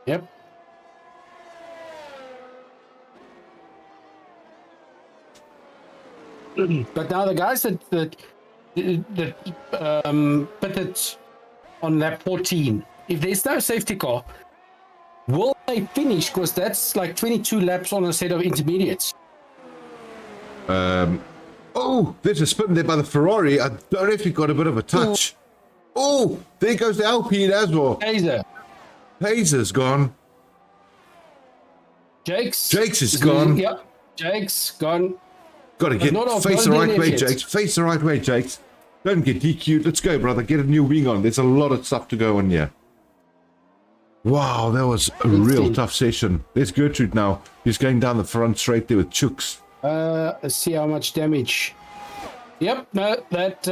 Yep. But now the guys that pitted on lap 14, if there's no safety car, will they finish? Because that's like 22 laps on a set of intermediates. Oh, there's a spin there by the Ferrari. I don't know if he got a bit of a touch. Oh, there goes the Alpine as well. Haser's gone. Jakes is gone. Yep, Jakes gone. Got to get face the right way, Jakes. Face the right way, Jakes. Don't get DQ'd. Let's go, brother. Get a new wing on. There's a lot of stuff to go on here. Wow, that was a real tough session. There's Gertrude now. He's going down the front straight there with Chooks. Let's see how much damage. Yep, no, that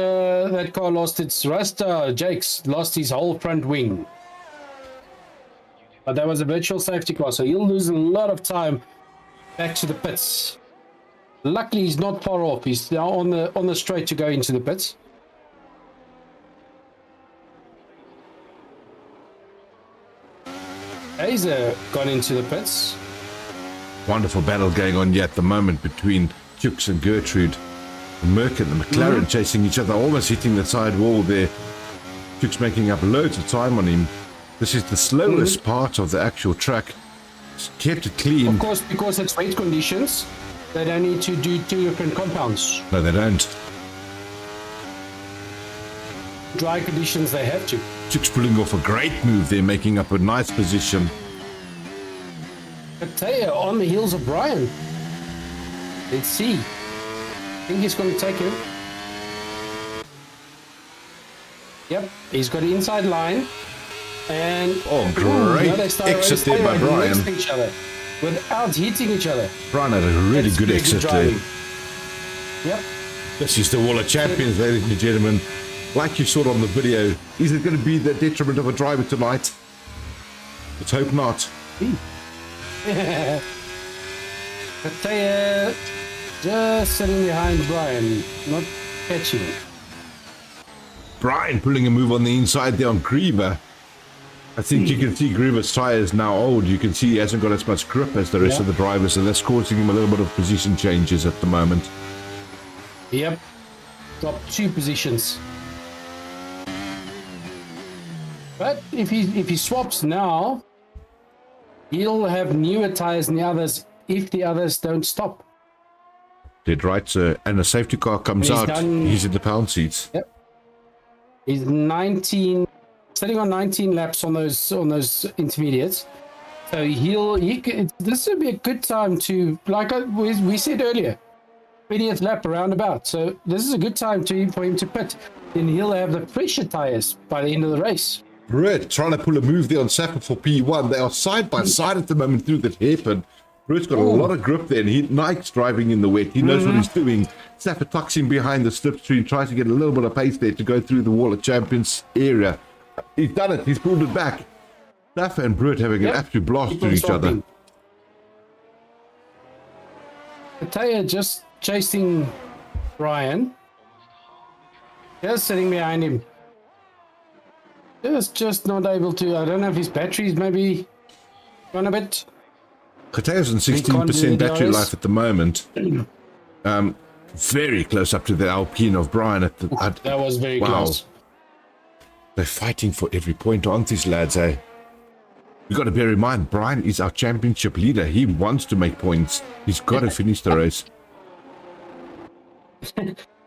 car lost its rust. Jakes lost his whole front wing. But that was a virtual safety car, so he'll lose a lot of time back to the pits. Luckily, he's not far off. He's now on the straight to go into the pits. Hazer gone into the pits. Wonderful battle going on here at the moment between Chooks and Gertrude. The Merc and the McLaren chasing each other, almost hitting the side wall there. Chooks making up loads of time on him. This is the slowest part of the actual track. It's kept it clean. Of course, because it's wet conditions, they don't need to do two different compounds. No, they don't. Dry conditions, they have to. Chooks pulling off a great move there, making up a nice position. Kataya on the heels of Brian. Let's see. I think he's going to take him. Yep, he's got the inside line. And great exit there by Brian. Next to each other without hitting each other. Brian had a really good exit there. Yep. This is the Wall of Champions, ladies and gentlemen. Like you saw on the video, is it going to be the detriment of a driver tonight? Let's hope not. Kataya just sitting behind Brian, not catching. Brian pulling a move on the inside there on Griever. I think you can see Griever's tyres now old. You can see he hasn't got as much grip as the rest of the drivers, and that's causing him a little bit of position changes at the moment. Yep. Dropped 2 positions. But if he swaps now, he'll have newer tyres than the others if the others don't stop. Dead right, sir. And a safety car comes out. He's in the pound seats. Yep. He's sitting on 19 laps on those intermediates. So this would be a good time to, like we said earlier, 20th lap around about. So this is a good time for him to pit. Then he'll have the fresher tyres by the end of the race. Brett trying to pull a move there on Sapper for P1. They are side by side at the moment through that hairpin. Brett's got a lot of grip there, and Nike's driving in the wet. He knows what he's doing. Sapper tucks him behind the slipstream, tries to get a little bit of pace there to go through the Wall of Champions area. He's done it. He's pulled it back. Sapper and Brett having an absolute blast to each other. Kataya just chasing Brian. Just sitting behind him. Just not able to. I don't know if his battery's maybe gone a bit. Kataya's on 16% battery life at the moment. Very close up to the Alpine of Brian. That was very close. They're fighting for every point, aren't these lads, eh? You've got to bear in mind, Brian is our championship leader. He wants to make points. He's got to finish the race.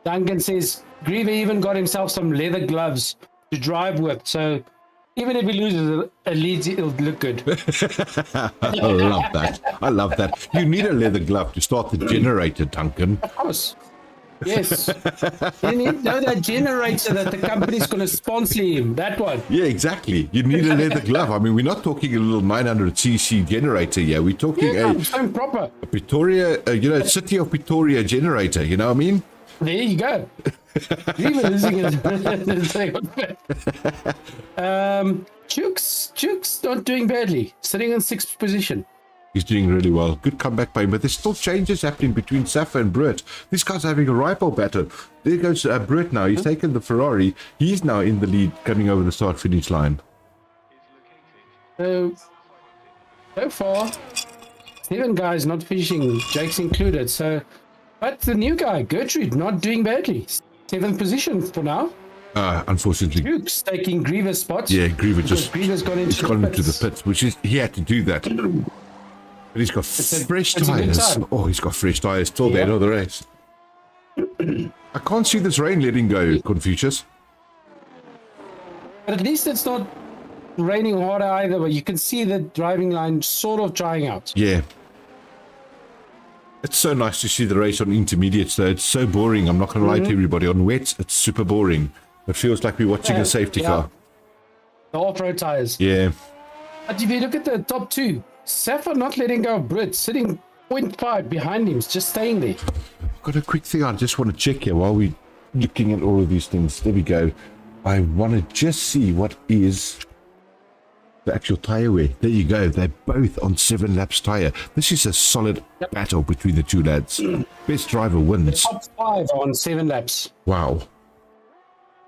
Duncan says, Griever even got himself some leather gloves to drive with, so even if he loses a lead, it'll look good. I love that. I love that. You need a leather glove to start the generator, Duncan. Of course. Yes. You need that generator that the company's going to sponsor him. That one. Yeah, exactly. You need a leather glove. I mean, we're not talking a little 900cc generator here. We're talking a proper Pretoria, City of Pretoria generator. You know what I mean? There you go. Chooks not doing badly, sitting in 6th position. He's doing really well. Good comeback by him, but there's still changes happening between Safa and Britt. These guys are having a rival battle. There goes Britt now. He's taken the Ferrari. He's now in the lead coming over the start-finish line. So far, 7 guys not finishing, Jake's included. So, but the new guy, Gertrude, not doing badly. 7th position for now. Unfortunately, Duke's taking Griever's spots. Yeah, Griever's gone into the pits, which is he had to do that. But he's got fresh tyres. Oh, he's got fresh tyres till the end of the race. I can't see this rain letting go, Confucius. But at least it's not raining harder either, but you can see the driving line sort of drying out. Yeah. It's so nice to see the race on intermediates, though. It's so boring. I'm not going to lie to everybody. On wets, it's super boring. It feels like we're watching a safety car. The off-road tyres. Yeah. But if you look at the top 2, Safa not letting go of Brit, sitting 0.5 behind him, just staying there. I've got a quick thing I just want to check here while we're looking at all of these things. There we go. I want to just see what is the actual tyre wear. There you go. They're both on 7 laps tyre. This is a solid battle between the two lads. Best driver wins. The top 5 on 7 laps. Wow.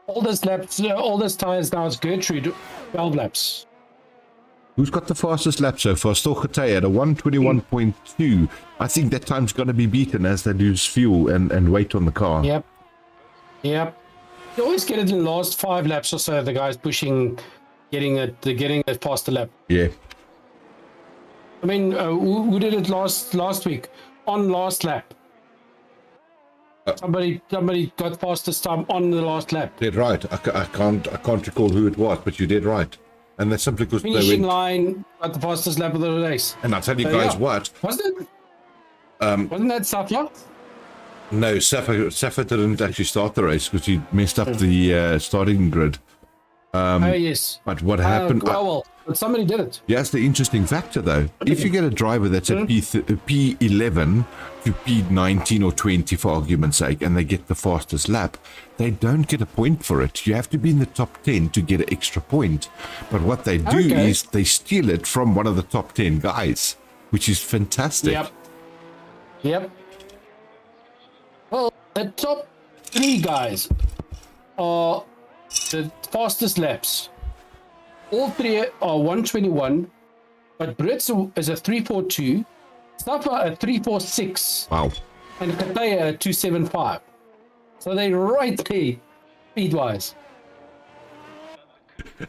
Oldest tyres now is Gertrude, 12 laps. Who's got the fastest lap so far? Still Getay at a 121.2. I think that time's going to be beaten as they lose fuel and weight on the car. Yep. You always get it in the last 5 laps or so, the guys pushing, getting a faster lap. Yeah. I mean, who did it last week? On last lap. Somebody got fastest time on the last lap. Did right. I can't recall who it was, but you did right. And that's simply because finishing line at the fastest lap of the race. And I'll tell you guys what. Wasn't that Safa? No, Safa didn't actually start the race because he messed up the starting grid. Yes. But what happened? But somebody did it. Yes, the interesting factor though, if you get a driver that's at P11 to P19 or 20 for argument's sake, and they get the fastest lap, they don't get a point for it. You have to be in the top 10 to get an extra point. But what they do is they steal it from one of the top 10 guys, which is fantastic. Yep. Well, the top 3 guys are the fastest laps. All 3 are 121, but Brits is a 342, Safa a 346. Wow. And Getay a 275. So they're right there, speed-wise.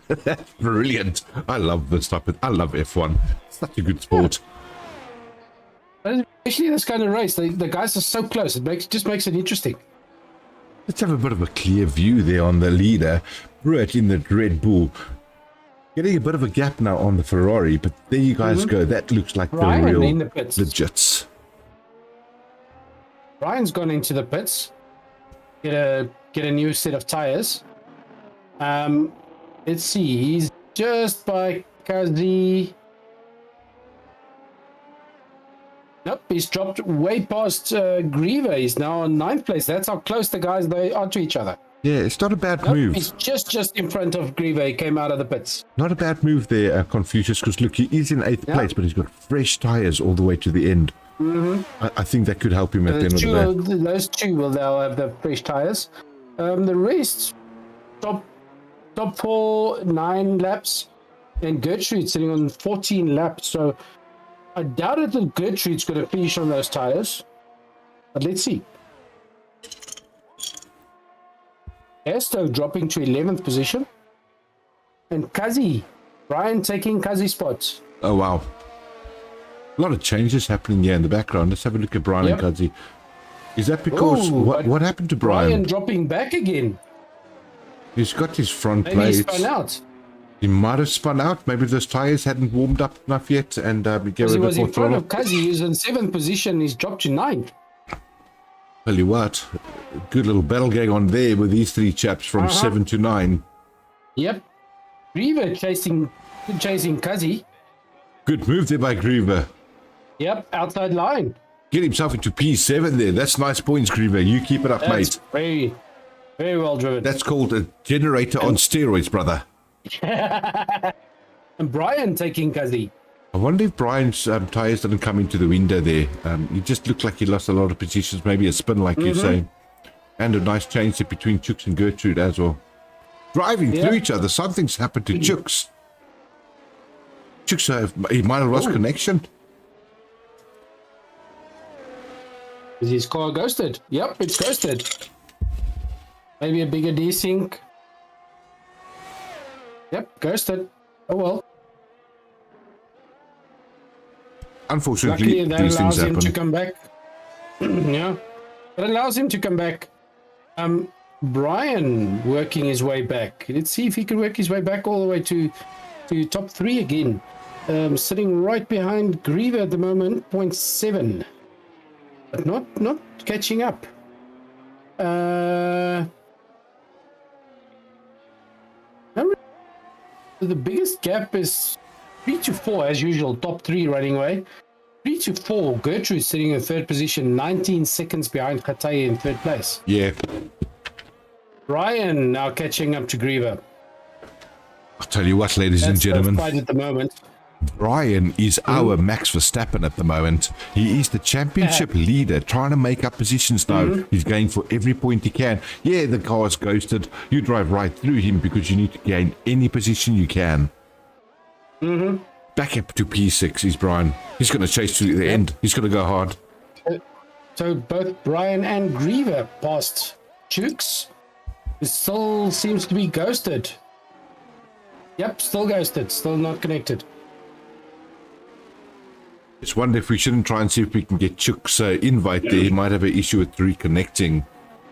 That's brilliant. I love this type of. I love F1. It's such a good sport. But especially this kind of race, the guys are so close. It just makes it interesting. Let's have a bit of a clear view there on the leader, Brett in the Red Bull. Getting a bit of a gap now on the Ferrari, but there you guys go. That looks like Ryan the real in the pits. legits. Ryan's gone into the pits. Get a new set of tires. Let's see. He's just by Kazi. Nope, he's dropped way past Griever. He's now on 9th place. That's how close the guys they are to each other. Yeah, it's not a bad move. He's just in front of Griever. He came out of the pits. Not a bad move there, Confucius, because look, he is in 8th place, but he's got fresh tyres all the way to the end. I think that could help him at the end of the day. Those 2 will now have the fresh tyres. The rest, top 4, 9 laps, and Gertrude sitting on 14 laps. So I doubt it that Gertrude's going to finish on those tyres. But let's see. Esto dropping to 11th position. And Kazi, Brian taking Kazi's spots. Oh, wow. A lot of changes happening here in the background. Let's have a look at Brian and Kazi. Is that because... what happened to Brian? Brian dropping back again. He's got his front Maybe plates. he spun out. He might have spun out. Maybe those tyres hadn't warmed up enough yet. And He was in front of Kazi. He's in 7th position. He's dropped to 9th. Tell you what, good little battle going on there with these 3 chaps from 7 to 9. Yep. Griever chasing Kazi. Good move there by Griever. Yep, outside line. Get himself into P7 there. That's nice points, Griever. You keep it up, mate. Very, very well driven. That's called a generator on steroids, brother. And Brian taking Kazi. I wonder if Brian's tyres didn't come into the window there. He just looked like he lost a lot of positions, maybe a spin like you say. And a nice change there between Chooks and Gertrude as well. Driving through each other, something's happened to Chooks. Chooks, he might have lost connection. Is his car ghosted? Yep, it's ghosted. Maybe a bigger desync. Yep, ghosted. Oh well. Unfortunately, luckily, that these allows things him happen. to come back. Yeah, that allows him to come back. Brian working his way back. Let's see if he can work his way back all the way to top 3 again. Sitting right behind Griever at the moment, 0.7. But not catching up. The biggest gap is 3 to 4 as usual. Top 3 running away. 3 to 4. Gertrude sitting in 3rd position, 19 seconds behind Khataya in 3rd place. Yeah. Brian now catching up to Griever. I'll tell you what, ladies and gentlemen. That's at the moment. Brian is our Max Verstappen at the moment. He is the championship leader, trying to make up positions now. He's going for every point he can. Yeah, the car's ghosted. You drive right through him because you need to gain any position you can. Back up to P6 is Brian. He's going to chase to the end. He's going to go hard. So both Brian and Griever passed Chooks. It still seems to be ghosted. Yep, still ghosted. Still not connected. Just wonder if we shouldn't try and see if we can get Chook's invite there. He might have an issue with reconnecting.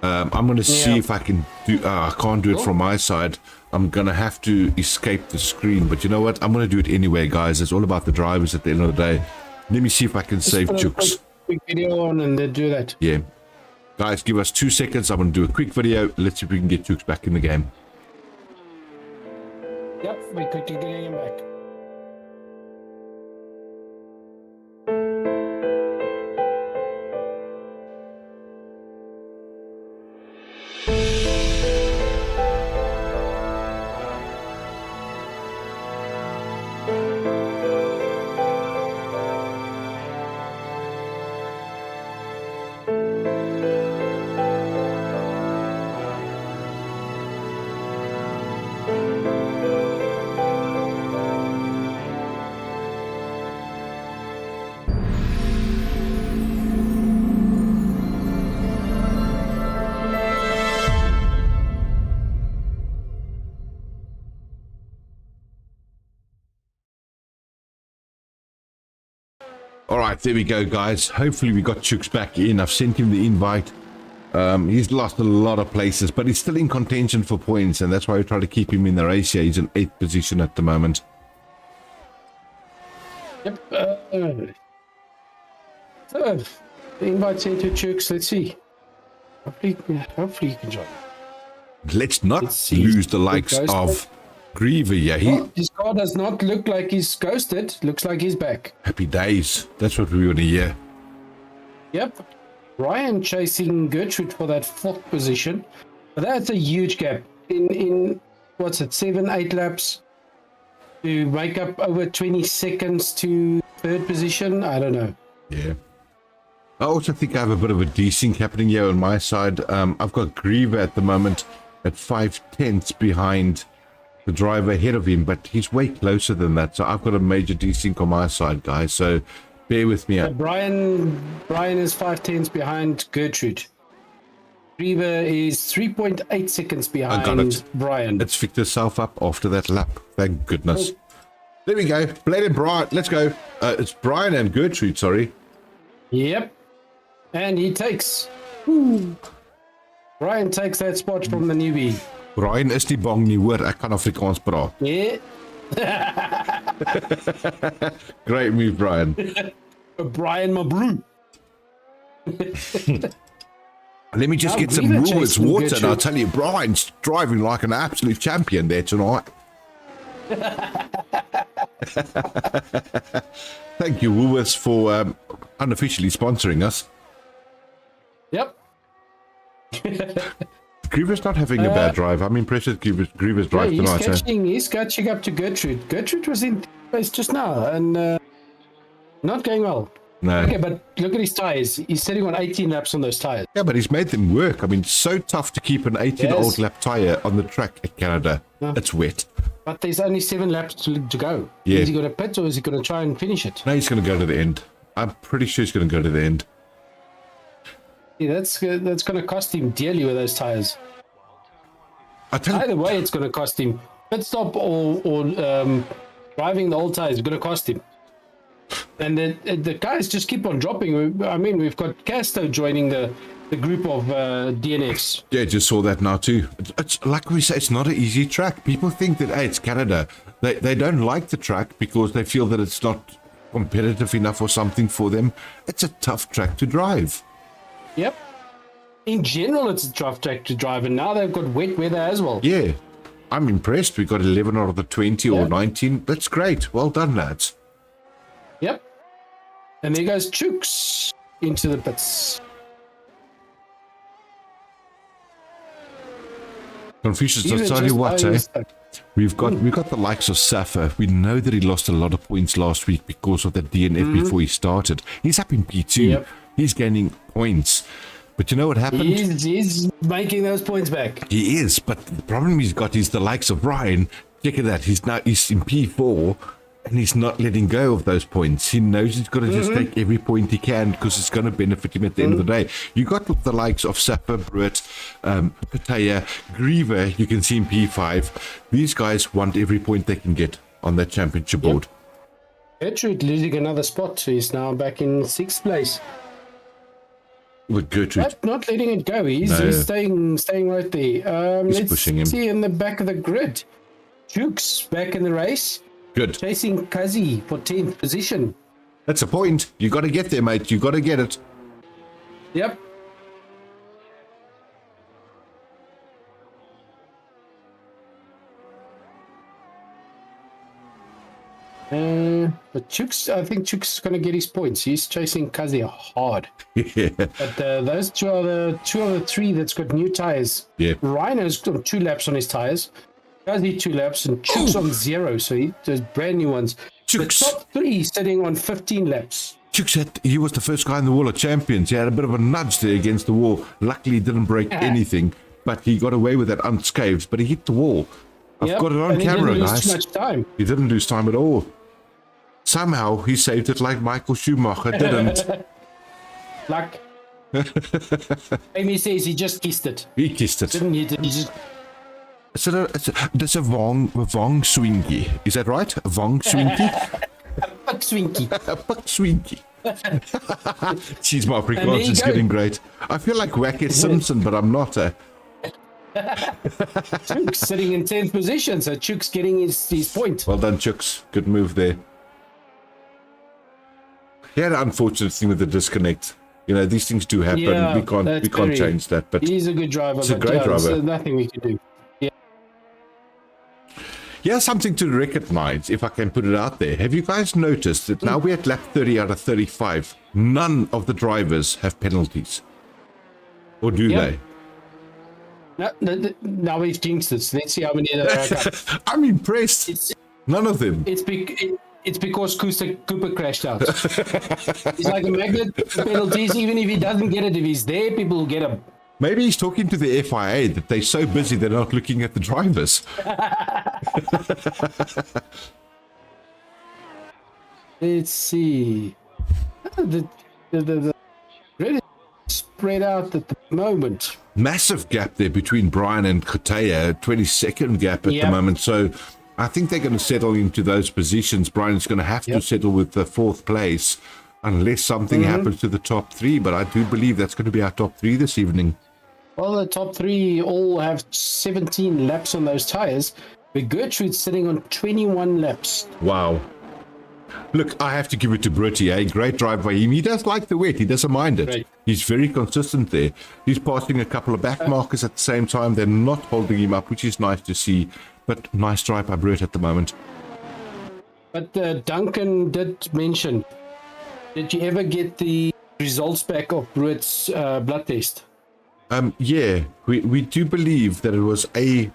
I'm going to see if I can do... I can't do it from my side. I'm going to have to escape the screen. But you know what? I'm going to do it anyway, guys. It's all about the drivers at the end of the day. Let me see if I can save Chooks. Quick video on and then do that. Yeah. Guys, give us 2 seconds. I'm going to do a quick video. Let's see if we can get Chooks back in the game. Yep, we're quickly getting him back. All right, there we go, guys. Hopefully we got Chooks back in. I've sent him the invite. He's lost a lot of places, but he's still in contention for points, and that's why we try to keep him in the race here. He's in 8th position at the moment. Yep. So, the invite's here to Chooks. Let's see. Hopefully you can join. Let's not lose the likes of Griever. Yeah, his car does not look like he's ghosted. Looks like he's back. Happy days. That's what we want to hear. Yep. Ryan chasing Gertrude for that 4th position. But that's a huge gap. In what's it, 7-8 laps to make up over 20 seconds to 3rd position? I don't know. Yeah. I also think I have a bit of a desync happening here on my side. I've got Griever at the moment at 5/10 behind the driver ahead of him, but he's way closer than that. So I've got a major desync on my side, guys. So bear with me. So Brian is 5/10 behind Gertrude. Griever is 3.8 seconds behind I got it. Brian. Let's fix yourself up after that lap. Thank goodness. There we go. Blade and Brian. Let's go. It's Brian and Gertrude, sorry. Yep. And he takes. Brian takes that spot from the newbie. Brian is nie bang nie, hoor. Ek kan Afrikaans praat. Yeah. Great move, Brian. Brian, my bro. Let me just get some Woolworths water, and I'll tell you, Brian's driving like an absolute champion there tonight. Thank you, Woolworths, for unofficially sponsoring us. Yep. Griever's not having a bad drive. I'm impressed with Griever's drive tonight. He's catching up to Gertrude. Gertrude was in place just now, and Not going well. No. Okay, but look at his tires. He's sitting on 18 laps on those tires. Yeah, but he's made them work. I mean, it's so tough to keep an 18-old lap tire on the track at Canada. It's wet. But there's only 7 laps to go. Yeah. Is he going to pit or is he going to try and finish it? No, he's going to go to the end. I'm pretty sure he's going to go to the end. Yeah, that's going to cost him dearly with those tires. Either way, it's going to cost him. Pit stop or driving the old tires is going to cost him. And the guys just keep on dropping. I mean, we've got Casto joining the group of DNFs. Yeah, just saw that now too. It's like we say, it's not an easy track. People think that, hey, it's Canada. They don't like the track because they feel that it's not competitive enough or something for them. It's a tough track to drive. Yep. In general, it's a tough track to drive, and now they've got wet weather as well. Yeah. I'm impressed. We got 11 out of the 20 or 19. That's great. Well done, lads. Yep. And there goes Chooks into the pits. Confucius, I'll tell you what, we've got the likes of Safa. We know that he lost a lot of points last week because of that DNF before he started. He's up in P2. Yep. He's gaining points. But you know what happened? He's making those points back. He is, but the problem he's got is the likes of Ryan. Check at that. He's in P4 and he's not letting go of those points. He knows he's got to just take every point he can because it's going to benefit him at the end of the day. You got the likes of Sapper, Brett, Pataya, Griever, you can see in P5. These guys want every point they can get on that championship board. Gertrude losing another spot. He's now back in 6th place. With Gertrude. But not letting it go. He's staying right there. He's let's pushing him. See in the back of the grid. Jukes back in the race. Good. Chasing Kazi for 10th position. That's a point. You got to get there, mate. You got to get it. Yep. But Chooks, I think Chooks is going to get his points. He's chasing Kazi hard. Yeah. But those two are the 3 that's got new tires. Yeah. Rhino's got 2 laps on his tires. Kazi 2 laps and Chooks on 0, so he does brand new ones. Chooks. The top 3 sitting on 15 laps. Chooks he was the first guy in the wall of champions. He had a bit of a nudge there against the wall. Luckily, he didn't break anything, but he got away with that unscathed. But he hit the wall. I've got it on camera, he didn't guys. lose too much time. He didn't lose time at all. Somehow he saved it like Michael Schumacher didn't. Luck. Amy says he just kissed it. He kissed it. Didn't he? He just... That's a Vong Swinky. Is that right? A Vong Swinky? A Puck Swinky. A Puck Swinky. Jeez, my Afrikaans is getting great. I feel like Wackett Simpson, but I'm not. Chooks sitting in 10th position, so Chooks getting his point. Well done, Chooks. Good move there. He had an unfortunate thing with the disconnect. You know, these things do happen. Yeah, we can't change that. But he's a good driver. He's a great driver. There's nothing we can do. Yeah. Here's something to recognize, if I can put it out there. Have you guys noticed that now we're at lap 30 out of 35? None of the drivers have penalties. Or do they? No, now we've jinxed it. So let's see how many there are. I'm impressed. None of them. It's because Cooper crashed out. He's like a magnet for penalties. Even if he doesn't get it, if he's there, people will get him. Maybe he's talking to the FIA that they're so busy they're not looking at the drivers. Let's see. The grid is spread out at the moment. Massive gap there between Brian and Kotea, 22nd gap at the moment. So I think they're going to settle into those positions. Brian's going to have to settle with the 4th place unless something happens to the top 3. But I do believe that's going to be our top 3 this evening. Well, the top 3 all have 17 laps on those tires, but Gertrude's sitting on 21 laps. Wow. Look, I have to give it to Britty, a great drive by him. He does like the wet. He doesn't mind it. Right. He's very consistent there. He's passing a couple of back markers at the same time. They're not holding him up, which is nice to see. But nice drive by Brett at the moment. But Duncan did mention, did you ever get the results back of Brett's blood test? Yeah, we do believe that it was A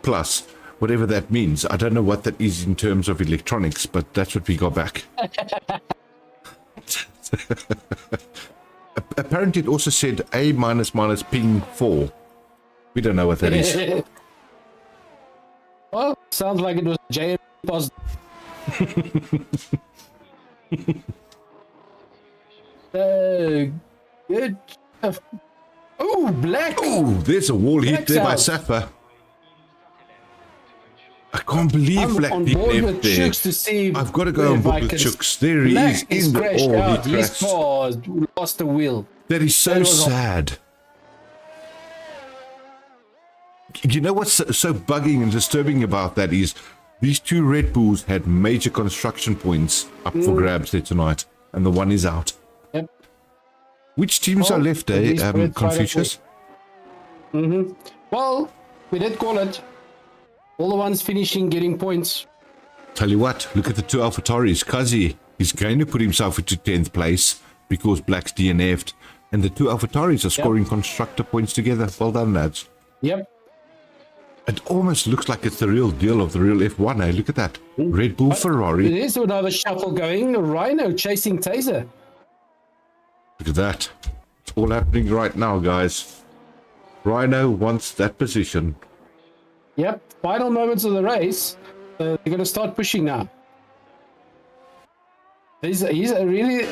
plus, whatever that means. I don't know what that is in terms of electronics, but that's what we got back. Apparently, it also said A minus minus ping 4. We don't know what that is. Well, sounds like it was JM positive. Good. Oh, black. Oh, there's a wall hit Black's there by out. Safa. I can't believe I'm Black on did board left with there. Chooks to see I've got to go on if board I with can- Chooks. There he Black is is in the crashed out. he He's crashed. paused, lost the wheel. That is so That was all- sad. You know what's so bugging and disturbing about that is these two Red Bulls had major construction points up for grabs there tonight, and the one is out. Yep. Which teams are left, these Red Confucius? Well, we did call it. All the ones finishing getting points. Tell you what, look at the two AlphaTauris. Kazi is going to put himself into 10th place because Black's DNF'd, and the two AlphaTauris are scoring constructor points together. Well done, lads. Yep. It almost looks like it's the real deal of the real F1, eh? Look at that. Red Bull Ferrari. There's another shuffle going. Rhino chasing Taser. Look at that. It's all happening right now, guys. Rhino wants that position. Yep. Final moments of the race. They're going to start pushing now. He's really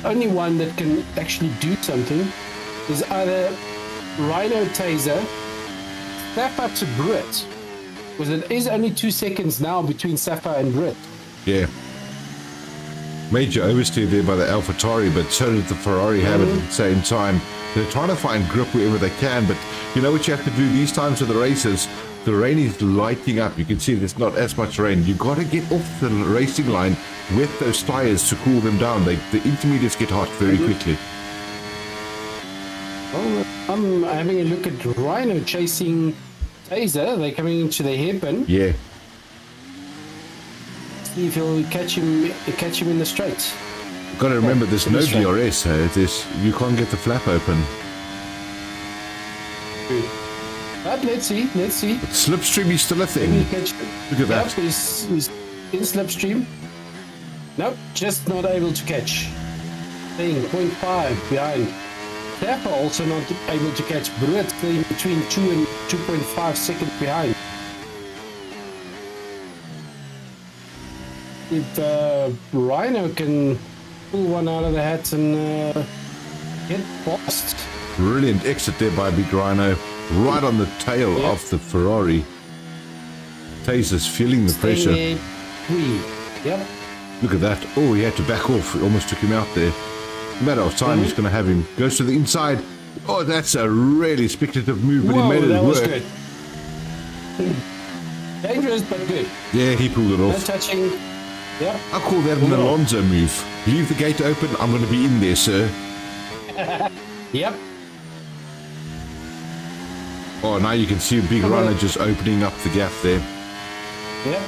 only one that can actually do something is either Rhino Taser, Safa to Brit, because it is only 2 seconds now between Safa and Brit. Yeah. Major oversteer there by the AlphaTauri, but so did the Ferrari have it at the same time. They're trying to find grip wherever they can, but you know what you have to do these times of the races? The rain is lighting up. You can see there's not as much rain. You got to get off the racing line with those tires to cool them down. The intermediates get hot very quickly. Well, I'm having a look at Rhino chasing Taser. They're coming into the hairpin. Yeah. See if he'll catch him in the straight. Got to remember, there's no DRS. You can't get the flap open. But let's see. But slipstream is still a thing. Look at that. Yep, he's in slipstream. Nope, just not able to catch. Staying 0.5 behind. Safa also not able to catch. Bruet staying between 2 and 2.5 seconds behind. If Rhino can pull one out of the hat and get past. Brilliant exit there by Big Rhino. Right on the tail of the Ferrari. Taser's feeling the pressure. Yep. Look at that. Oh, he had to back off. It almost took him out there. Matter of time, he's going to have him. Goes to the inside. Oh, that's a really speculative move, but he made it that work. was good. Dangerous, but good. Yeah, he pulled it No off. touching. Yep. I call that an Alonso move. Leave the gate open. I'm going to be in there, sir. Yep. Oh, now you can see a Big Rhino just opening up the gap there. Yep.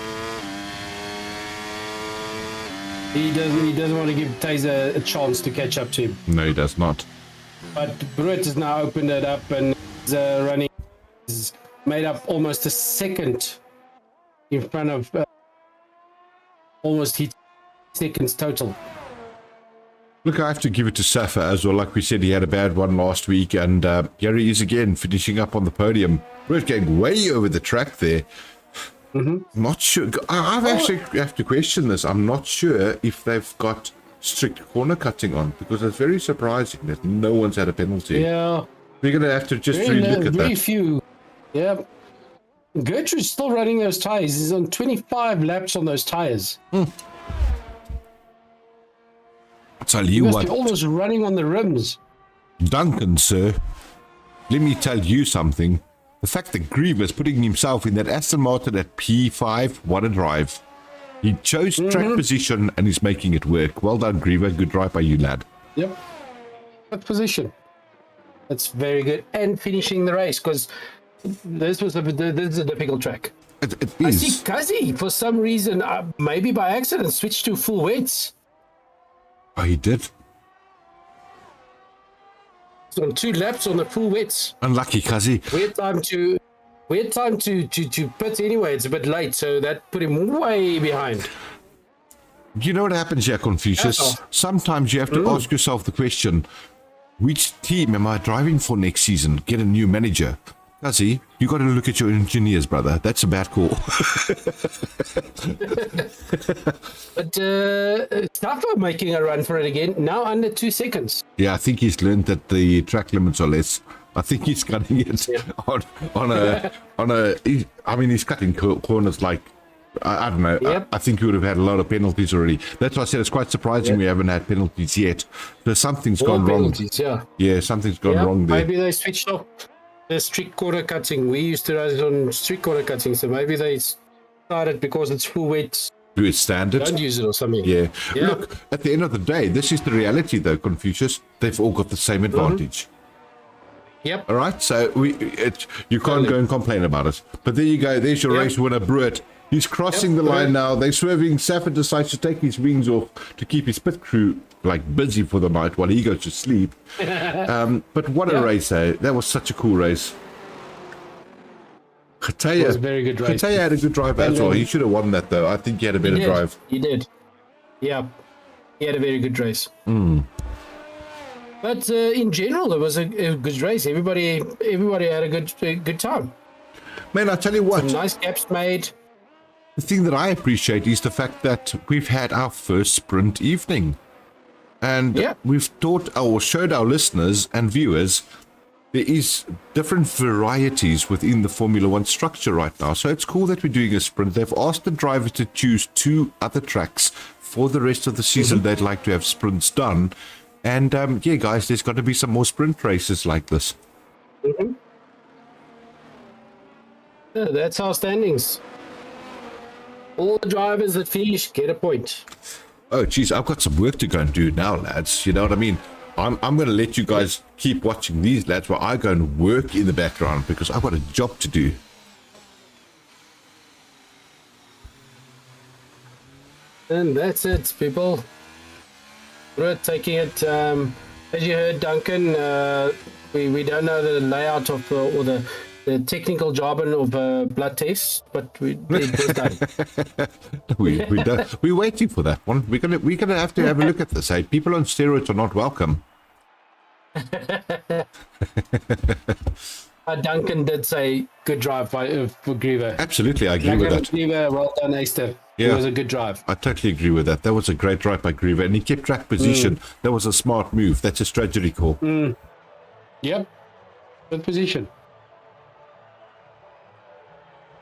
He doesn't want to give Taser a chance to catch up to him. No, he does not. But Brett has now opened it up and is running. He's made up almost a second in front of almost hit seconds total. Look, I have to give it to Safa as well. Like we said, he had a bad one last week, and here he is again, finishing up on the podium. We're going way over the track there. Not sure. I actually have to question this. I'm not sure if they've got strict corner cutting on, because it's very surprising that no one's had a penalty. Yeah. We're going to have to just relook at very that. few. Yeah. Gertrude's still running those tires. He's on 25 laps on those tires. I'll tell He you must what, be almost running on the rims. Duncan, sir, let me tell you something. The fact that Griever's putting himself in that Aston Martin at P5, what a drive. He chose track position and he's making it work. Well done, Griever. Good drive by you, lad. Yep. Good position. That's very good. And finishing the race, because this is a difficult track. It I is. see Kazi, for some reason, maybe by accident, switched to full weights. Oh, he did. It's on 2 laps on the full weights. Unlucky, Kazi. We had time to pit anyway. It's a bit late, so that put him way behind. You know what happens here, Confucius? Sometimes you have to ask yourself the question, which team am I driving for next season? Get a new manager. Kazi, you got to look at your engineers, brother. That's a bad call. But Stafford making a run for it again, now under 2 seconds. Yeah, I think he's learned that the track limits are less. I think he's cutting it I mean, he's cutting corners like, I don't know. Yep. I think he would have had a lot of penalties already. That's why I said it's quite surprising we haven't had penalties yet. So something's gone wrong. Yeah, something's gone wrong there. Maybe they switched off the strict corner cutting. We used to race on strict corner cutting, so maybe they started because it's full weight. Do it standard. Don't use it or something. Yeah. Look, at the end of the day, this is the reality though, Confucius. They've all got the same advantage. Yep. All right, so you can't go and complain about it. But there you go. There's your race winner, Brewitt. He's crossing the line now. They're swerving. Safford decides to take his wings off to keep his pit crew busy for the night while he goes to sleep. But what a race, eh? That was such a cool race. Khataya, it was a very good race. Khataya had a good drive as well. He should have won that though. I think he had a better drive. He did. Yeah. He had a very good race. But in general, it was a good race. Everybody had a good time. Man, I tell you what. Some nice gaps made. The thing that I appreciate is the fact that we've had our first sprint evening. And we've taught or showed our listeners and viewers there is different varieties within the Formula One structure right now. So it's cool that we're doing a sprint. They've asked the driver to choose 2 other tracks for the rest of the season. They'd like to have sprints done. And yeah, guys, there's got to be some more sprint races like this. Yeah, that's our standings. All the drivers that finish get a point. Oh, geez, I've got some work to go and do now, lads. You know what I mean? I'm going to let you guys keep watching these lads while I go and work in the background because I've got a job to do. And that's it, people. We're taking it, as you heard, Duncan, we don't know the layout of or the technical jargon of blood tests, but it was done. we don't. We're waiting for that one. We're gonna have to have a look at this. Hey, people on steroids are not welcome. Duncan did say good drive for Griever. Absolutely, I agree with that. Griever, well done, Esther. Yeah, it was a good drive. I totally agree with that. That was a great drive by Griever, and he kept track position. That was a smart move. That's a strategy call. Yep, good position.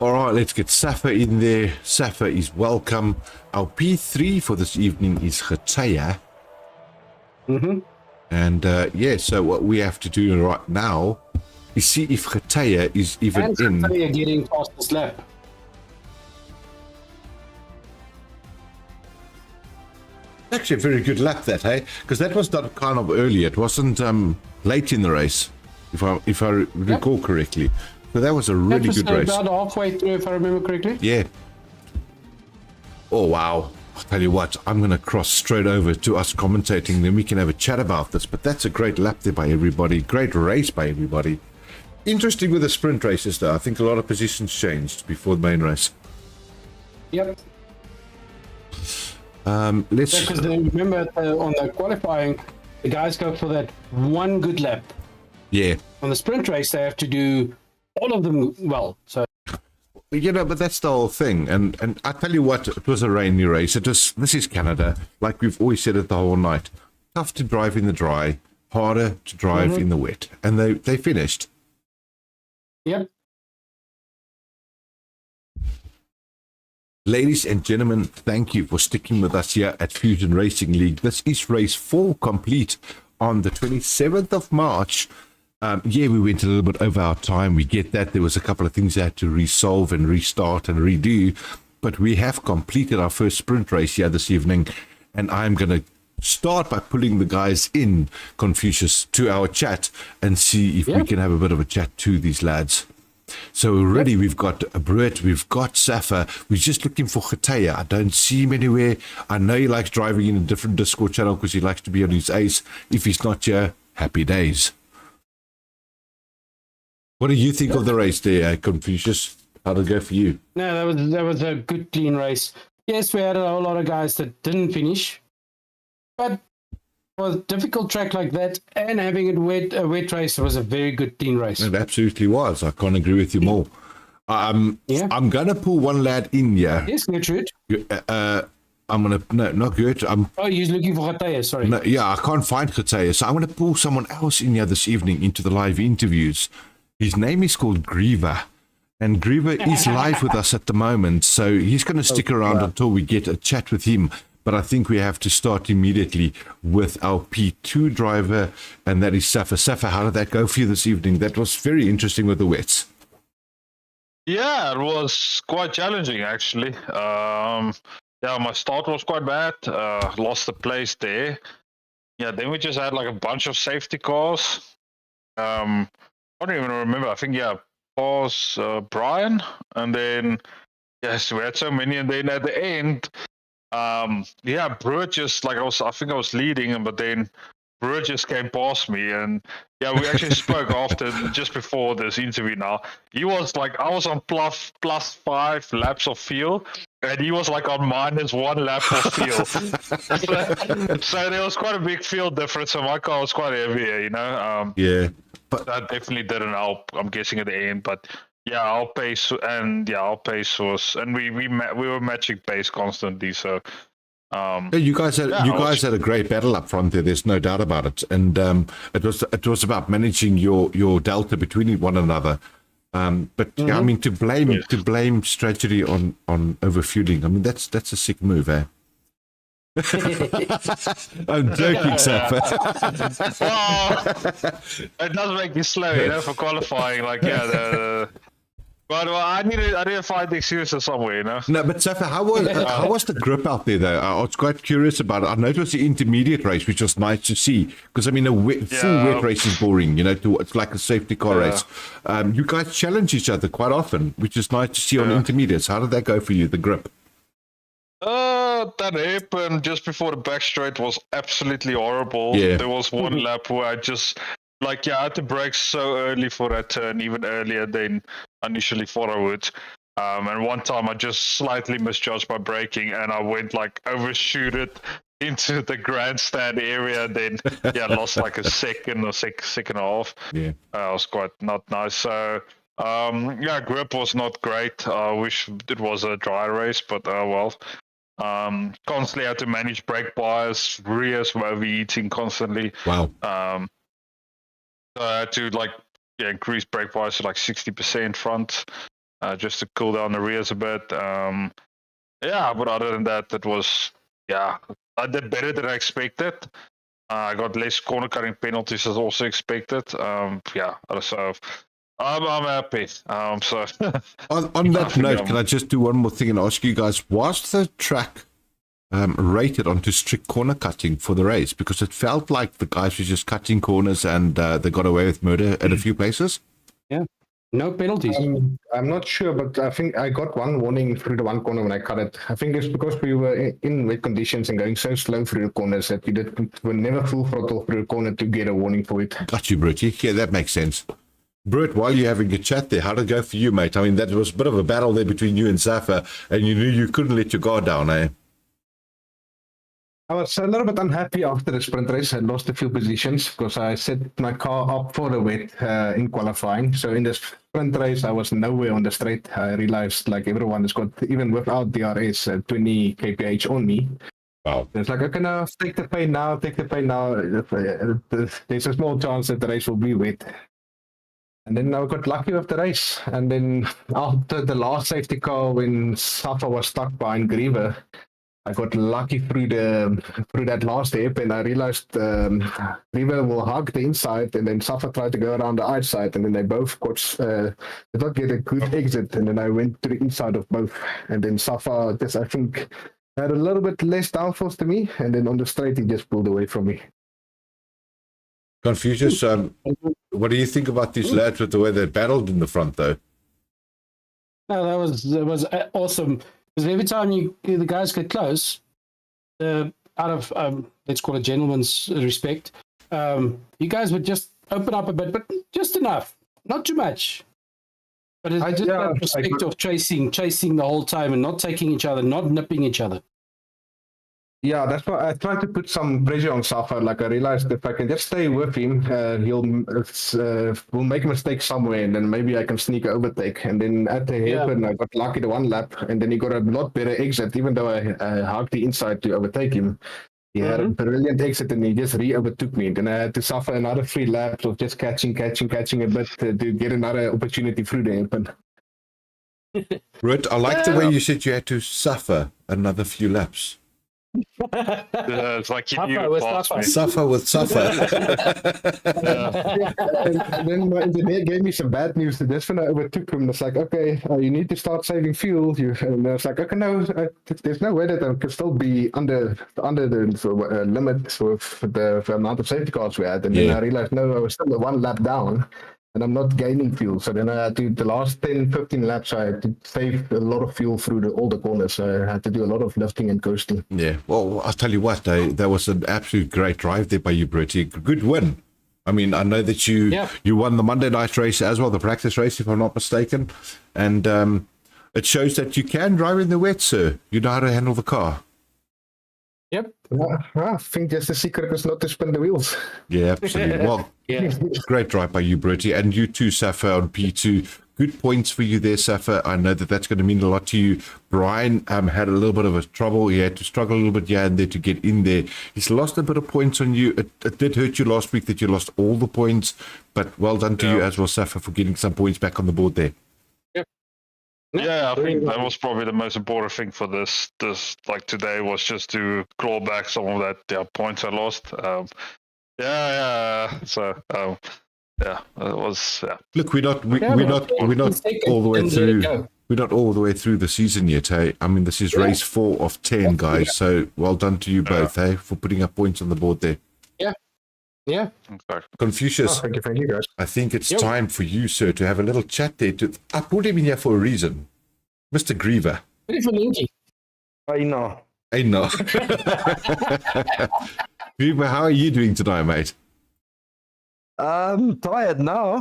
All right, let's get Safa in there. Safa is welcome. Our P3 for this evening is Khataya. And yeah, so what we have to do right now is see if Khataya is even in. Khataya getting past this lap. Actually, a very good lap that, hey? Because that was done kind of early. It wasn't late in the race, if I recall correctly. So that was a really good race. About halfway through, if I remember correctly. Yeah. Oh, wow. I'll tell you what, I'm going to cross straight over to us commentating, then we can have a chat about this. But that's a great lap there by everybody. Great race by everybody. Interesting with the sprint races, though. I think a lot of positions changed before the main race. Yep. Let's... Because remember, on the qualifying, the guys go for that one good lap. Yeah. On the sprint race, they have to do all of them well. So, you know, but that's the whole thing. And I tell you what, it was a rainy race. This is Canada, like we've always said it the whole night. Tough to drive in the dry, harder to drive in the wet. And they finished. Yep. Ladies and gentlemen, thank you for sticking with us here at Fusion Racing League. This is race 4 complete on the 27th of March. Yeah, we went a little bit over our time. We get that. There was a couple of things I had to resolve and restart and redo. But we have completed our first sprint race here this evening. And I'm going to start by pulling the guys in, Confucius, to our chat and see if we can have a bit of a chat to these lads. So already we've got Brewitt, we've got Safa. We're just looking for Khataya. I don't see him anywhere. I know he likes driving in a different Discord channel because he likes to be on his ace. If he's not here, happy days. What do you think of the race there, Confucius? How'd it go for you? No, that was a good, clean race. Yes, we had a whole lot of guys that didn't finish, but for a difficult track like that and having a wet race was a very good clean race. It absolutely was. I can't agree with you more. I'm going to pull one lad in here. Yes, Gertrude. I'm going to, no, not Gert. He's looking for Gataya, sorry. No, yeah, I can't find Gataya. So I'm going to pull someone else in here this evening into the live interviews. His name is called Griever. And Griever is live with us at the moment. So he's going to stick around until we get a chat with him. But I think we have to start immediately with our P2 driver, and that is Safa. Safa, how did that go for you this evening? That was very interesting with the wets. Yeah, it was quite challenging, actually. Yeah, my start was quite bad. Lost the place there. Yeah, then we just had like a bunch of safety cars. I don't even remember. I think, was Brian. And then, yes, we had so many. And then at the end, Brewer just, like, I think I was leading, but then Brewer just came past me. And yeah, we actually spoke after, just before this interview now. He was like, I was on plus 5 laps of fuel. And he was like on -1 lap of fuel. so there was quite a big fuel difference. So my car was quite heavy, Yeah. But that definitely didn't help, I'm guessing, at the end. But yeah, our pace was, and we were matching pace constantly. So you guys had a great battle up front there. There's no doubt about it. And it was about managing your delta between one another. But yeah, I mean, to blame strategy on overfueling, I mean, that's a sick move, eh? I'm joking, Safa. It does make you slow, for qualifying. Like, but I need to find the excuses somewhere, No, but Safa, how was the grip out there, though? I was quite curious about it. I know it was the intermediate race, which was nice to see, because I mean, full wet race is boring. It's like a safety car race. You guys challenge each other quite often, which is nice to see on intermediates. How did that go for you, the grip? That happened just before the back straight was absolutely horrible. Yeah. There was one lap where I just, I had to brake so early for that turn, even earlier than I initially thought I would. And one time I just slightly misjudged my braking, and I went overshoot it into the grandstand area. Then lost like a second or second and a half. Yeah, it was quite not nice. So grip was not great. I wish it was a dry race, but well. Constantly had to manage brake bias, rears were overheating constantly. Wow. So I had to increase brake bias to 60% front, just to cool down the rears a bit. But other than that, it was I did better than I expected. I got less corner cutting penalties as also expected. So I'm happy. So on that note, can I just do one more thing and ask you guys, was the track rated onto strict corner cutting for the race? Because it felt like the guys were just cutting corners and they got away with murder at a few places. Yeah, no penalties. I'm not sure, but I think I got one warning through the one corner when I cut it. I think it's because we were in wet conditions and going so slow through the corners that we were never full throttle through the corner to get a warning for it. Got you, Bertie. Yeah, that makes sense. Brett, while you're having a chat there, how did it go for you, mate? I mean, that was a bit of a battle there between you and Safa, and you knew you couldn't let your guard down, eh? I was a little bit unhappy after the sprint race. I lost a few positions because I set my car up for the wet in qualifying. So in the sprint race, I was nowhere on the straight. I realized everyone has got, even without DRS, 20 kph on me. Wow. It's okay, now take the pain now. There's a small chance that the race will be wet. And then I got lucky with the race. And then after the last safety car, when Safa was stuck behind Griever, I got lucky through that last hip, and I realized Griever will hug the inside, and then Safa tried to go around the outside, and then they both did not get a good exit, and then I went to the inside of both. And then Safa just, I think, had a little bit less downforce to me, and then on the straight, he just pulled away from me. Confucius, what do you think about these lads with the way they battled in the front, though? No, that was awesome. Because every time the guys get close, out of let's call it gentleman's respect, you guys would just open up a bit, but just enough, not too much. But it's just that respect of chasing the whole time and not taking each other, not nipping each other. Yeah, that's why I tried to put some pressure on Safa. Like I realized if I can just stay with him, we'll make a mistake somewhere, and then maybe I can sneak an overtake. And then at the hairpin, I got lucky the one lap, and then he got a lot better exit. Even though I hugged the inside to overtake him, he had a brilliant exit, and he just re-overtook me. And then I had to suffer another 3 laps of just catching a bit to get another opportunity through the hairpin. Ruud, I like the way you said you had to suffer another few laps. It's like you Suffer with suffer. Suffer with suffer. And then my engineer gave me some bad news. That's when I overtook him. It's like, okay, you need to start saving fuel. And I was like, okay, no, there's no way that I can still be under the limit with the amount of safety cars we had. And then I realized, no, I was still 1 lap down. And I'm not gaining fuel. So then I had to, the last 10, 15 laps, I had to save a lot of fuel through all the corners. So I had to do a lot of lifting and coasting. Yeah, well, I'll tell you what, that was an absolute great drive there by you, Bertie. Good win. I mean, I know that you won the Monday night race as well, the practice race, if I'm not mistaken. And it shows that you can drive in the wet, sir. You know how to handle the car. Yep. I think just the secret is not to spin the wheels. Yeah, absolutely. Well, great drive by you, Bertie. And you too, Safa, on P2. Good points for you there, Safa. I know that that's going to mean a lot to you. Brian had a little bit of a trouble. He had to struggle a little bit here and there to get in there. He's lost a bit of points on you. It did hurt you last week that you lost all the points, but well done to you as well, Safa, for getting some points back on the board there. Yeah, I think that was probably the most important thing for this like today was just to claw back some of that points I lost. So it was. Yeah. Look, we're not all the way through. We're not all the way through the season yet. Hey, I mean, this is race 4 of 10, guys. So well done to you both, hey, for putting up points on the board there. Yeah. Okay. Confucius, thank you, guys. I think it's time for you, sir, to have a little chat there. I put him in here for a reason. Mr. Griever. I know. Griever, how are you doing tonight, mate? I'm tired now.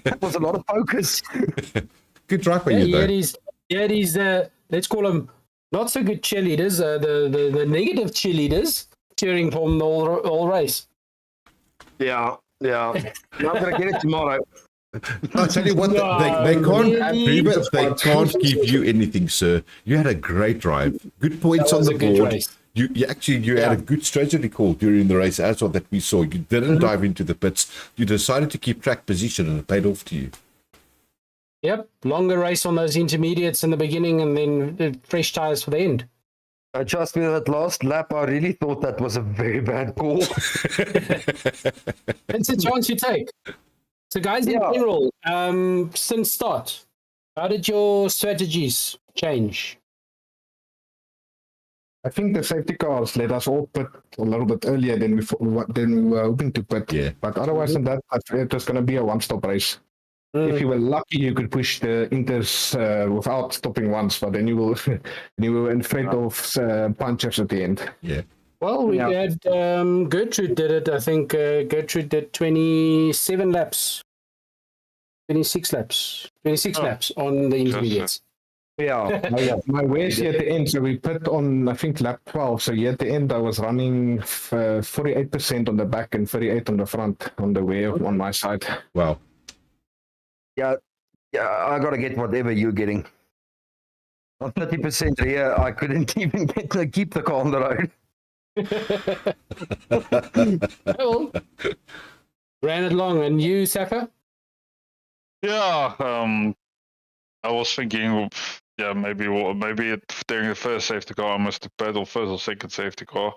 That was a lot of focus. Good drive by you, though. These let's call them not so good cheerleaders, the negative cheerleaders cheering from the whole race. Yeah. I'm going to get it tomorrow. I'll tell you what, they can't give you anything, sir. You had a great drive. Good points on the board. You had a good strategy call during the race as well that we saw. You didn't dive into the pits. You decided to keep track position and it paid off to you. Yep. Longer race on those intermediates in the beginning and then fresh tires for the end. Trust me, that last lap, I really thought that was a very bad call. It's a chance you take. So, guys, in general, since start, how did your strategies change? I think the safety cars let us all pit a little bit earlier than we were hoping to pit. Yeah. But otherwise than that, it was going to be a one-stop race. If you were lucky, you could push the Inters without stopping once, but then you were in threat of punches at the end. Yeah. Well, we had Gertrude did it. I think Gertrude did 27 laps. 26 laps on the intermediates. My ways here at the end, so we put on, I think, lap 12. So here at the end, I was running 48% on the back and 38 on the front on the way on my side. Wow. Yeah, I got to get whatever you're getting. On 30% here, I couldn't even keep the car on the road. Well, ran it long. And you, Safa? Yeah, I was thinking, maybe during the first safety car, I must have pedal first or second safety car.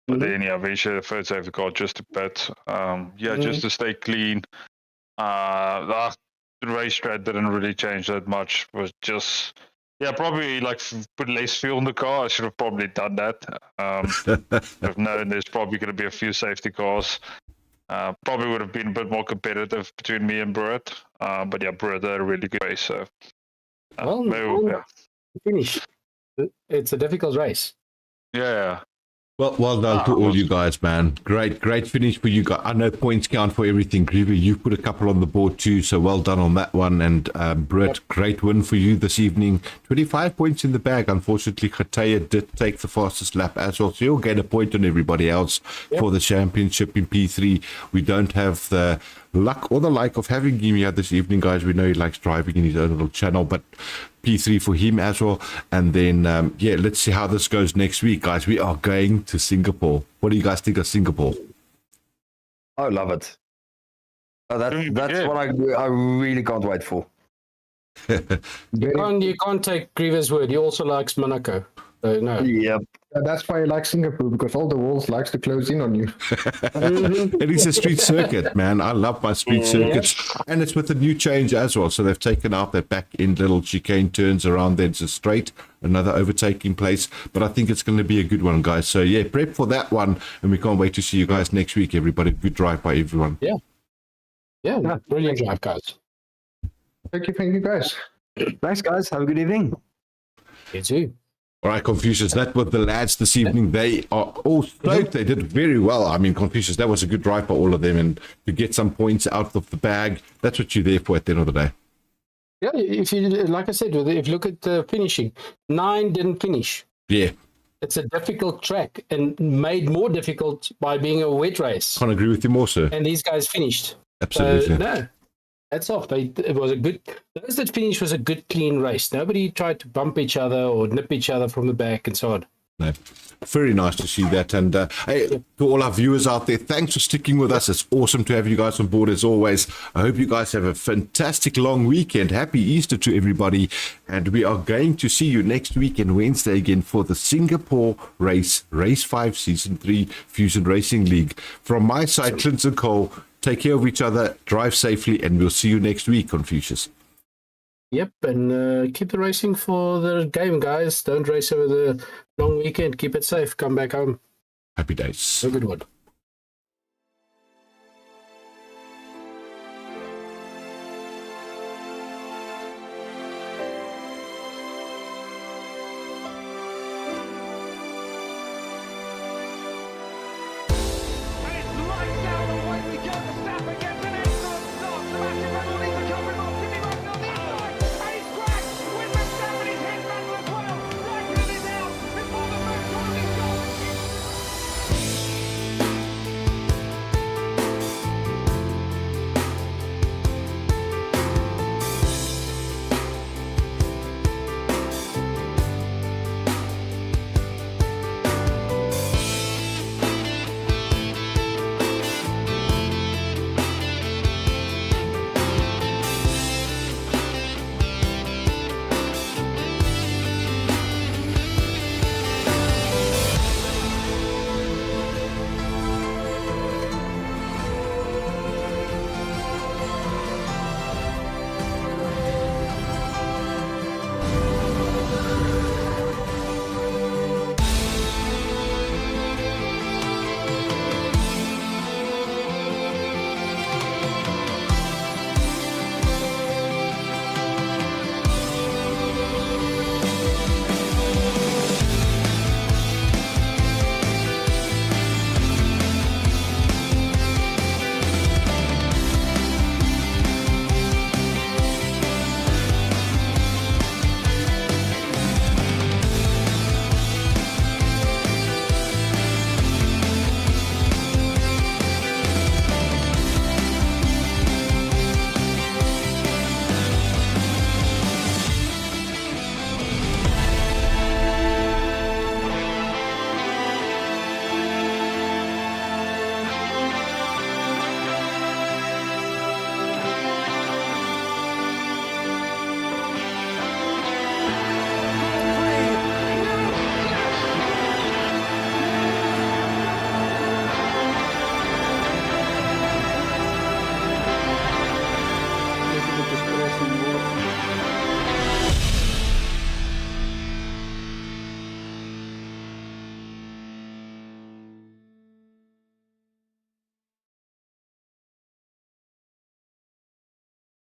But then, eventually the third safety car just to pet. Just to stay clean. The race strat didn't really change that much. It was just, probably like put less fuel in the car. I should have probably done that. I've known there's probably going to be a few safety cars. Probably would have been a bit more competitive between me and Brett. But Brett had a really good race. So, finish. It's a difficult race. Yeah. Well done to all you guys, man. Great finish for you guys. I know points count for everything. Griever, you've put a couple on the board too, so well done on that one. And Brett, great win for you this evening. 25 points in the bag. Unfortunately, Khataya did take the fastest lap as well, so you'll get a point on everybody else for the championship in P3. We don't have the luck or the like of having him here this evening, guys. We know he likes driving in his own little channel, but P3 for him as well. And then, let's see how this goes next week, guys. We are going to Singapore. What do you guys think of Singapore? I love it. That's what I really can't wait for. You can't take Griever's word. He also likes Monaco. So, no. Yep. That's why I like Singapore, because all the walls likes to close in on you. It is a street circuit, man. I love my street circuits. And it's with the new change as well. So they've taken out that back end little chicane turns around there. It's a straight, another overtaking place. But I think it's going to be a good one, guys. So, yeah, prep for that one. And we can't wait to see you guys next week, everybody. Good drive by everyone. Yeah, brilliant drive, guys. Thank you, guys. Thanks, guys. Have a good evening. You too. All right, Confucius, that was the lads this evening. They are all stoked. They did very well. I mean, Confucius, that was a good drive by all of them. And to get some points out of the bag, that's what you're there for at the end of the day. Yeah, if you, like I said, if you look at the finishing, 9 didn't finish. Yeah. It's a difficult track and made more difficult by being a wet race. Can't agree with you more, sir. And these guys finished. Absolutely. So, no, that's off. It was a good. Those that finished was a good, clean race. Nobody tried to bump each other or nip each other from the back and so on. No. Very nice to see that. And hey, to all our viewers out there, thanks for sticking with us. It's awesome to have you guys on board as always. I hope you guys have a fantastic long weekend. Happy Easter to everybody. And we are going to see you next week and Wednesday again for the Singapore race, Race 5, Season 3, Fusion Racing League. From my side, Clinton Cole, take care of each other, drive safely, and we'll see you next week, Confucius. Yep, and keep the racing for the game, guys. Don't race over the long weekend. Keep it safe. Come back home. Happy days. A good one.